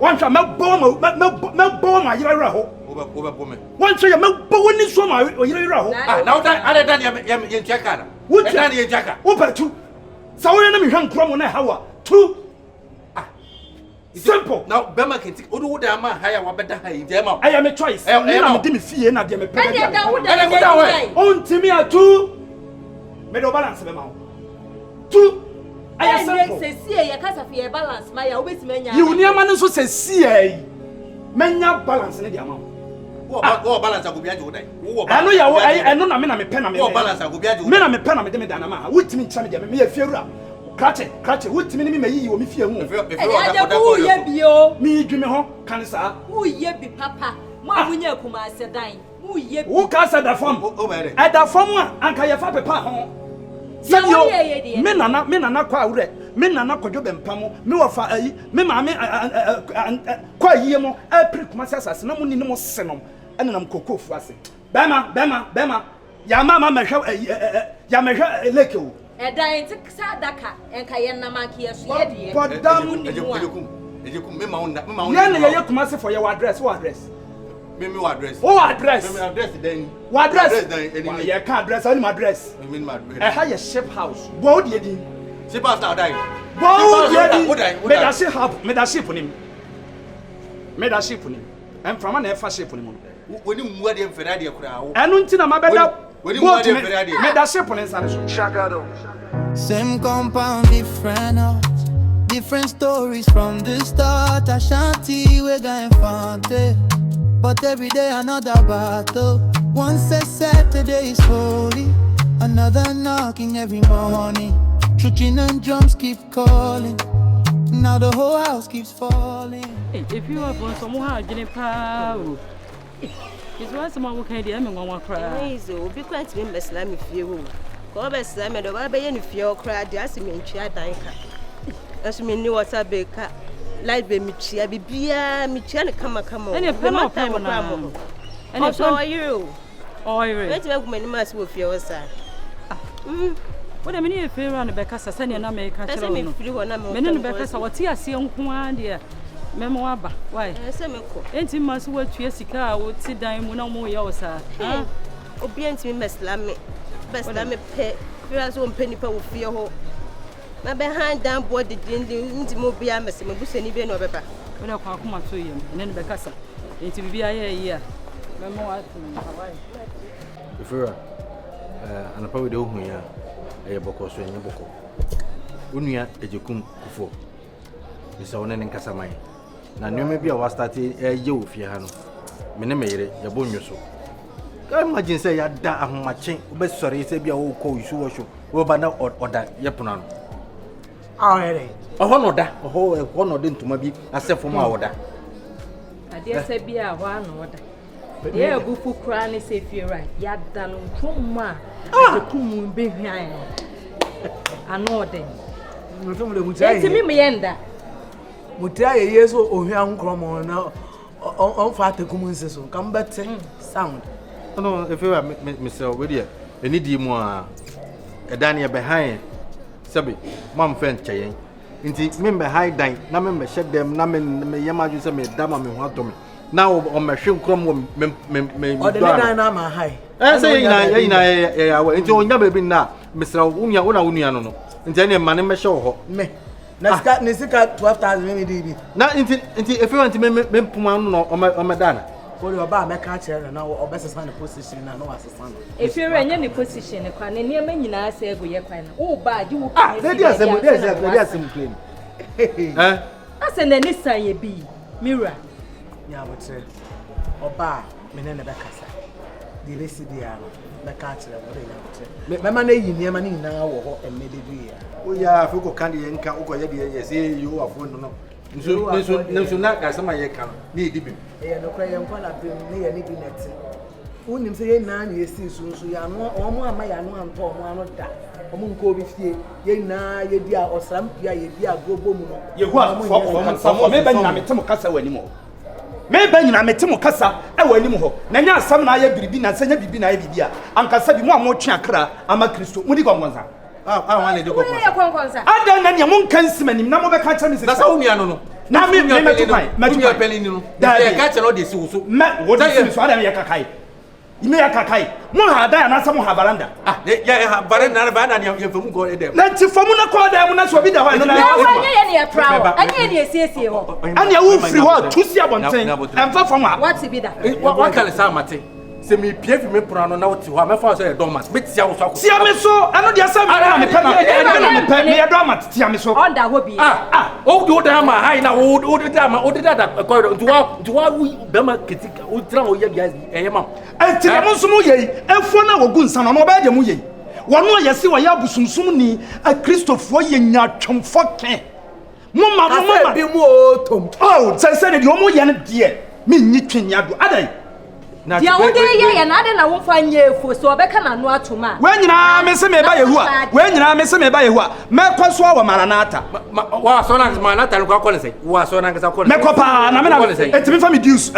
Speaker 10: One shot me bomb ma yira ho.
Speaker 4: Oba bome.
Speaker 10: One shot me bo woni so ma yira ho.
Speaker 4: Na wo ada dan ye ntiaka na.
Speaker 10: Wo
Speaker 4: dan ye ntiaka.
Speaker 10: Wo pa tu. Sa wo na me hwa nkromo na hawa. Tu. Simple.
Speaker 4: Now Bema can take Odu Dama higher Wabeda high.
Speaker 10: I am a choice. I am a fee and I am a penny. On Timmy are two. Meadow balance them out. Two. I am
Speaker 9: say, a casa for balance. My always mania.
Speaker 10: You near man also says, see, mania balance in the amount.
Speaker 4: What balance I will be at your day?
Speaker 10: I know you. I know I'm a pen.
Speaker 4: Balance I will be at you.
Speaker 10: Men I'm a pen. I'm a demi-dana. Which means me a fear. Catch it. What mean me you me fear mo.
Speaker 9: Who ye bio?
Speaker 10: Me dream ho kan sa.
Speaker 9: Who ye be papa? Ma wunya kuma se dan. Who ye?
Speaker 10: Who ka sa da form? At da form anka ye fa pepa ho.
Speaker 3: Me nana kwa awre me nana kodwo bempamo me wafa ayi me maame kwa yie mo apri kuma sasase na munni mo senom ene nam kokofu ase bema ya mama mehwe ya mehwe lekeo
Speaker 9: edan tiksa daka enka ye namaki yeso ye de
Speaker 3: podam
Speaker 4: ejekum me ma won
Speaker 3: ya na ye kuma se for your address
Speaker 4: me address
Speaker 3: address
Speaker 4: me address then
Speaker 3: address ya ka address only my address
Speaker 4: me my address
Speaker 3: ha ye ship house bo de din
Speaker 4: ship house now die
Speaker 3: bo de din me da ship nim and from an fa ship nim
Speaker 4: woni mu ade mfera de kura wo
Speaker 3: enu ntina mabeda
Speaker 4: woni mu ade mfera de
Speaker 3: me da ship nim san so
Speaker 1: Chagado. Same compound, different house, different stories from the start. Ashanti, we got infante, but every day another battle. One says Saturday is holy, another knocking every morning. Trucking and drums keep calling, now the whole house keeps falling.
Speaker 13: Hey, if you are born somewhere, Jennifer, it's why someone will carry them and one cry.
Speaker 14: So, be quite members, let me feel. Go best, let me know. I be any fear cry, just me and chia danka. As me knew what I bake, light be me chia, be beer, me chia, come on. And if I'm time, and if so are you. Oh, you're going to make many mass with your side. What I mean, if you're on the back, I send you an American. I send me free one. I'm in the back, I was here, see on one dear. Memoaba, why? Ain't it must work to your would sit down when no more yours are. Obedient me, best let me pay. You are so penny per with your home. My behind down board the didn't move beyond Miss Mabus and even over. When I come to you, and then the Bacassa. It will be a year. Memoir to Hawaii.
Speaker 4: If you're and a power do here, a boko so in your boko. Unia, a jacum before. Miss Onen and Casamai. Na new maybe I was starting a you if you had no. Menemere, your bonus. Can imagine say ya da a matching, but sorry, say be a whole coach, you will by now or that yapunan.
Speaker 8: Already.
Speaker 4: A honor, a whole one or didn't to maybe a self from our order.
Speaker 11: I dare say be a one order. But there go for crying if you're right. Yad done from ma. The coom be behind. I know them. To me, me end that.
Speaker 8: Mutia years or young cromon now on fat the common season. Come back sound.
Speaker 4: No, if you are Mr. Whittier, a needy more a Dania behind Sabi, Mum French chain. Indeed, member high dine, no member shed them, Namen Yamaju Same, Dama me want to me. Now on my shoe crumb, or the Dynama high. I say, I went to never been now, Mr. Unia Uniano, and any man in my show. Me. Nascat Nisica 12,000 dB. Now, if you want to make Puman on my dana. For your bar, my catcher, and now or better find a position and no assistant.
Speaker 11: If you're in any position, a can near me, I say, go your kind. Oh, bad, you
Speaker 4: there's some claim.
Speaker 11: I send any sign ye be. Mirror.
Speaker 8: Yeah, but say, or bar, Menena Bacassa. The Residiano, the catcher, my money near money now or maybe. Oh, yeah, if you go candy and can't go, yes, you are fond of. No, not as some I can need him. No cry and call up near any next. Wouldn't say 9 years soon, so you are no or more my annual for one of that. Among Kobe, ye na ye dear or some ye dear go boom. You want for maybe I'm a Tomocasa anymore. Maybe I'm a Tomocasa, I will anymore. Nanya some I have been and send you be an idea. Uncle said one more chakra, I'm a Christo, Mudigonza. I want to do I don't know your moon cancelman in number of countries. That's all we are. No, now me, my penny. That catch all this. What I am swallowing a cakai. You may a cakai. More had I and some have veranda. Ah, yeah, veranda and you're from going there. Let's for Mona call them when I saw the one. And you will free word to see about thing. I'm far from what's it be that? What can I say, Mate? Se me pieve me prano na oti ho amefa so e domat me tia wo so tia me so eno dia say me na me pe me domat tia me so
Speaker 11: onda ho bi
Speaker 4: o do da ma hai na o do da corridor nti be ma ketika o tra o ye bia e ma enti na mo so mo ye efo na wo gu nsa na mo ba de mo ye wono ye se wo ya busumsum ni a Christopher ye nya twomfo ken mo bi mo o tom say de o mo ye ne de me nyi twenya do adai
Speaker 11: dia wo de ye na de na wo fa nyefo so obeka na no atoma
Speaker 12: we nyina me se me ba yehu a we nyina me se me ba yehu a me kwaso wa maranata
Speaker 7: wa so na maranata ko akọ ne se wa so na ngasa ko ne
Speaker 12: me kopa na me na etimi fa me dues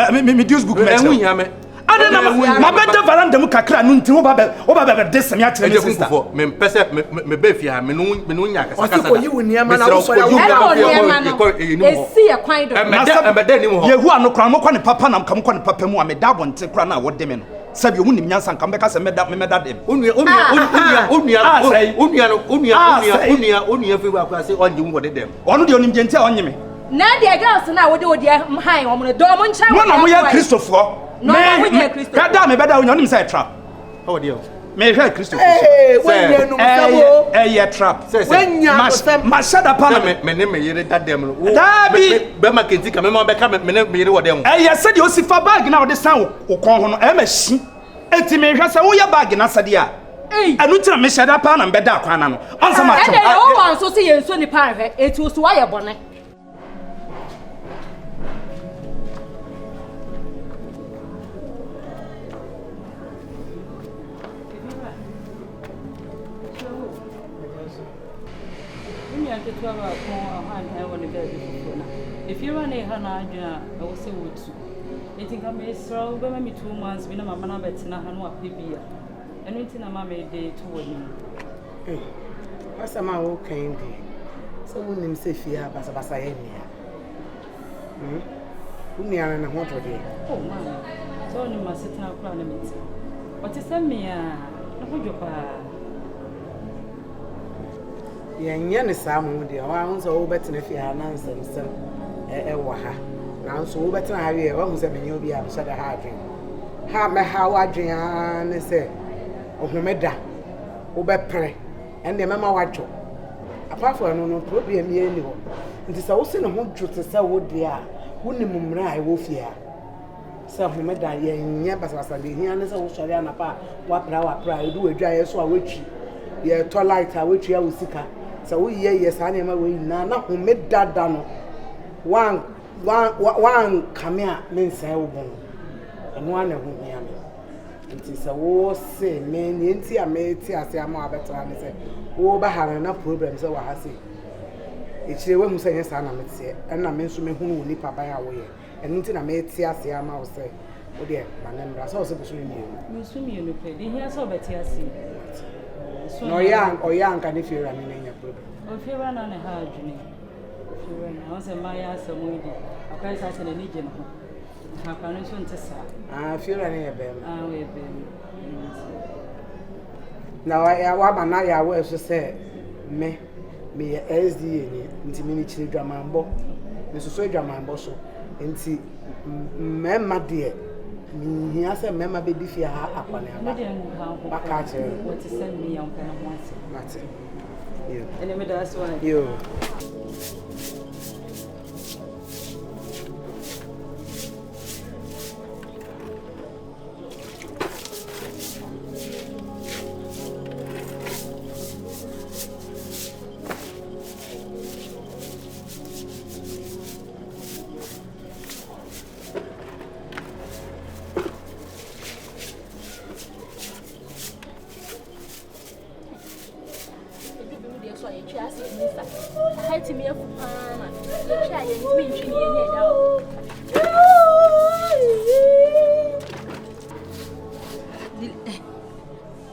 Speaker 12: book me
Speaker 7: ehun ya me
Speaker 12: ade na ma beda varanda mu kakra no nti wo ba de semi a kire me sister
Speaker 7: me pese me be fi ha me no nya kasa kasa
Speaker 8: o si ko yi woni ma na wo so ya
Speaker 11: esi e kwan do
Speaker 7: emede ni mo ho
Speaker 12: yehu anokra mo kwa ne papa na kam kwa ne papa mu a me da bonte kra na wo de me no sabi o nim nyansa nka mbeka se me da dem
Speaker 7: onua fi wa kwa se onje mu wo de dem
Speaker 12: onu de onim jenti a onye me
Speaker 11: na de girls na wo de han wo mo do mo ncha
Speaker 12: mo na mo ya Christopher me kada me beda onye onim say trap
Speaker 7: how de
Speaker 12: me hwe Christopher
Speaker 8: when you no sabo
Speaker 12: trap
Speaker 8: when ya
Speaker 12: ma shada pa
Speaker 7: me ne me yere da dem no
Speaker 12: dabi
Speaker 7: be ma kenti ka me ma be ka me ne me yere wo dem
Speaker 12: se de osifa bag na wo de san wo kon ho no ma shi enti me hwe se wo ya bag na sade a anu tira me shada pa na be da kwana no onsa ma cho
Speaker 11: o wan so se yenso ni pa hwe eti osu wa ye bone
Speaker 13: if you run a hanaja, I will say what to. I think I may throw me 2 months, when I'm a man bet in a hanu pibia. And anything I'm a day toward him.
Speaker 8: What's a man who came be? So when him say fear, Basa here. Who near and a water day?
Speaker 13: Oh, man. So you must sit out plan. What is that me? I would your pa.
Speaker 8: Yan Samu, dear, I was all better if you had an answer. Waha. Now, so better have you almost a menu be a shut a hard drink. How I drink, say, oh, Meda, Obepre, and the Mamma Watcho. Apart from no problem, me anymore. It is also a whole truth to say, what they are. Wouldn't mumra, I will fear. So, Meda, ye, but was a here, and so shall I not what now pride do a dry so a witch. Ye twilight, a witch, I will seek her. So we yes, I am away now, who made that done. One come here, men say, and one of whom yam. It is a war say, men, Yancy, I made tea, I say, I'm more better, and say, oh, but have enough problems, so I say. It's the one who says, yes, I'm say, and I mention me who will nip by our way, and until I made tea, I say, I'm out say, oh, dear, my name is also between you.
Speaker 13: You swim you look, here's all better, I see.
Speaker 8: No young or young, and if you're running in your problem.
Speaker 13: If you run on a hard journey, I was a Maya, some way. I can't say any legion. I can't say,
Speaker 8: I feel running a bell.
Speaker 13: I will be.
Speaker 8: Now I want my Naya was to say, me SD, into miniature dramambo, Mrs. Dramambo, so, and see, Mamma dear. He has a member baby fear upon him. What to send me young kind of once. Nothing. You. And that's why you.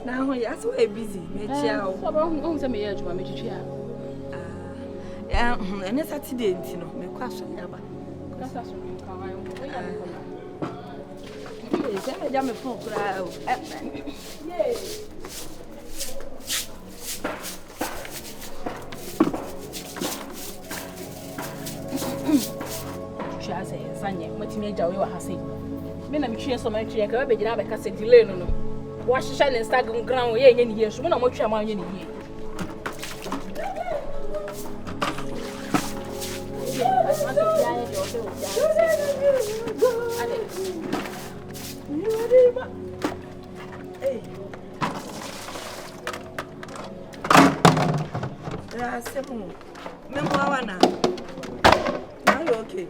Speaker 9: Now, yes, we're busy. And it's Saturday, you know, my question never. I'm a phone crowd.
Speaker 15: Sanya, what you made away with say. Men I'm sure so much I can be a cassette delay. No, wash shine and stag on ground, ye, any years, when I'm much among any year.
Speaker 9: Okay.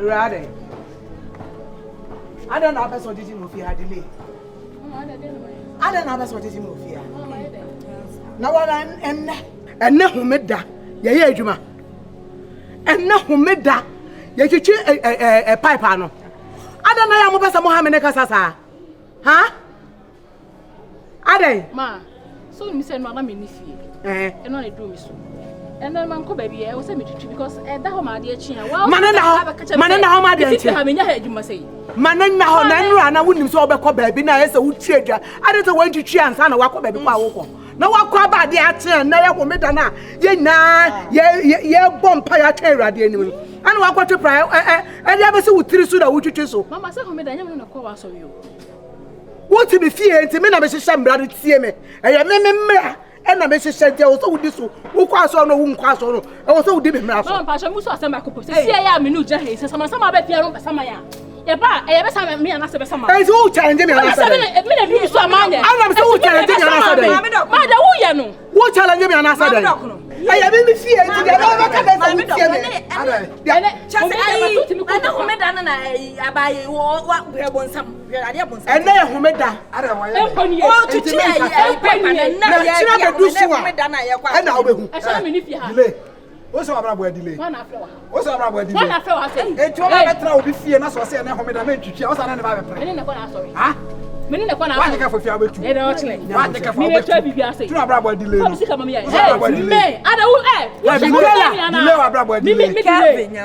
Speaker 8: Rade. I don't know how to do movie had delay. I don't know how to do movie. Now what and now who made that? Yeah, Juma. And now who made that? You a pipe. I don't know how Mohammed Casasa. Huh? Ade. Ma, so you say no, I'm in this year. And only do me so. And then man, baby, I was a bit because at that home, my dear China. Well, Manana, my dear China, I mean, you must say. Manana, I wouldn't so back baby. Now, as a wood changer, I don't want to chance and walk baby. No, I call back the action. Now, I will meet Anna. Yeah, bomb pie terror, the enemy. And walk to pray. And never so with 3 suda, would you choose so? Mamma said, I am going to call us of you. What to be feared to me, I must some bloody see me. I am and I message said also this who cross on no cross on also did me. Pasha Musa Samaco. See, I am in New Jersey, some about Piano Samaya. Yaba, I ever saw me and I said, some. I was all challenging me. I'm so challenging me. Mother, who you know? What challenging me and I said, I have been feared. I know Medana and I buy what we have on some. And then who made that? I don't want to change. I what's our delay? What's our delay? And 2 hours will be fear, and that's what I said. I made to was another. Huh? Many of one for Fiabu. I don't delay.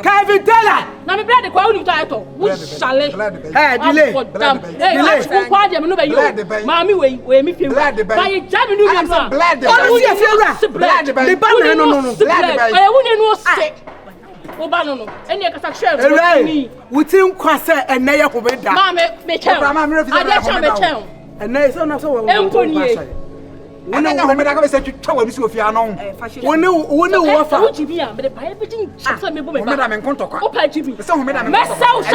Speaker 8: Kevin Teller. Now, me brother, quality title. Which shall delay. Mammy, wait, me feel glad. By a jam, you know, glad. I wouldn't know sick. Obano, and you can share me with him, Quassa and Naya Hobeda. Mamma, make him, and there's not so well. When I go to tell you if you are known, when you what for you but the everything, Madame and Contoca, some Madame, myself,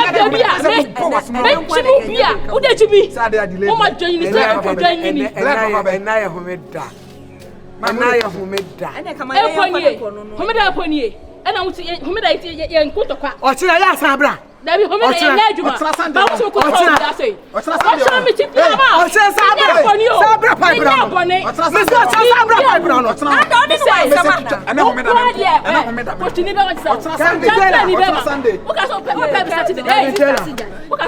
Speaker 8: who did you be? Oh, my journey is Naya Homeda. Manaya Homeda, and I come upon you. And I want to hear and put a quack. Or till I Sabra. There be Homeda and Najuma. But also could say, what's me to be about? Sabra upon you. Sabra Piper. Mr. Sabra Piper. I don't say, I know Homeda. What you need on Sunday. What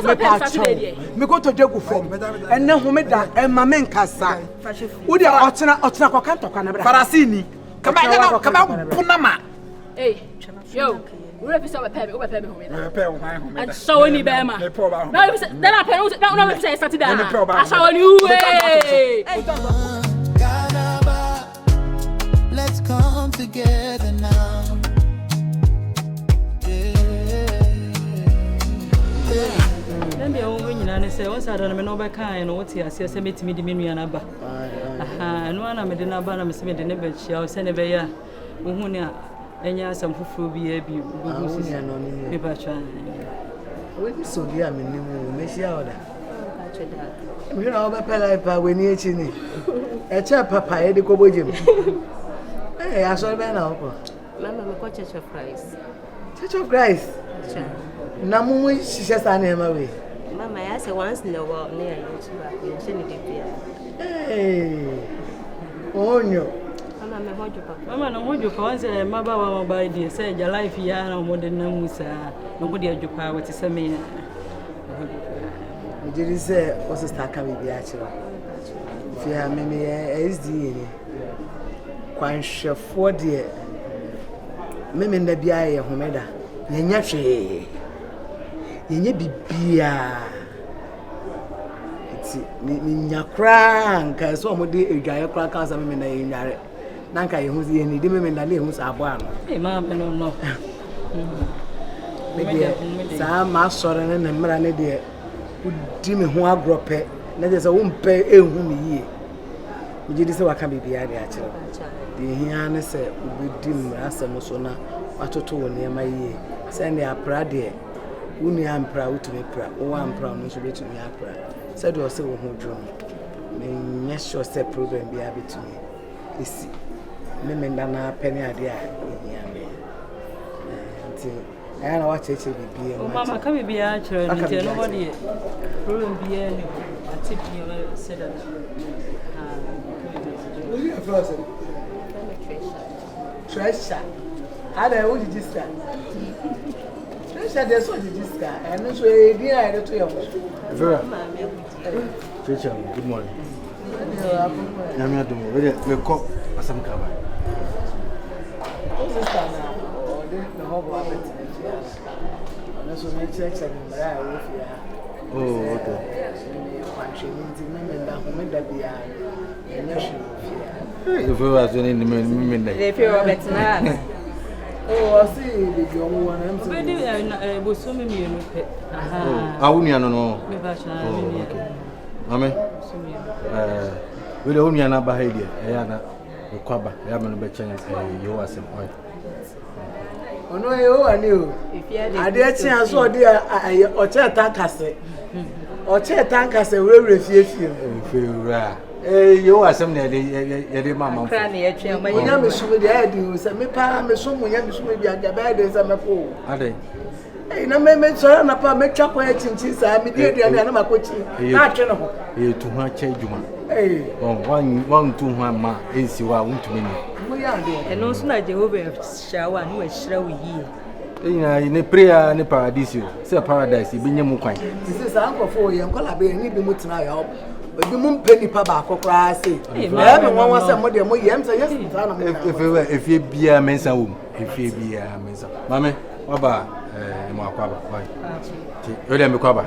Speaker 8: Saturday? Me go to Jogu form. And now Homeda and Mamen Casa. Would you Otana Canto Canabra? Farasini. Come out, Punama. Hey, yo, we're a pebble, and so any Bama. Then I don't say Saturday. I saw you.
Speaker 1: Let's come together now.
Speaker 13: Then the old women and say, what's I don't know by kind or what's here? See, I met me the Minianaba. And one I made an abana, Miss Medinebet, shall send a bear. And yes, some food be a beauty. Paper try. When so dear, I mean, Miss Yauda. We know about Pelipa when you're chinny. A chap, Papa, Eddie Cobojim. Hey, I saw Ben Alpo. Mamma, we got Church of Christ. Church of Christ? Namu, she just ran him away. Mamma, I said once in a while near you to hey, oh, no. Mama no mojo pa wanse maba wa mobile dey say your life ya na mo de na musa no go dey adwopa what say me did say o sister ka bi a chiro fi ha me SD ni kwanhwefo de me na bia ye homeda yenya hwe yenya bibia ti ni nyakra nka so mo de edwaye kra ka sa me na yenyare nanka ye huzi ni de me na le hu sa abo ano e ma me no me de sa ma sore ne na mra ne de udi me ho agrope na je se wo mpe ehu mi yie me je di se waka bibia de a kire de hia ne se obedi mra asem so na watoto wo ne ma yie se ne apra de uni ampra utumi pra wo ampra no so betumi apra se do se wo ho drum me nyesho se problem bia betumi esi me ndana pene ade a hia me nti
Speaker 3: I know what cheche bibi.
Speaker 13: Mama ka bibi a chere ni je no body. Problem bi e ni. Ati bi e said that.
Speaker 3: Who you first? Treasure. How do you register? Treasure there's what register. And so e di na to your.
Speaker 4: Vera. Treasure, good morning. Nyame adom. We call asam kaba.
Speaker 3: Sister na. The whole of it. And so me check and I will fear.
Speaker 4: Oh, okay. If you was in the minute.
Speaker 11: If you are better.
Speaker 3: Oh, I see the young one.
Speaker 13: I'm was so many.
Speaker 4: I wouldn't know. Okay. Amen. We don't need an behavior. I am a quabba. I am a better chance. You are some point.
Speaker 3: Oh no, I knew. I did chance or dear, or chair tankers. Or chair tankers, a very refuse. You are some lady, mamma. My young is with the ideas, and me pa, me so many young with the bad days and my pool. Are they? No, me so I'm a make up my chinches. I'm immediately and I'm a coaching. You too much, Juma. Eh, 1, 2, 1 ma is you are want to me.
Speaker 11: And also, I Jehovah shower and we shall ye.
Speaker 4: In a prayer and a paradise, say paradise, you bring your coin.
Speaker 3: This is uncle for you, and Colabay, and you be tonight. But you won't penny papa, crassy. Everyone wants some more than more yams. If you be a mensa womb, if you be a mensa. Mammy, what about Mwakaba? You let me cover.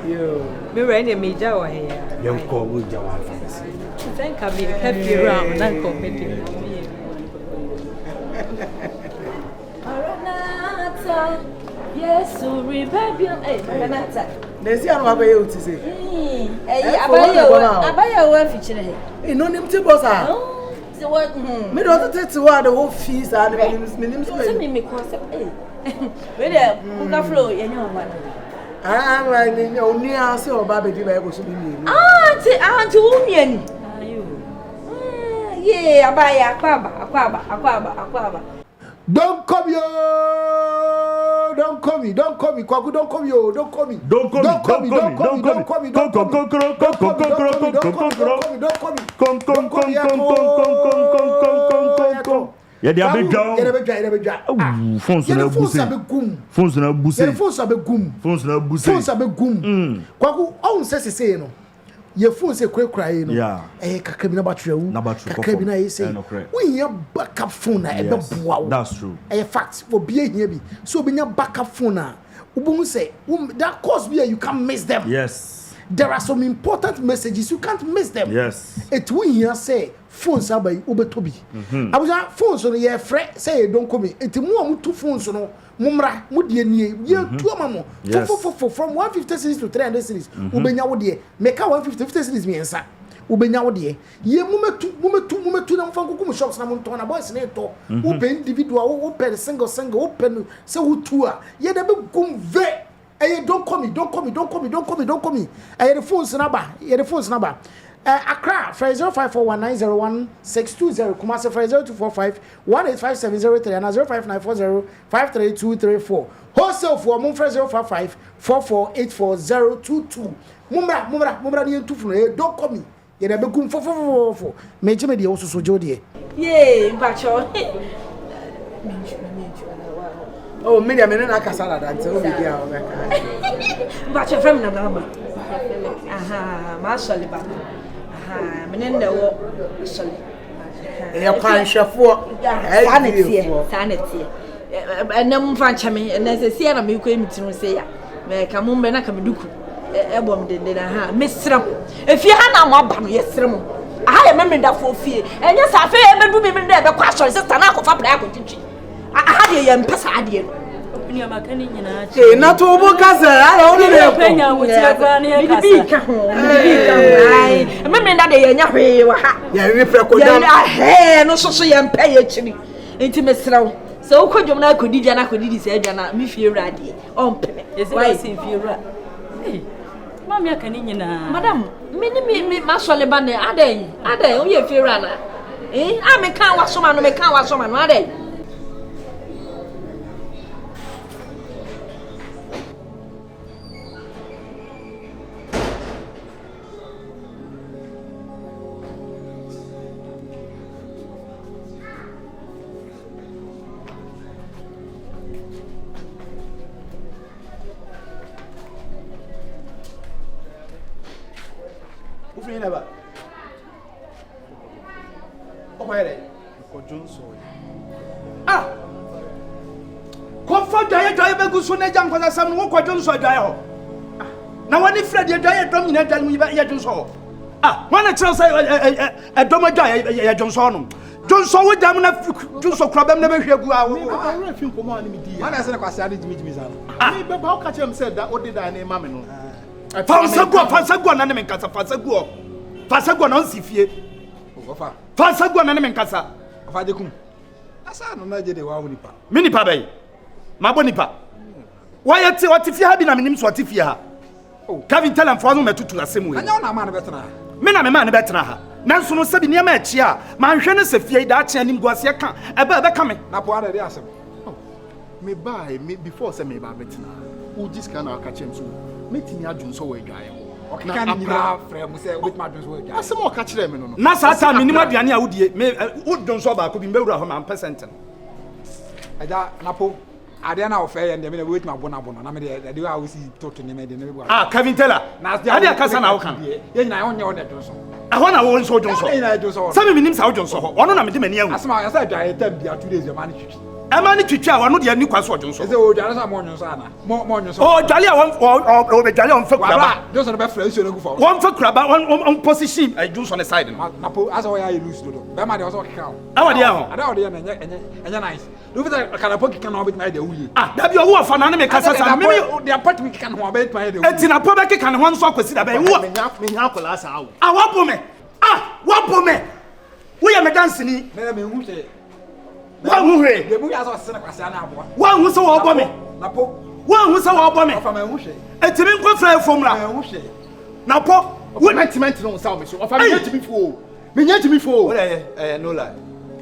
Speaker 11: We ran a major here.
Speaker 4: Young call with your fancy.
Speaker 11: Thank you, happy round and committing.
Speaker 9: Yes, so rebellion.
Speaker 3: There's your mother to say.
Speaker 9: I buy your wife feature.
Speaker 3: No name to boss. So what? Me don't take to the whole fees and the
Speaker 9: me concept. Where the flow, you know.
Speaker 3: I'm like, no, near so baby, I was to be me.
Speaker 9: Aunt Woman. Yeah, I buy a quabba.
Speaker 3: Don't come yo, don't call me, Kwaku, don't come yo, don't call me, don't call me.
Speaker 16: Yeah, they are big down. Phones na buse.
Speaker 3: Kwaku, on say no. Your phone say cry no.
Speaker 16: Yeah.
Speaker 3: Kakabina na battery. Kakabina you say. We your backup phone na ebe boa.
Speaker 16: That's true.
Speaker 3: Fact for be here be. So be your backup phone na. Ubun say that course be you can't miss them.
Speaker 16: Yes.
Speaker 3: There are some important messages you can't miss them.
Speaker 16: Yes.
Speaker 3: It we here say phones are by ubetobi. I was phones on your friend say don't come. It more two phones no. Mumra mudie nie ye two amamo for from 150 series to 300 series ubenya wo de make 150 series miensa ubenya wo de ye mumetu na mfa nkukum shops na monto na boys na to ube individual wo per single open say wo two a ye de be gum ve don't call me aye the phones number Accra, 0541901620, Kumasi 0245185703 and 05940532234. Wholesale for Mumfre 05544848022. Mumra ni entufu don't call me. Ye na be kum fo. Meje me de also so jodie.
Speaker 9: Yay, bacho.
Speaker 3: Oh, me na kasala dance o be dia o be ka.
Speaker 9: Bacho from na number. Mashallah ba. Menende wo sorry.
Speaker 3: Kwanhwefo.
Speaker 9: Sanity. Enam fanchame, enese na me ko emitinu se ya. Me ka mo me na ka meduku. Ebom dende na ha. Mesrem. Efie ha na mo aba no yesrem. Aha ye memenda fo fie. Enye sa fe e bedu mi mende e be kwa sorry sister na akofa bra akotitwi. Aha de ye mpesa ade no.
Speaker 13: Ni amakani nyina achi.
Speaker 3: Na to bo kasa ala oni le
Speaker 13: penya wutia gwa ne kasa.
Speaker 9: Bibi ka ho. Ai. Memenda de ye nya hwe wa ha.
Speaker 3: Ya refre ko dam.
Speaker 9: No so ye mpa ye chiri. Enti mesraw. So ukodwom na akodidi na akodidi se adwa na me fie wrade. Ompeme.
Speaker 13: Why sin fie wra? Mami akani nyina.
Speaker 9: Madam, me masole bane aden o ye fie wra na. A me kan wasoma no ade.
Speaker 12: free never. Oh, where? Ah! Kofa daya daya be guso na jam kwasa sam no ko dwonso daya ho. Na wani Fred ye daya dom nyina dwan mu ye dwonso ho. Ah, wana tell say dom daya ye dwonso no. Dwonso wo dam na dwonso kura bem na be hwegu a wo.
Speaker 2: Awra fi nkomo ani mi di. Wana se na kwasa ade jimi za no.
Speaker 12: Me be ba o ka chem say da odi da na ma me no. Fansaguo na ne me nkasa fansaguo na nsi fie.
Speaker 2: Ofa.
Speaker 12: Fansaguo na ne me nkasa.
Speaker 2: Ofa de kum. Asa no na je de wa nipa.
Speaker 12: Me nipa bɛyi. Mabo nipa. Why te what fie ha bi na me nim so what fie ha. Kevin tell am for no metutu asem we.
Speaker 2: Anya na ma na betena ha.
Speaker 12: Me na me ma na betena ha. Nanso no sabi niam achi a ma nhwe ne se fie da achi anim guase ka ebe ka me.
Speaker 2: Na po ada de asem.
Speaker 17: Me buy me before say me ba betena. Who just can aka chem so. Me timi adwun so we dwae ho.
Speaker 2: Okeka ni nyira frɛ mu sɛ obetuma adwun so we dwae.
Speaker 17: Asem o ka kire me no.
Speaker 12: Na sa ta me nim aduane a wodie me wodon so ba ko bi mbewura ho ma percent.
Speaker 2: Aja na po ade na ofe ye ndem na wetuma bona na me de wa wosi toto ne me de ne be.
Speaker 12: Ah, Kevin Taylor. Ade akasa na wo kan.
Speaker 2: Ye nyina onye o de don so.
Speaker 12: Aho na wo nso dwon so. Sami minim sa wo dwon so ho. Ono na me de mani awu.
Speaker 2: Asema ya sa dwae tam bia 2 days e ma ne twitwi.
Speaker 12: E ma ne twitwi a wono de ani kwa so dwon so.
Speaker 2: Eze o dwale sa mo dwon so ana. Mo dwon so.
Speaker 12: Oh, dwale a o be dwale on fa kuraba.
Speaker 2: Dwon so no be fra iso no gu fa.
Speaker 12: Won fa kuraba on position I dwon so on the side no.
Speaker 2: Na po asa wo ya lose dodo. Be ma de o so keka o.
Speaker 12: Awo de ho.
Speaker 2: Ada o de na enye nice. Do fit kana po keka na o betima de wuye.
Speaker 12: Ah, da bi o wo fa na me kasa sa me
Speaker 2: de apartment keka na o betima de wuye.
Speaker 12: Enti na po be keka na ho nso akwasi da be wo.
Speaker 17: Me nya akola asa awo.
Speaker 12: Ah, wapo me. Ah, wapo me. Wo ya me dance ni.
Speaker 2: Me hu se.
Speaker 12: Wa hu hwe.
Speaker 2: De bu ya so se na kwasa na aboa.
Speaker 12: Wa hu se wo bo me.
Speaker 2: Na po.
Speaker 12: Wa hu se wo bo me.
Speaker 2: Ofa me hu hwe.
Speaker 12: Enti me nko fra efomra.
Speaker 2: Me hu hwe.
Speaker 12: Na po.
Speaker 17: Wo mentiment no sa o me so. Ofa me nya timi fo. Me nya timi fo.
Speaker 12: Wo dey no lie.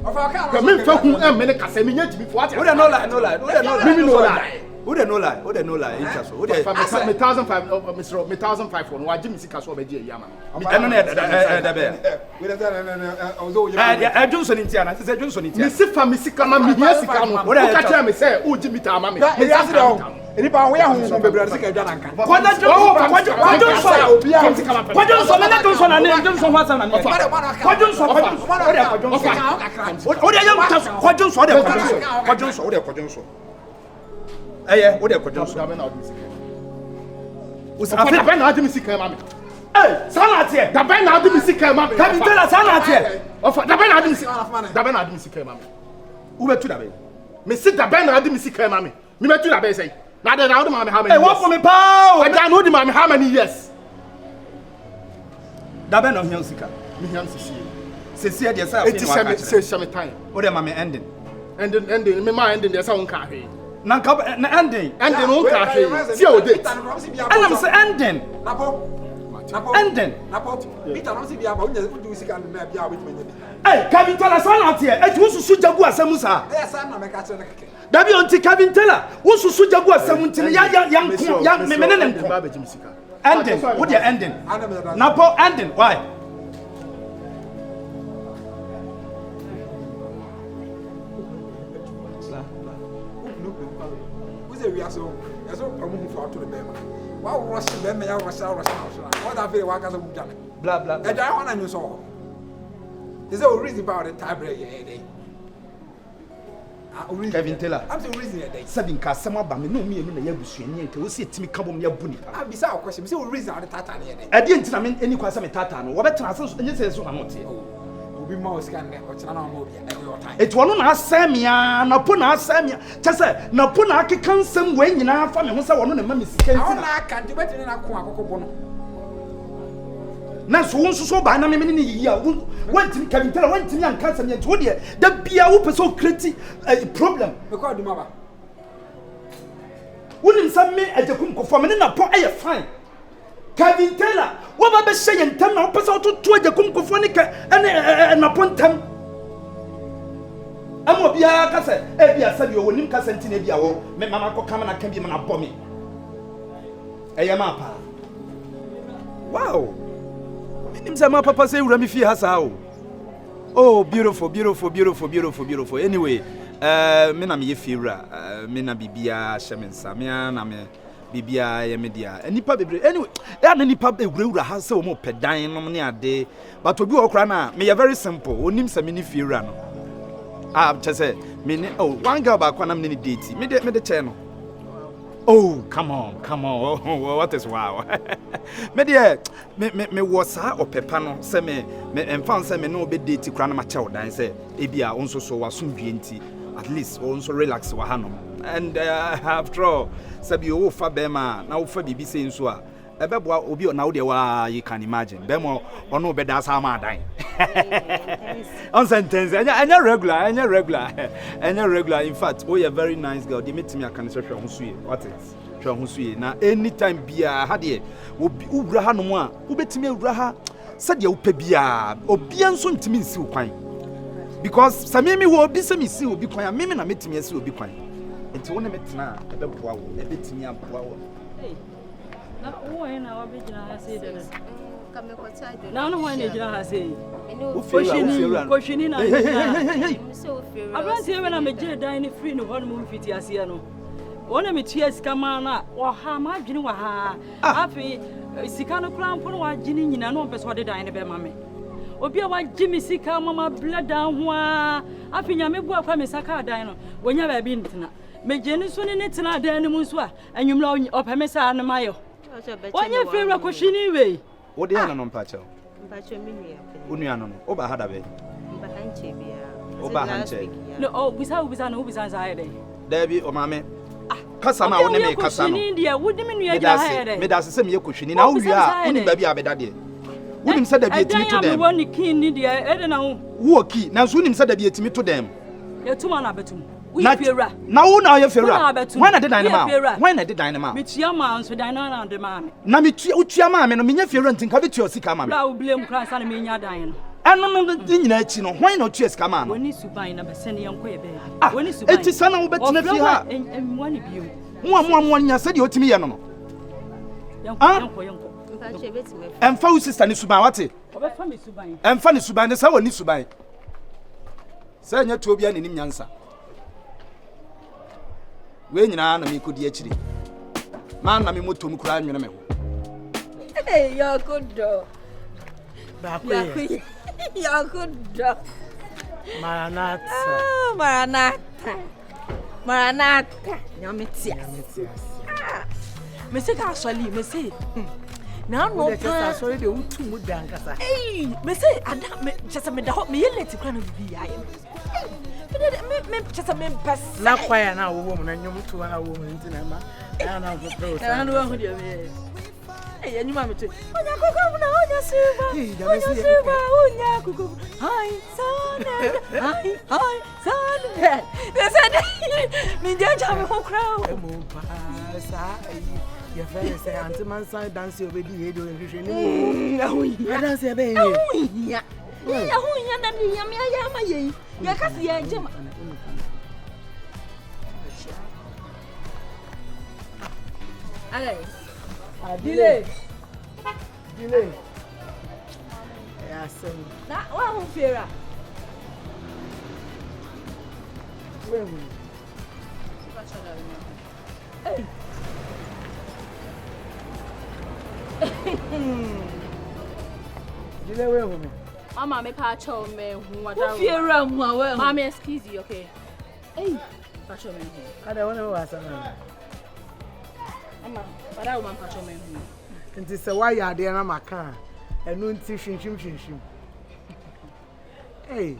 Speaker 2: Ofa ka
Speaker 17: no. Me fa hu me ne kasa me nya timi fo.
Speaker 12: Wo dey no lie, no lie. Wo dey no lie.
Speaker 17: Me no lie.
Speaker 12: Wo dey no lie, wo dey no lie. Interest. Wo dey
Speaker 17: me 1005 Mr. me 1005 no. Wa gi me sika so be gi yama.
Speaker 12: Eno na da be.
Speaker 2: We dey na ozo yo.
Speaker 12: Johnson ntia se Johnson ntia.
Speaker 17: Me sifa me sika ma me hia sika no. Wo ka tell me say o gi me ta ama me.
Speaker 2: Eni pa wo ya hu bebrade sika dwa nanka.
Speaker 12: Kwada Johnson. Johnson me na Johnson na ne Johnson wa sa na ne. Johnson. O dey yam ta Johnson, o dey Johnson. Eye, o dey Johnson.
Speaker 17: Usafe da na adi mi sika ma me.
Speaker 12: Eh, sanate.
Speaker 17: Da ben na adi mi sika ma me.
Speaker 12: Kevin Taylor sanate.
Speaker 17: Ofa da ben na adi mi sika. Da ben na adi mi sika ma me.
Speaker 12: Wo betu da ben.
Speaker 17: Me sit da ben na adi mi sika ma me. Me betu da ben say. Na da na odi ma me how many?
Speaker 12: Eh, what for me pa?
Speaker 17: Aja no odi ma me how many years?
Speaker 12: Da ben no hian sika.
Speaker 17: Me hian sisi.
Speaker 12: Sisi dey say afin wa ka.
Speaker 17: Say time.
Speaker 12: O dey ma me ending.
Speaker 17: Ending me ma ending dey say won ka hwe.
Speaker 12: Na ending
Speaker 17: won ka hwe. See o date.
Speaker 12: And I'm say ending. Ending.
Speaker 2: Peter no si bia ba unya uju sika na bia we tmenye bi.
Speaker 12: Eh, Kevin Taylor sanate e. Eti wo susu jagu asem sa.
Speaker 2: Eh, sa na me ka kire na keke.
Speaker 12: Dabi onti Kevin Taylor, wo susu jagu asem ntini ya me ne nko. Ending. Wo dey ending. Na po ending. Why?
Speaker 2: We are so promoting for to the bema. Wow, Russian bema ya Russia. What I feel wa ka so budane.
Speaker 12: Blah blah.
Speaker 2: E da wana nyu so. Is there a reason about the time break here?
Speaker 12: Kevin Taylor.
Speaker 2: I'm the reason here.
Speaker 12: Sabin ka sama ba me no me enu na ya busuani nke wo se etimi ka bom ya bu nipa.
Speaker 2: Ah bisa o question. Say o reason how the tata here.
Speaker 12: E dey ntina me eni kwa sa me tata no. Wo betena so enye se so na mote.
Speaker 2: Obi ma o scan ne o china na mo bia e your time.
Speaker 12: Eti wono na asamia na po na asamia. Chese na po na akeka nsem we nyina fa me ho se wono na ma me sika ntina.
Speaker 2: Na aka de betini na ko akoko bo no.
Speaker 12: Na so won so ba na me ne yi a wantimi Kevin Taylor wantimi an cancer me nti wo de da bia wo person create problem.
Speaker 2: Me ko aduma ba.
Speaker 12: Wonim sa me ajakum ko fo me na po aye fine. Kevin Taylor, wo ba be hye yentam na wo pese wo to ajakum ko fo ne ka ene na pontam. Amo bia ka se e bia sa bi wo nim ka senti na bia wo me mama ko kama na ka bi me na bɔ me. Eye ma pa. Wow. Minim sa ma papa say wura mi fi ha sa o. Oh, beautiful. Anyway, me na me ye fi wura, me na bibia hye me nsa me na me bibia ye media enipa bebre anyway ya na nipa ewura ha se o mo pedan no ne ade but obi okra na me very simple onim se me ni fiewura no chese me ni one girl ba kwa na me ni date me de che no oh come on what is wow me was opepa no se me enfan se me no be date kra na ma che odan se ebia onso so wasomdue nti at least onso relax wa hanom and after all sabi o fa bema na o fa bibi se nso a ebeboa obi na wo de wa you can imagine bemo ono be da sa ma dan on sentence anya regular in fact oh you very nice girl they meet me akan se hwe ho sue what is hwe ho sue na anytime bia ha de obi wura ha no mu a wo betimi awura ha said ye wo pa bia obi enso ntimi nsi kwan because samimi wo obi se mi si obi kwan mimi na metimi esi obi kwan enti wo ne metena ebeboa wo ebetimi aboa wo
Speaker 13: na wo na wa be jina ha se de na no ho na jina ha se koshini na abranti e na meje dan ni free no ho no mfiti ase no wona metua sika ma na wo ha ma adwene wa ha afi sika no kra mpo no wa adwene nyina no pese wode dan ne be ma me obi a wa gimi sika mama blada ho a afi nyame bu akwa me saka dan no wonya ba bi ntena meje ni so ne tena dan ne mu so a anwumla opemesa na mayo wonya fira koshini we
Speaker 12: wo de na no mpacho
Speaker 14: minua
Speaker 12: unua no oba hada be
Speaker 14: hanche bia
Speaker 12: oba hanche
Speaker 13: no bisa no bisa za ide
Speaker 12: Debbie o mame kasa na wo ne me kasa no me da se me yekohwini na wo wia uni ba bia beda de wonim se da bia etimi to dem
Speaker 13: wo ni kin ni de ede na
Speaker 12: wo ki na so wonim se da bia etimi to dem
Speaker 13: yetuma na betum we fera
Speaker 12: na wo na ye fera when na de dynama
Speaker 13: metua ma nso dynama na de ma me
Speaker 12: na metua utua ma me no menya fera ntinka betua sika ma me
Speaker 13: bra wo blame kransa na menya dan no
Speaker 12: eno no nyina achi no when na tua sika ma no
Speaker 13: woni suban na bese ne yenko ye be woni suban
Speaker 12: eti sana wo betina fi ha
Speaker 13: woni biu
Speaker 12: mo nya se de otimi ye no no
Speaker 13: yenko
Speaker 14: mpache betime
Speaker 12: emfa wo sister ni suban wate
Speaker 13: obefa me suban
Speaker 12: emfa ni suban de sa woni suban sa nya tuo bia nenim nyansa we nyina na me kodi akiri man na me moto mu kura anwene me ho
Speaker 14: hey you're good dog you're good dog maranatha nyametia me say ka asoli me say na no pa
Speaker 8: asoli de utu mu dankasa
Speaker 14: me say ada me chese me da ho me yeleti kra no bibi aye me chese me pass
Speaker 8: na kwaya na wo mu na nyum tu na wo mu ntina ma na go pro
Speaker 14: na no ho dia me eh anyuma me tu onya kokko na onya suba onya kokko hai sana they said me jaja me ho crowd
Speaker 8: mo pa sa ya fere say anti man say dance obedi hedo nhwehwe ni
Speaker 14: ya
Speaker 8: dance be
Speaker 14: ya na ni ya me ya ma ye ya kasi ya jema ale delay
Speaker 8: ya say
Speaker 14: na wa hu fera
Speaker 8: wewe
Speaker 14: hey
Speaker 8: delay wewe
Speaker 15: mama me pa cho me hu wada
Speaker 14: fera mu a we
Speaker 15: mama excuse you okay hey pa cho me hu
Speaker 8: kada wona wa sana
Speaker 15: mama wada wo pa cho me hu
Speaker 8: nti se wa ya de na maka enu nti hwinhwim hey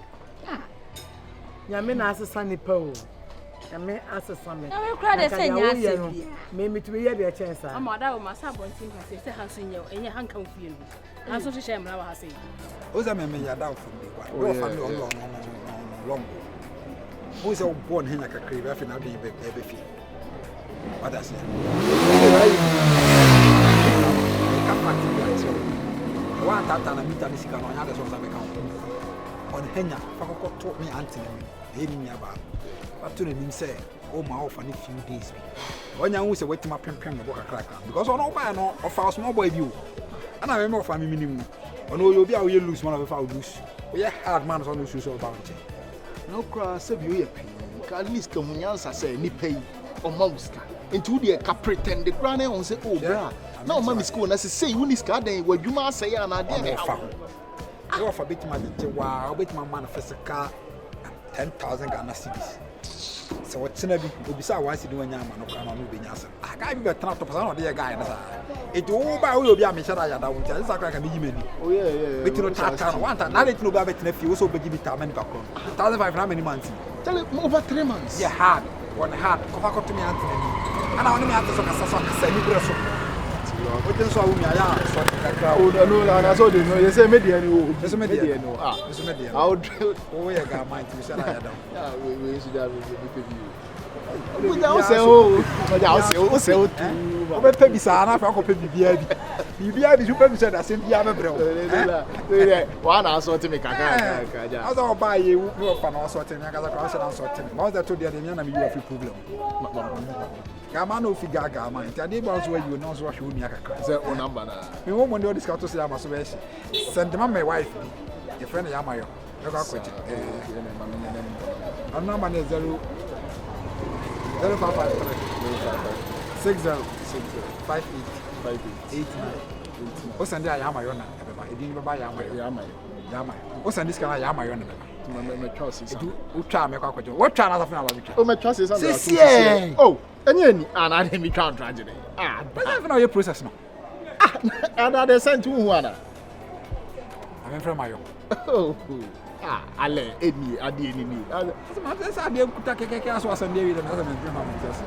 Speaker 8: nyame na asesa nipa o nyame asesa me
Speaker 14: na we kra de se nya ase
Speaker 8: me mitumi ye de chensa
Speaker 15: mama wada wo masa bontin ka se ha so nya enye hanka fie no na so hye mra wa ha se
Speaker 2: oza me ya da fu bi wa do fa me on long oza o bon henya kakri ba fi na do be fi wada se wa tata na mita ni sika no nya de so sa me kan on henya fa kokko to me antene me eni nya ba to na nim say o ma ofa ni few days bi onya hu se wetima pempem me boka kraka because ono ba no ofa small boy bi o ana me ofa mi minimum ono obi a we lose man of fa lose we hard man so no shoes so ba nche
Speaker 17: no cry se bi o ye pi at least ka munyansa say ni pay o mauska into the ka pretend the grand on say oh bra now mama school na say you need ska den wadwuma say ya na dey
Speaker 2: fa I offer bit my wow bit my man physical 10,000 Ghana cedis so what's na bi obisa wa si do nya ma no kwa no be nya asem I guy be tana to person no dey guy na sa it wo ba we obi a me shara ya da wo tia sa kwa ka me yimani
Speaker 17: oh yeah
Speaker 2: bit no tata no want na let no ba bit na fi wo so be gibi ta many pa kro 1,500 how many months
Speaker 17: tell over 3 months
Speaker 2: yeah hard one hard ko fa ko to me antene ana woni me ato so ka sa ni breso o ten so awumi aya so kakra
Speaker 17: oh no na so dey no you say media ni o
Speaker 2: so media
Speaker 17: no ah
Speaker 2: so media
Speaker 17: how
Speaker 2: oh yeah ga mind we shara ya da
Speaker 17: yeah we should have be pay you we down say oh but I say oh
Speaker 2: o be pay bi sa na fa ko pay bibia bi ju pay bi say da sem bia be brɛ o
Speaker 17: wa na so te me kaka ja
Speaker 2: aso o ba ye wo no fa na so te me kaka ka so na so te me ma that to dia de me na me you have problem Gama no figure gama. Nti ade ba so you no so hwe oni akaka.
Speaker 17: Say o number na.
Speaker 2: Me wo mo dey discuss to say am so be she. Send my wife. Your friend Yamayo. You go kwete. Our number is 0 0553 60 58 89. O send ya Yamayo na beba. Edin beba Yamayo. O send this kana Yamayo na beba.
Speaker 17: Me trust is.
Speaker 2: O twa me kwa kwaje. What twa na afina ba
Speaker 17: o me trust is.
Speaker 2: Oh,
Speaker 17: enye ni ana dey me twa tragedy.
Speaker 2: But I know your process no.
Speaker 17: Ana dey send to who ana?
Speaker 2: I'm from Mayo.
Speaker 17: Oh. Ale eni ade eni ni.
Speaker 2: Asa ade kuta keke aso asande wi dem asa me from just.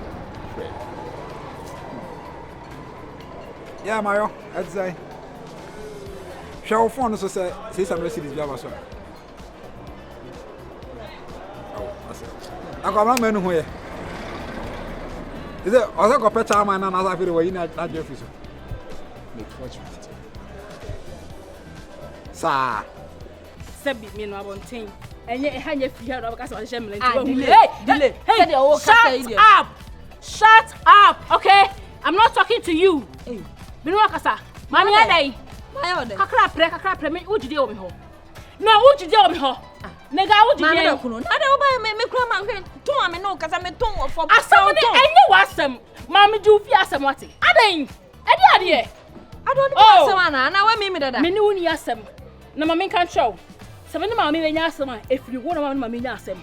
Speaker 2: Yeah, Mayo, that's say. Show phone so say some cities bia so. Akwa ma menu ho ye. Is it also go peta man na za fere we na je fiso.
Speaker 17: Make fortune.
Speaker 2: Sa.
Speaker 15: Sabi me no abonten. Enye hanye fi ha do ka so hye mle
Speaker 5: Delay.
Speaker 15: Hey, shut up. Okay? I'm not talking to you.
Speaker 5: Hey.
Speaker 15: Me no akasa. Mami adai. Kakra pre me ujide o me ho. No ujide o me ho. Nega ujide.
Speaker 5: Mami na kuno. Ada o ba me kura ma hwe. To ame no kasa me ton ofo.
Speaker 15: Asam ne enye wasam. Mami ju fi asam wate. Adai. Ade.
Speaker 5: Adon ni asam ana na wa me dada.
Speaker 15: Me ni woni asam. Na mami kan show. Seven mama me nya asem a efiri wo na mama me nya asem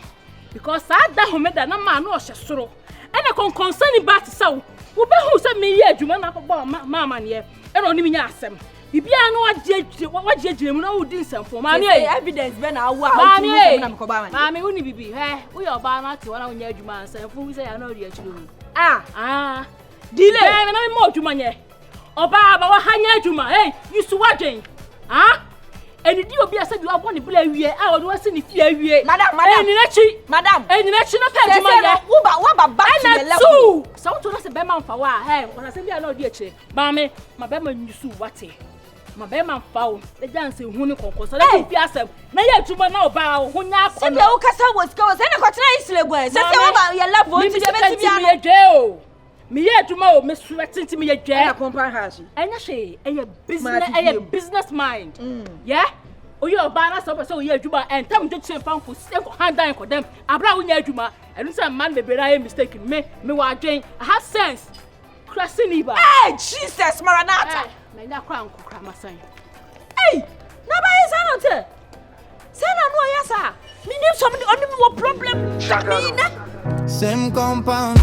Speaker 15: because ada homeda na ma na o hye soro ene concern bat saw wo be hu se me ye adwuma na ko mama ne e no ni me nya asem bibia no wagye mu na wo di nsamfo ma ne
Speaker 5: evidence be na awu a tu na me ko ba ma
Speaker 15: mama wo ni bibi wo ye oba na te wona wo nya adwuma nsamfo wi se ya na o ri akiro
Speaker 5: delay
Speaker 15: me na me mo adwuma nye oba ba wa hanya adwuma you su wadwen eni di obi asa di abo ne bla wie a o do wasi ne fie wie
Speaker 5: madam
Speaker 15: eni na chi no pay juma ya
Speaker 5: wo ba back to the
Speaker 15: level so to no se be man fa wa wona se bia na odi akire ba me ma be ma nyusu wate ma be man fa o le janse hu ne konko so le fi asem na ya juma na oba ho nya ko
Speaker 5: se be wo kasa wo ska wo se ne ko tena isle gwa se wo ba ya level ti se be ti bia
Speaker 15: no me ye adwuma o me sweating me ye dwa
Speaker 5: na compound house
Speaker 15: enya hwe enya business mind yeah oyo oba na so person oye adwuma entam de chen fan for ko handan ko dem abra wo nya adwuma enu say man be bera mistake me wa adwen I have sense crasini ba
Speaker 5: Jesus maranatha
Speaker 15: me nya kwa nkokra masan
Speaker 5: na ba yesa no te say na no yesa me need somebody on me problem
Speaker 1: same compound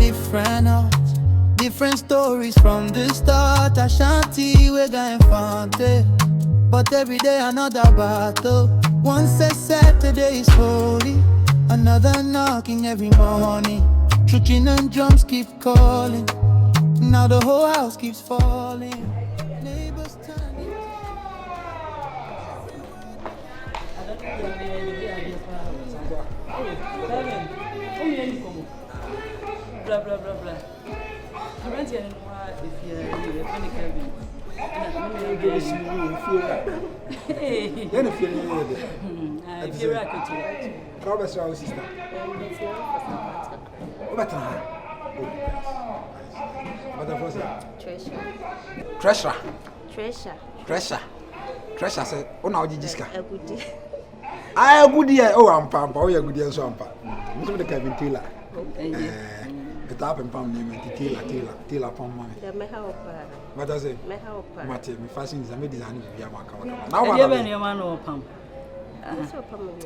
Speaker 1: different stories from the start. Ashanti we going fante, but every day another battle. One says Saturday is holy, another knocking every morning. Trucking and drums keep calling, now the whole house keeps falling. Neighbors turning.
Speaker 13: Blah blah blah blah. I went here and if you're funny Kevin. I feel
Speaker 2: sister. Treasure say, "Oh now Jiska." A good year. Oh, I'm pampa. Oh, yeah, good year. So I'm pampa. Mr. Kevin Taylor. tap and pound name Taylor upon my. What does it? Mate, me fashion is a mid design to be a mark. Now, I have any man or pump.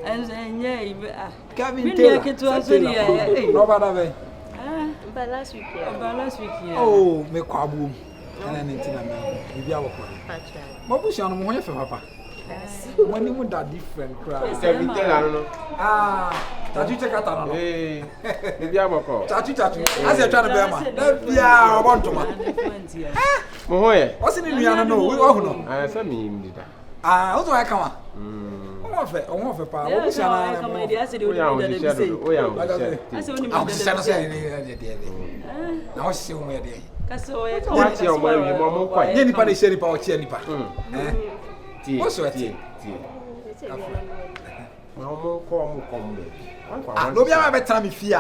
Speaker 2: And yeah, Gavin Taylor to answer the
Speaker 14: but last week.
Speaker 2: Oh, me quabu. And anything I mean, maybe I will call it. What was your name for Papa? When you would that different crowd. Tatu check out on. Hey, maybe I will call. Tatu. As you're trying to bear man. Yeah, I want to man. Mohoye. What's in the piano? No, we all know. I saw me. Also I come on. On fait pas. On s'en a comme il a c'est de no be am betra me fie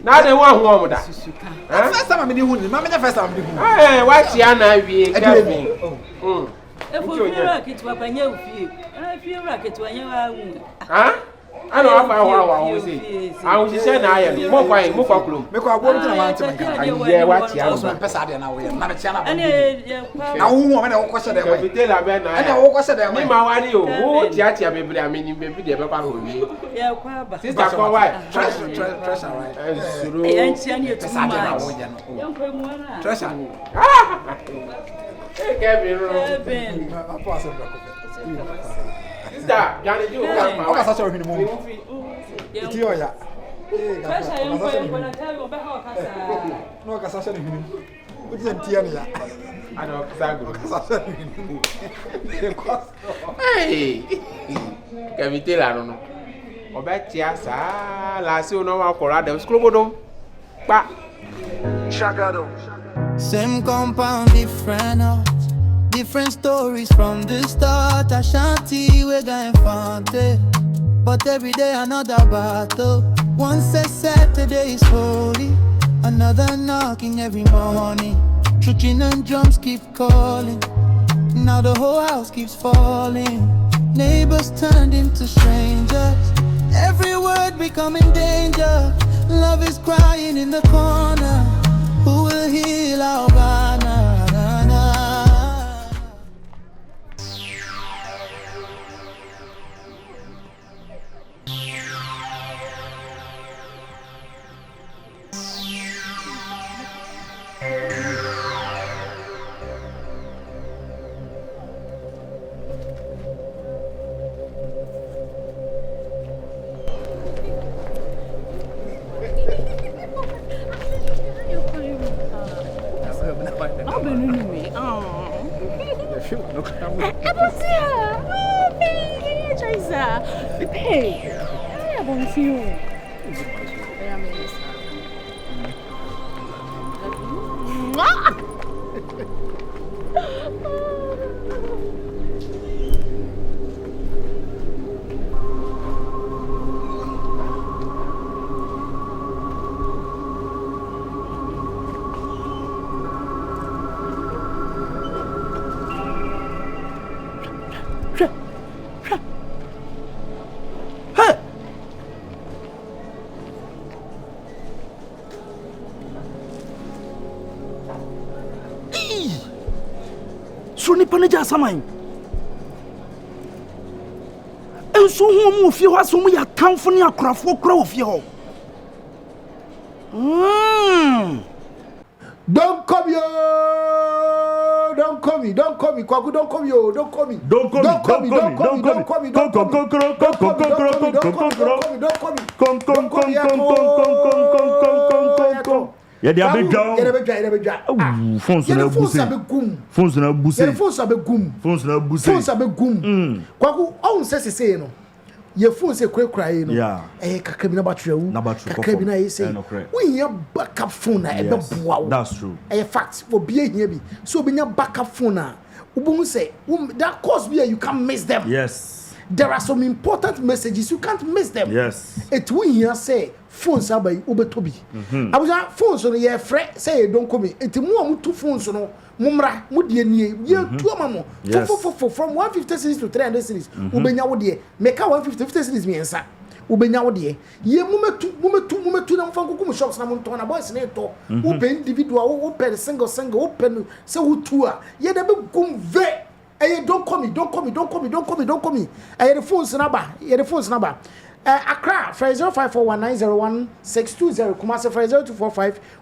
Speaker 2: na dey wan ho omoda first time me dey hu ni ma me first time me dey hu wa chia na wie Kevin
Speaker 13: efo fira kitwa panye ufie fira kitwa nya wa hu
Speaker 7: ana wa fa wa say awon sise na aye mo kwa klom
Speaker 2: me kwa gbo na man tem kan
Speaker 7: aye wa chia
Speaker 2: so pesa de na we na me chia na na hu mo me na wo kwese de we
Speaker 7: kapite la be na
Speaker 2: na wo kwese de we
Speaker 7: ni ma wa ni o chia bebre ameni bebre de be kwa ho ni
Speaker 13: ya kwa ba
Speaker 7: sister kwa wa
Speaker 2: treasure right
Speaker 7: suru
Speaker 13: e antia ni etu
Speaker 2: pesa de na wo ja no
Speaker 13: ya kwa mu ara
Speaker 2: treasure
Speaker 7: Kevin
Speaker 2: papa se bra ko
Speaker 7: sister jani ju
Speaker 2: o ka sa so hwini mo ti o ya
Speaker 13: treasure ya kwa ko na tawo be ha ka sa
Speaker 2: no ka sa so hwini o ti ntia ni ya
Speaker 7: ana ka guru
Speaker 2: ka sa so hwini
Speaker 7: hey Kevin la no oba tia sa la si o no wa kora dem skrobodo pa
Speaker 1: Chagado. Same compound, different house, different stories from the start. Ashanti, we're going fante, but every day another battle. One says Saturday is holy, another knocking every morning. Churching and drums keep calling, now the whole house keeps falling. Neighbors turned into strangers, every word becoming danger. Love is crying in the corner. Who will heal our banner?
Speaker 12: Panaja Samai. And so, whom if you have some ya come from your craft for crow of your.
Speaker 3: Don't come yo, don't come me, Kwaku, don't come yo, don't come me, don't come me.
Speaker 16: Yeah, they are big down. Phones na buse.
Speaker 3: Kwaku, on say no. Your phone say cry no. Yeah. Kaka bi na battery wu. Kaka bi na say. We hear backup phone na ebe boa.
Speaker 16: That's true.
Speaker 3: Fact for be here bi. So be nya backup phone na. Ubun say, that cause be you can't miss them.
Speaker 16: Yes.
Speaker 3: There are some important messages you can't miss them.
Speaker 16: Yes.
Speaker 3: It we here say phones abai ubetobi. Abuja phones no ye frɛ say don't come. Enti mu amu two phones no mumra mu die nie ye two amamo. For from 150 series to 300 series ubenya wo die. Make 150 series miensa. ubenya wo de ye mumetu na mfa nkukum shops na monton na boys na to wo pe individual wo pe single wo pe se wo tu a ye de be gum ve eye don't call me eye the phones number Accra, 0541901620, Kumasi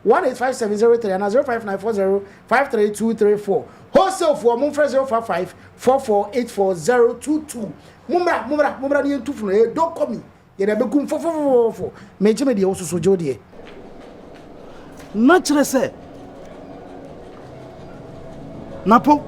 Speaker 3: 0245185703 and 0594053234. Wholesale for Mum 0554484022. Mumra ni ntufu no don't call me. Ye na begum fo. Meje me de wo so jode.
Speaker 12: Na kire se. Napo.